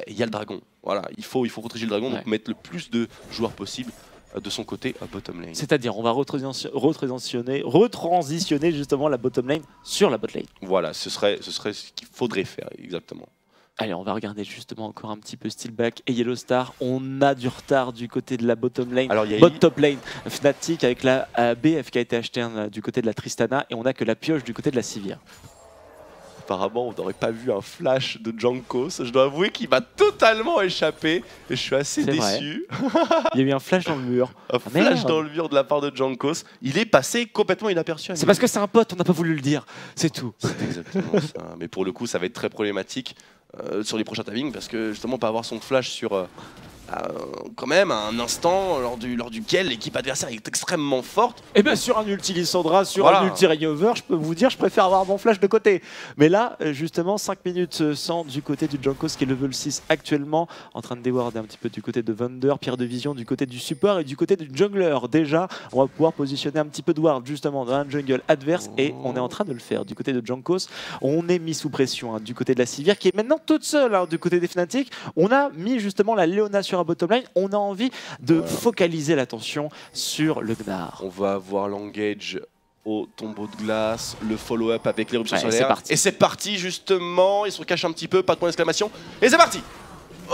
il y a le dragon. Voilà, il faut protéger le dragon, donc mettre le plus de joueurs possible de son côté à bottom lane. C'est-à-dire on va retransitionner justement la bottom lane sur la bot lane. Voilà, ce serait ce qu'il faudrait faire exactement. Allez, on va regarder justement encore un petit peu Steelback et Yellow Star. On a du retard du côté de la bottom lane, top lane Fnatic avec la BF qui a été achetée du côté de la Tristana et on a que la pioche du côté de la Sivir. Apparemment, on n'aurait pas vu un flash de Jankos. Je dois avouer qu'il m'a totalement échappé et je suis assez déçu. Il y a eu un flash dans le mur. Un flash dans le mur de la part de Jankos. Il est passé complètement inaperçu. C'est parce que c'est un pote, on n'a pas voulu le dire. C'est tout. C'est exactement ça. Mais pour le coup, ça va être très problématique sur les prochains timings parce que justement, pas avoir son flash sur quand même un instant lors duquel l'équipe adversaire est extrêmement forte. Et bien sur un ulti Lissandra, sur un ulti Rainover, je peux vous dire, je préfère avoir mon flash de côté. Mais là, justement, 5 minutes sans du côté du Jankos qui est level 6 actuellement, en train de déwarder un petit peu du côté de Vander, Pierre de Vision du côté du support et du côté du jungler. Déjà, on va pouvoir positionner un petit peu de ward justement dans un jungle adverse et on est en train de le faire. Du côté de Jankos, on est mis sous pression hein, du côté de la Sivir qui est maintenant toute seule hein, du côté des Fnatic. On a mis justement la Leona sur bottom lane, on a envie de focaliser l'attention sur le Gnar. On va avoir l'engage au tombeau de glace, le follow-up avec l'éruption solaire. Et c'est parti justement, il se cache un petit peu, pas de point d'exclamation. Et c'est parti.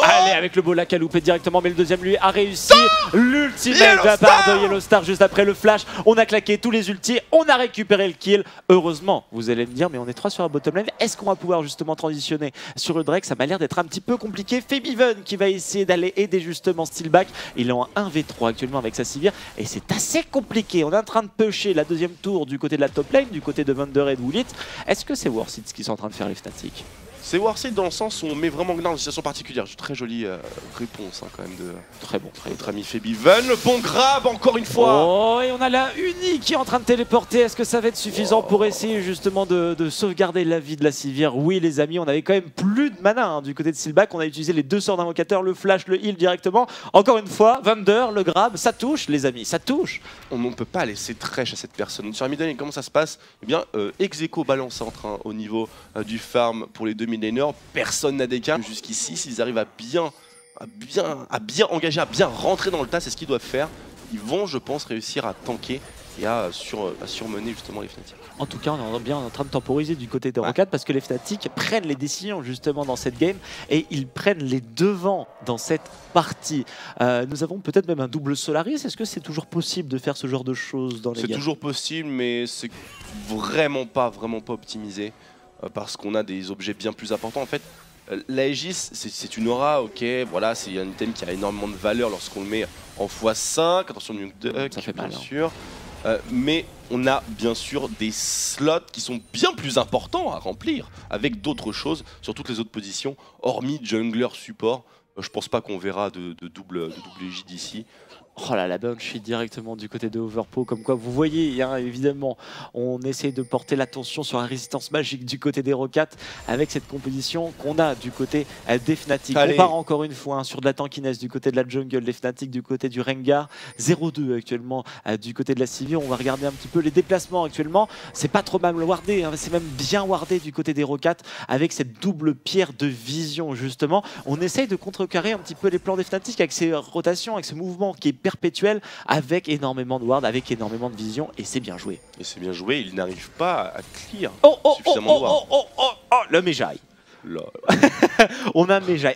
Allez, avec le Bolak à louper directement, mais le deuxième lui a réussi. L'ultimate de la part de Yellow Star juste après le flash. On a claqué tous les ultis, on a récupéré le kill. Heureusement, vous allez me dire, mais on est 3 sur la bottom lane. Est-ce qu'on va pouvoir justement transitionner sur le Drake? Ça m'a l'air d'être un petit peu compliqué. Febiven qui va essayer d'aller aider justement Steelback. Il est en 1v3 actuellement avec sa Sivir et c'est assez compliqué. On est en train de pusher la deuxième tour du côté de la top lane, du côté de Wunder et de Woolit. Est-ce que c'est worth it ce qu'ils sont en train de faire les Fnatic? C'est worth it dans le sens où on met vraiment Gnar dans une situation particulière. Très jolie réponse hein, quand même de très bon, notre ami Febiven. Le bon grab encore une fois. Oh, et on a la Uni qui est en train de téléporter. Est-ce que ça va être suffisant pour essayer justement de sauvegarder la vie de la Sivir? Oui les amis, on avait quand même plus de mana hein, du côté de Steelback. On a utilisé les deux sorts d'invocateur, le flash, le heal directement. Encore une fois, Wunder, le grab, ça touche les amis, ça touche. On ne peut pas laisser Thresh à cette personne. Sur la mid lane, comment ça se passe? Eh bien, ex-aequo balance hein, au niveau du farm pour les deux mid laners. Personne n'a d'écart. Jusqu'ici, s'ils arrivent à bien engager, à bien rentrer dans le tas, c'est ce qu'ils doivent faire. Ils vont, je pense, réussir à tanker et à surmener justement les Fnatic. En tout cas, on est bien en train de temporiser du côté des Rocades parce que les Fnatic prennent les décisions justement dans cette game et ils prennent les devants dans cette partie. Nous avons peut-être même un double Solaris. Est-ce que c'est toujours possible de faire ce genre de choses dans les games? C'est toujours possible, mais c'est vraiment pas optimisé parce qu'on a des objets bien plus importants. En fait, l'Aegis, c'est une aura, ok, voilà, c'est un item qui a énormément de valeur lorsqu'on le met en x5. Attention, Nuke Duck, ça fait mal, bien sûr. Mais on a bien sûr des slots qui sont bien plus importants à remplir avec d'autres choses sur toutes les autres positions, hormis jungler support. Je pense pas qu'on verra de double J d'ici. Oh là, la Banshee directement du côté de Overpo, comme quoi vous voyez, hein, évidemment, on essaye de porter l'attention sur la résistance magique du côté des Rocats avec cette composition qu'on a du côté des Fnatic. Allez. On part encore une fois hein, sur de la tankiness du côté de la jungle, des Fnatic du côté du Rengar, 0-2 actuellement du côté de la Sivir. On va regarder un petit peu les déplacements actuellement, c'est pas trop mal wardé, hein, c'est même bien wardé du côté des Rocats avec cette double pierre de vision justement. On essaye de contrecarrer un petit peu les plans des Fnatic avec ces rotations, avec ce mouvement qui est perpétuel avec énormément de ward, avec énormément de vision et c'est bien joué. Et c'est bien joué, il n'arrive pas à clear suffisamment de ward. Le Mejai. On a Mejai.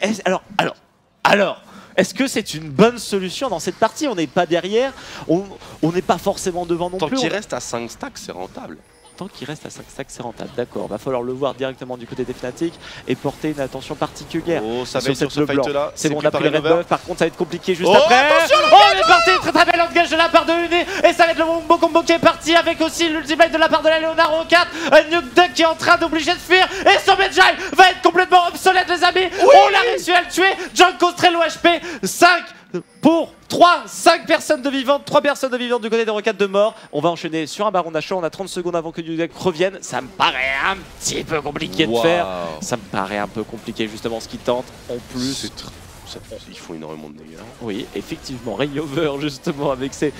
Alors, est-ce que c'est une bonne solution dans cette partie? On n'est pas derrière, on n'est pas forcément devant non plus. Tant qu'il reste à 5 stacks, c'est rentable. Tant qu'il reste à 5 stacks, c'est rentable. D'accord, va falloir le voir directement du côté des Fnatic et porter une attention particulière. Oh, ça va être sur ce fight-là. C'est bon, on a pris le red buff. Par contre, ça va être compliqué juste oh, après. Attention, on est parti, très très bel engage de la part de Uni. Et ça va être le beau combo qui est parti avec aussi l'ultimate de la part de la Leonardo 4. Nuke Duck qui est en train d'obliger de fuir. Et son Mejai va être complètement obsolète, les amis. Oui, on a réussi à le tuer. Junko très low HP. 5 pour 5 personnes de vivantes, 3 personnes de vivantes du côté des Rocades de mort. On va enchaîner sur un Baron Nashor. On a 30 secondes avant que Nuke revienne. Ça me paraît un petit peu compliqué de faire. Ça me paraît un peu compliqué justement ce qu'il tente. En plus, ils font énormément de dégâts. Oui, effectivement, Rayover justement avec ses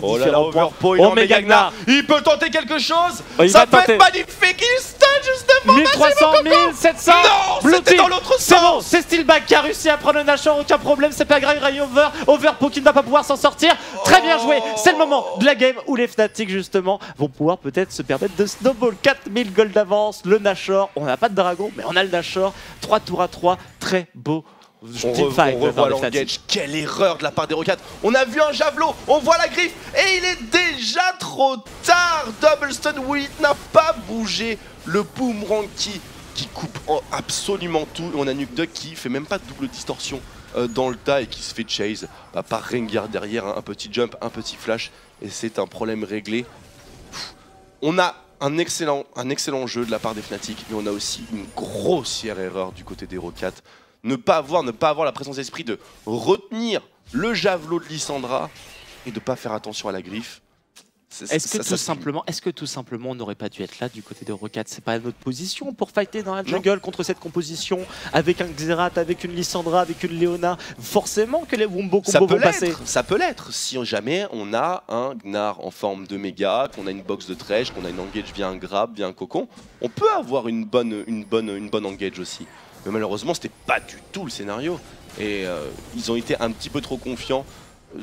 oh différents points. Oh, Megagnar, il peut tenter quelque chose. Ça peut être magnifique. Il stun justement. 1300, 1700. Non, c'était dans l'autre sens. C'est bon, c'est Steelback qui a réussi à prendre le Nashor, aucun problème, c'est pas grave. Rayover, Overpo qui ne va pas pouvoir s'en sortir. Très bien joué. C'est le moment de la game où les Fnatic justement vont pouvoir peut-être se permettre de snowball. 4000 gold d'avance, le Nashor. On n'a pas de dragon, mais on a le Nashor. 3 tours à 3, très beau. On revoit l'engage, quelle erreur de la part des Rocades. On a vu un javelot, on voit la griffe et il est déjà trop tard. Double stun, Woolit n'a pas bougé. Le boomerang qui coupe absolument tout. Et on a Nuke Duck qui fait même pas de double distorsion dans le tas et qui se fait chase par Rengar derrière, un petit jump, un petit flash et c'est un problème réglé. On a un excellent jeu de la part des Fnatic, mais on a aussi une grossière erreur du côté des Rocades. Ne pas avoir la présence d'esprit de retenir le javelot de Lissandra et de pas faire attention à la griffe. Est-ce que tout simplement on n'aurait pas dû être là du côté des Rocades? C'est pas notre position pour fighter dans la jungle contre cette composition avec un Xerath, avec une Lissandra, avec une Leona. Forcément que les Wombo combos vont passer. Ça peut l'être si jamais on a un Gnar en forme de méga, qu'on a une box de Thresh, qu'on a une engage via un grab, via un cocon. On peut avoir une bonne engage aussi. Mais malheureusement, c'était pas du tout le scénario. Et ils ont été un petit peu trop confiants.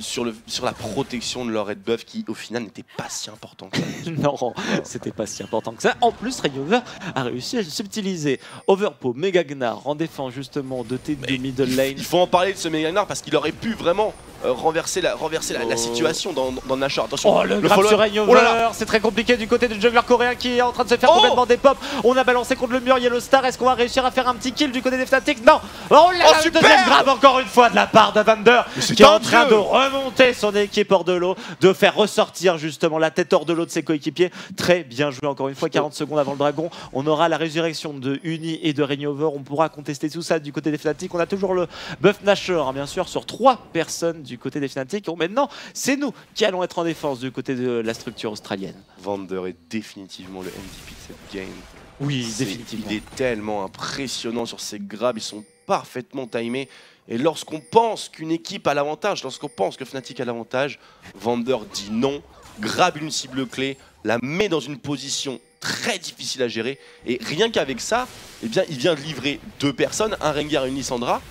sur la protection de leur red buff qui au final n'était pas si important que ça. Non, c'était pas si important que ça. En plus, Rayover a réussi à subtiliser Overpo, Mega Gnar en défense justement de T de middle lane. Il faut en parler de ce Mega Gnar parce qu'il aurait pu vraiment renverser la situation dans Nashor. Attention, Oh, le grab sur Rayover, c'est très compliqué du côté du jungler coréen qui est en train de se faire complètement dépop. On a balancé contre le mur Yellow Star. Est-ce qu'on va réussir à faire un petit kill du côté des Fnatic? Non. Oh là là, le deuxième grab encore une fois de la part de Vander qui est en train de remonter son équipe hors de l'eau, de faire ressortir justement la tête hors de l'eau de ses coéquipiers. Très bien joué encore une fois, 40 secondes avant le dragon. On aura la résurrection de Uni et de Rayover. On pourra contester tout ça du côté des Fnatic. On a toujours le buff Nashor, hein, bien sûr, sur 3 personnes du côté des Fnatic. Donc maintenant, c'est nous qui allons être en défense du côté de la structure australienne. Vander est définitivement le MVP de cette game. Oui, définitivement. Il est tellement impressionnant sur ses grabs, ils sont parfaitement timés. Et lorsqu'on pense qu'une équipe a l'avantage, lorsqu'on pense que Fnatic a l'avantage, Vander dit non, grabe une cible clé, la met dans une position très difficile à gérer. Et rien qu'avec ça, eh bien, il vient de livrer 2 personnes, un Rengar et une Lissandra.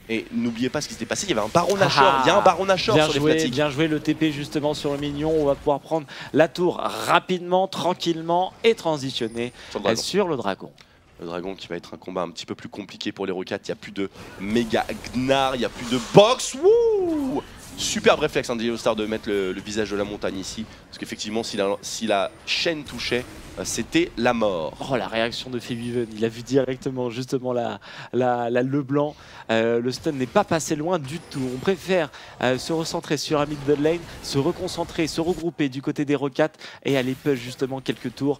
Et n'oubliez pas ce qui s'était passé, il y avait un Baron Nashor, il y a un Baron Nashor sur les Fnatic. Bien joué le TP justement sur le mignon, on va pouvoir prendre la tour rapidement, tranquillement et transitionner sur le dragon. Le dragon qui va être un combat un petit peu plus compliqué pour les Rocats. Il n'y a plus de Mega Gnar, il n'y a plus de box. Wouh! Superbe réflexe de Yellow Star de mettre le visage de la montagne ici. Parce qu'effectivement, si la chaîne touchait, c'était la mort. Oh, la réaction de Febiven, il a vu directement justement le blanc. Le stun n'est pas passé loin du tout. On préfère se recentrer sur un middle lane, se reconcentrer, se regrouper du côté des Rocats et aller push justement quelques tours.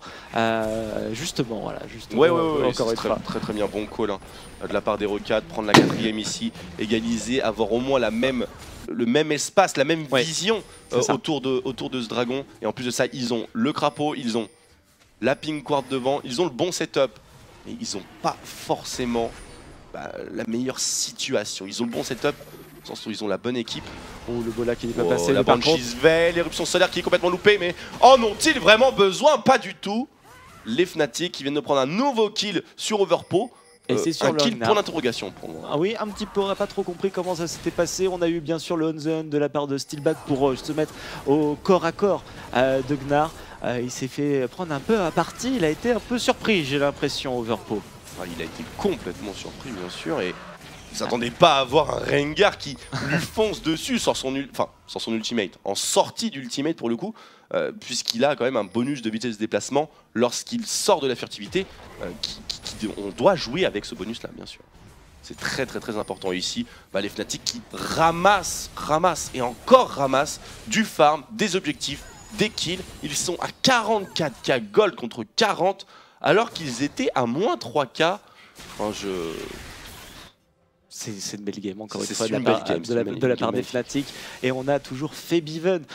Justement, voilà. Justement, ouais, encore une fois. Très bien, bon call hein, de la part des Rocats. Prendre la 4ème ici, égaliser, avoir au moins le même espace, la même vision autour de ce dragon. Et en plus de ça, ils ont le crapaud, ils ont la pink ward devant, ils ont le bon setup. Mais ils n'ont pas forcément la meilleure situation. Ils ont le bon setup, dans le sens où ils ont la bonne équipe. Oh, le bola qui n'est pas passé. La Banshee's Veil, l'éruption solaire qui est complètement loupée. Mais en ont-ils vraiment besoin? Pas du tout. Les Fnatic qui viennent de prendre un nouveau kill sur Overpo. Et c'est sur un kill pour l'interrogation pour moi. Ah oui, un petit peu, on n'a pas trop compris comment ça s'était passé. On a eu bien sûr le on the on de la part de Steelback pour se mettre au corps à corps de Gnar. Il s'est fait prendre un peu à partie, il a été un peu surpris, j'ai l'impression, Overpo. Il a été complètement surpris, bien sûr, et il ne s'attendait pas à avoir un Rengar qui lui fonce dessus sans son ultimate, en sortie d'ultimate pour le coup, puisqu'il a quand même un bonus de vitesse de déplacement lorsqu'il sort de la furtivité, on doit jouer avec ce bonus-là, bien sûr. C'est très important. Et ici, les Fnatic qui ramassent et encore ramassent du farm, des objectifs, des kills. Ils sont à 44k gold contre 40, alors qu'ils étaient à moins 3k. Enfin, c'est une belle game encore une fois de la part des Fnatic. Et on a toujours Febiven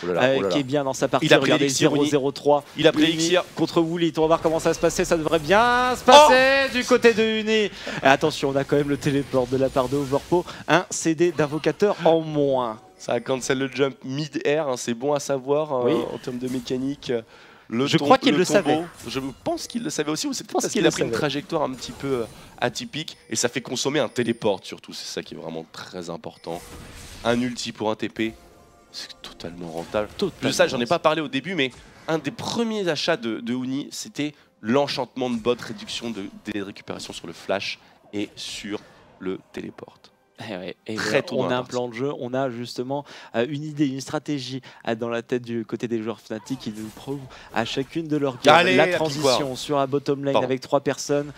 qui est bien dans sa partie. Il a pris l'élixir 0-0-3. Il a pris l'élixir contre Woolit. On va voir comment ça va se passer. Ça devrait bien se passer du côté de Uni. Et attention, on a quand même le téléport de la part de Overpo. Un CD d'invocateur en moins. Ça cancel le jump mid-air. Hein, c'est bon à savoir en termes de mécanique. Je crois qu'il le savait. Je pense qu'il le savait aussi, ou c'est peut-être parce qu'il a pris une trajectoire un petit peu atypique et ça fait consommer un téléport surtout, c'est ça qui est vraiment très important. Un ulti pour un TP, c'est totalement rentable. De ça, j'en ai pas parlé au début, mais un des premiers achats de Uni, c'était l'enchantement de bot, réduction de délai de récupération sur le flash et sur le téléport. Et on a un plan de jeu, on a justement une idée, une stratégie dans la tête du côté des joueurs Fnatic qui nous prouvent à chacune de leurs games la transition sur la bottom lane avec 3 personnes.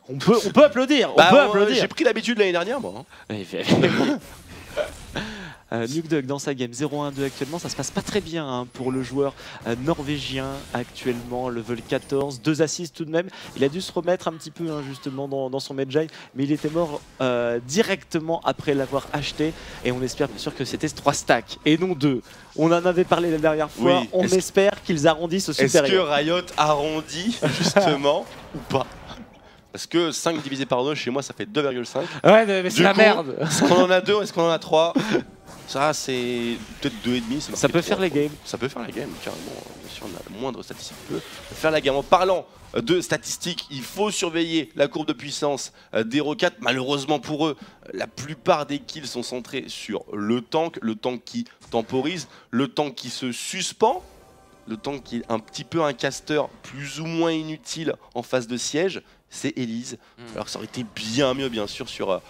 on peut applaudir, J'ai pris l'habitude l'année dernière moi. Nukeduck dans sa game 0-1-2 actuellement, ça se passe pas très bien pour le joueur norvégien actuellement, level 14, 2 assists tout de même. Il a dû se remettre un petit peu justement dans son Medjay, mais il était mort directement après l'avoir acheté et on espère bien sûr que c'était 3 stacks et non 2. On en avait parlé la dernière fois, on espère qu'ils arrondissent au supérieur. Est-ce que Riot arrondit justement ou pas? Parce que 5 divisé par 2 chez moi ça fait 2,5. Ouais mais c'est la merde. Est-ce qu'on en a 2 ou est-ce qu'on en a 3? Ça, c'est peut-être 2,5. Ça peut faire les games. Ça peut faire les games, carrément. Bien sûr, on a le moindre statistique qui peut faire la game. En parlant de statistiques, il faut surveiller la courbe de puissance d'Hero 4. Malheureusement pour eux, la plupart des kills sont centrés sur le tank qui temporise, le tank qui se suspend, le tank qui est un petit peu un caster plus ou moins inutile en phase de siège. C'est Elise. Alors que ça aurait été bien mieux, bien sûr, sur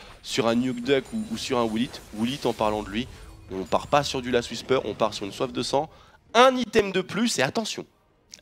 un Nuke Duck ou sur un Willit. Willit, en parlant de lui, on part pas sur du Last Whisper, on part sur une soif de sang. Un item de plus, et attention.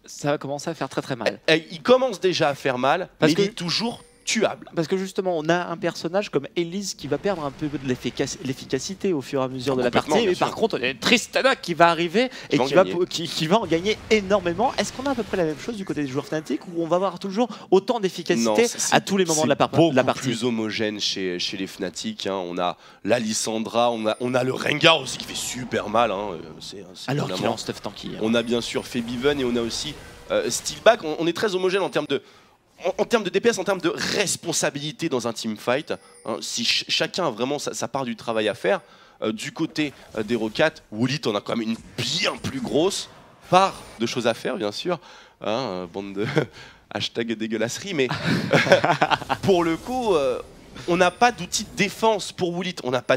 Ça va commencer à faire très très mal. Il commence déjà à faire mal, mais il est toujours tuable. Parce que justement, on a un personnage comme Elise qui va perdre un peu de l'efficacité au fur et à mesure de la partie. Mais par contre, on a Tristana qui va arriver et qui va en gagner énormément. Est-ce qu'on a à peu près la même chose du côté des joueurs Fnatic, où on va avoir toujours autant d'efficacité à tous les moments de la partie? C'est plus homogène chez les Fnatic. Hein. On a la Lissandra, on a le Rengar aussi qui fait super mal. Hein. Alors qu'il est en stuff tanky. Hein. On a bien sûr Febiven et on a aussi Steelback. On est très homogène en termes de DPS, en termes de responsabilité dans un teamfight. Hein, si chacun a vraiment sa part du travail à faire, du côté des Rockats, Willit en a quand même une bien plus grosse part de choses à faire, bien sûr. Hein, bande de hashtag dégueulasserie, mais pour le coup, on n'a pas d'outil de défense pour Willit. On n'a pas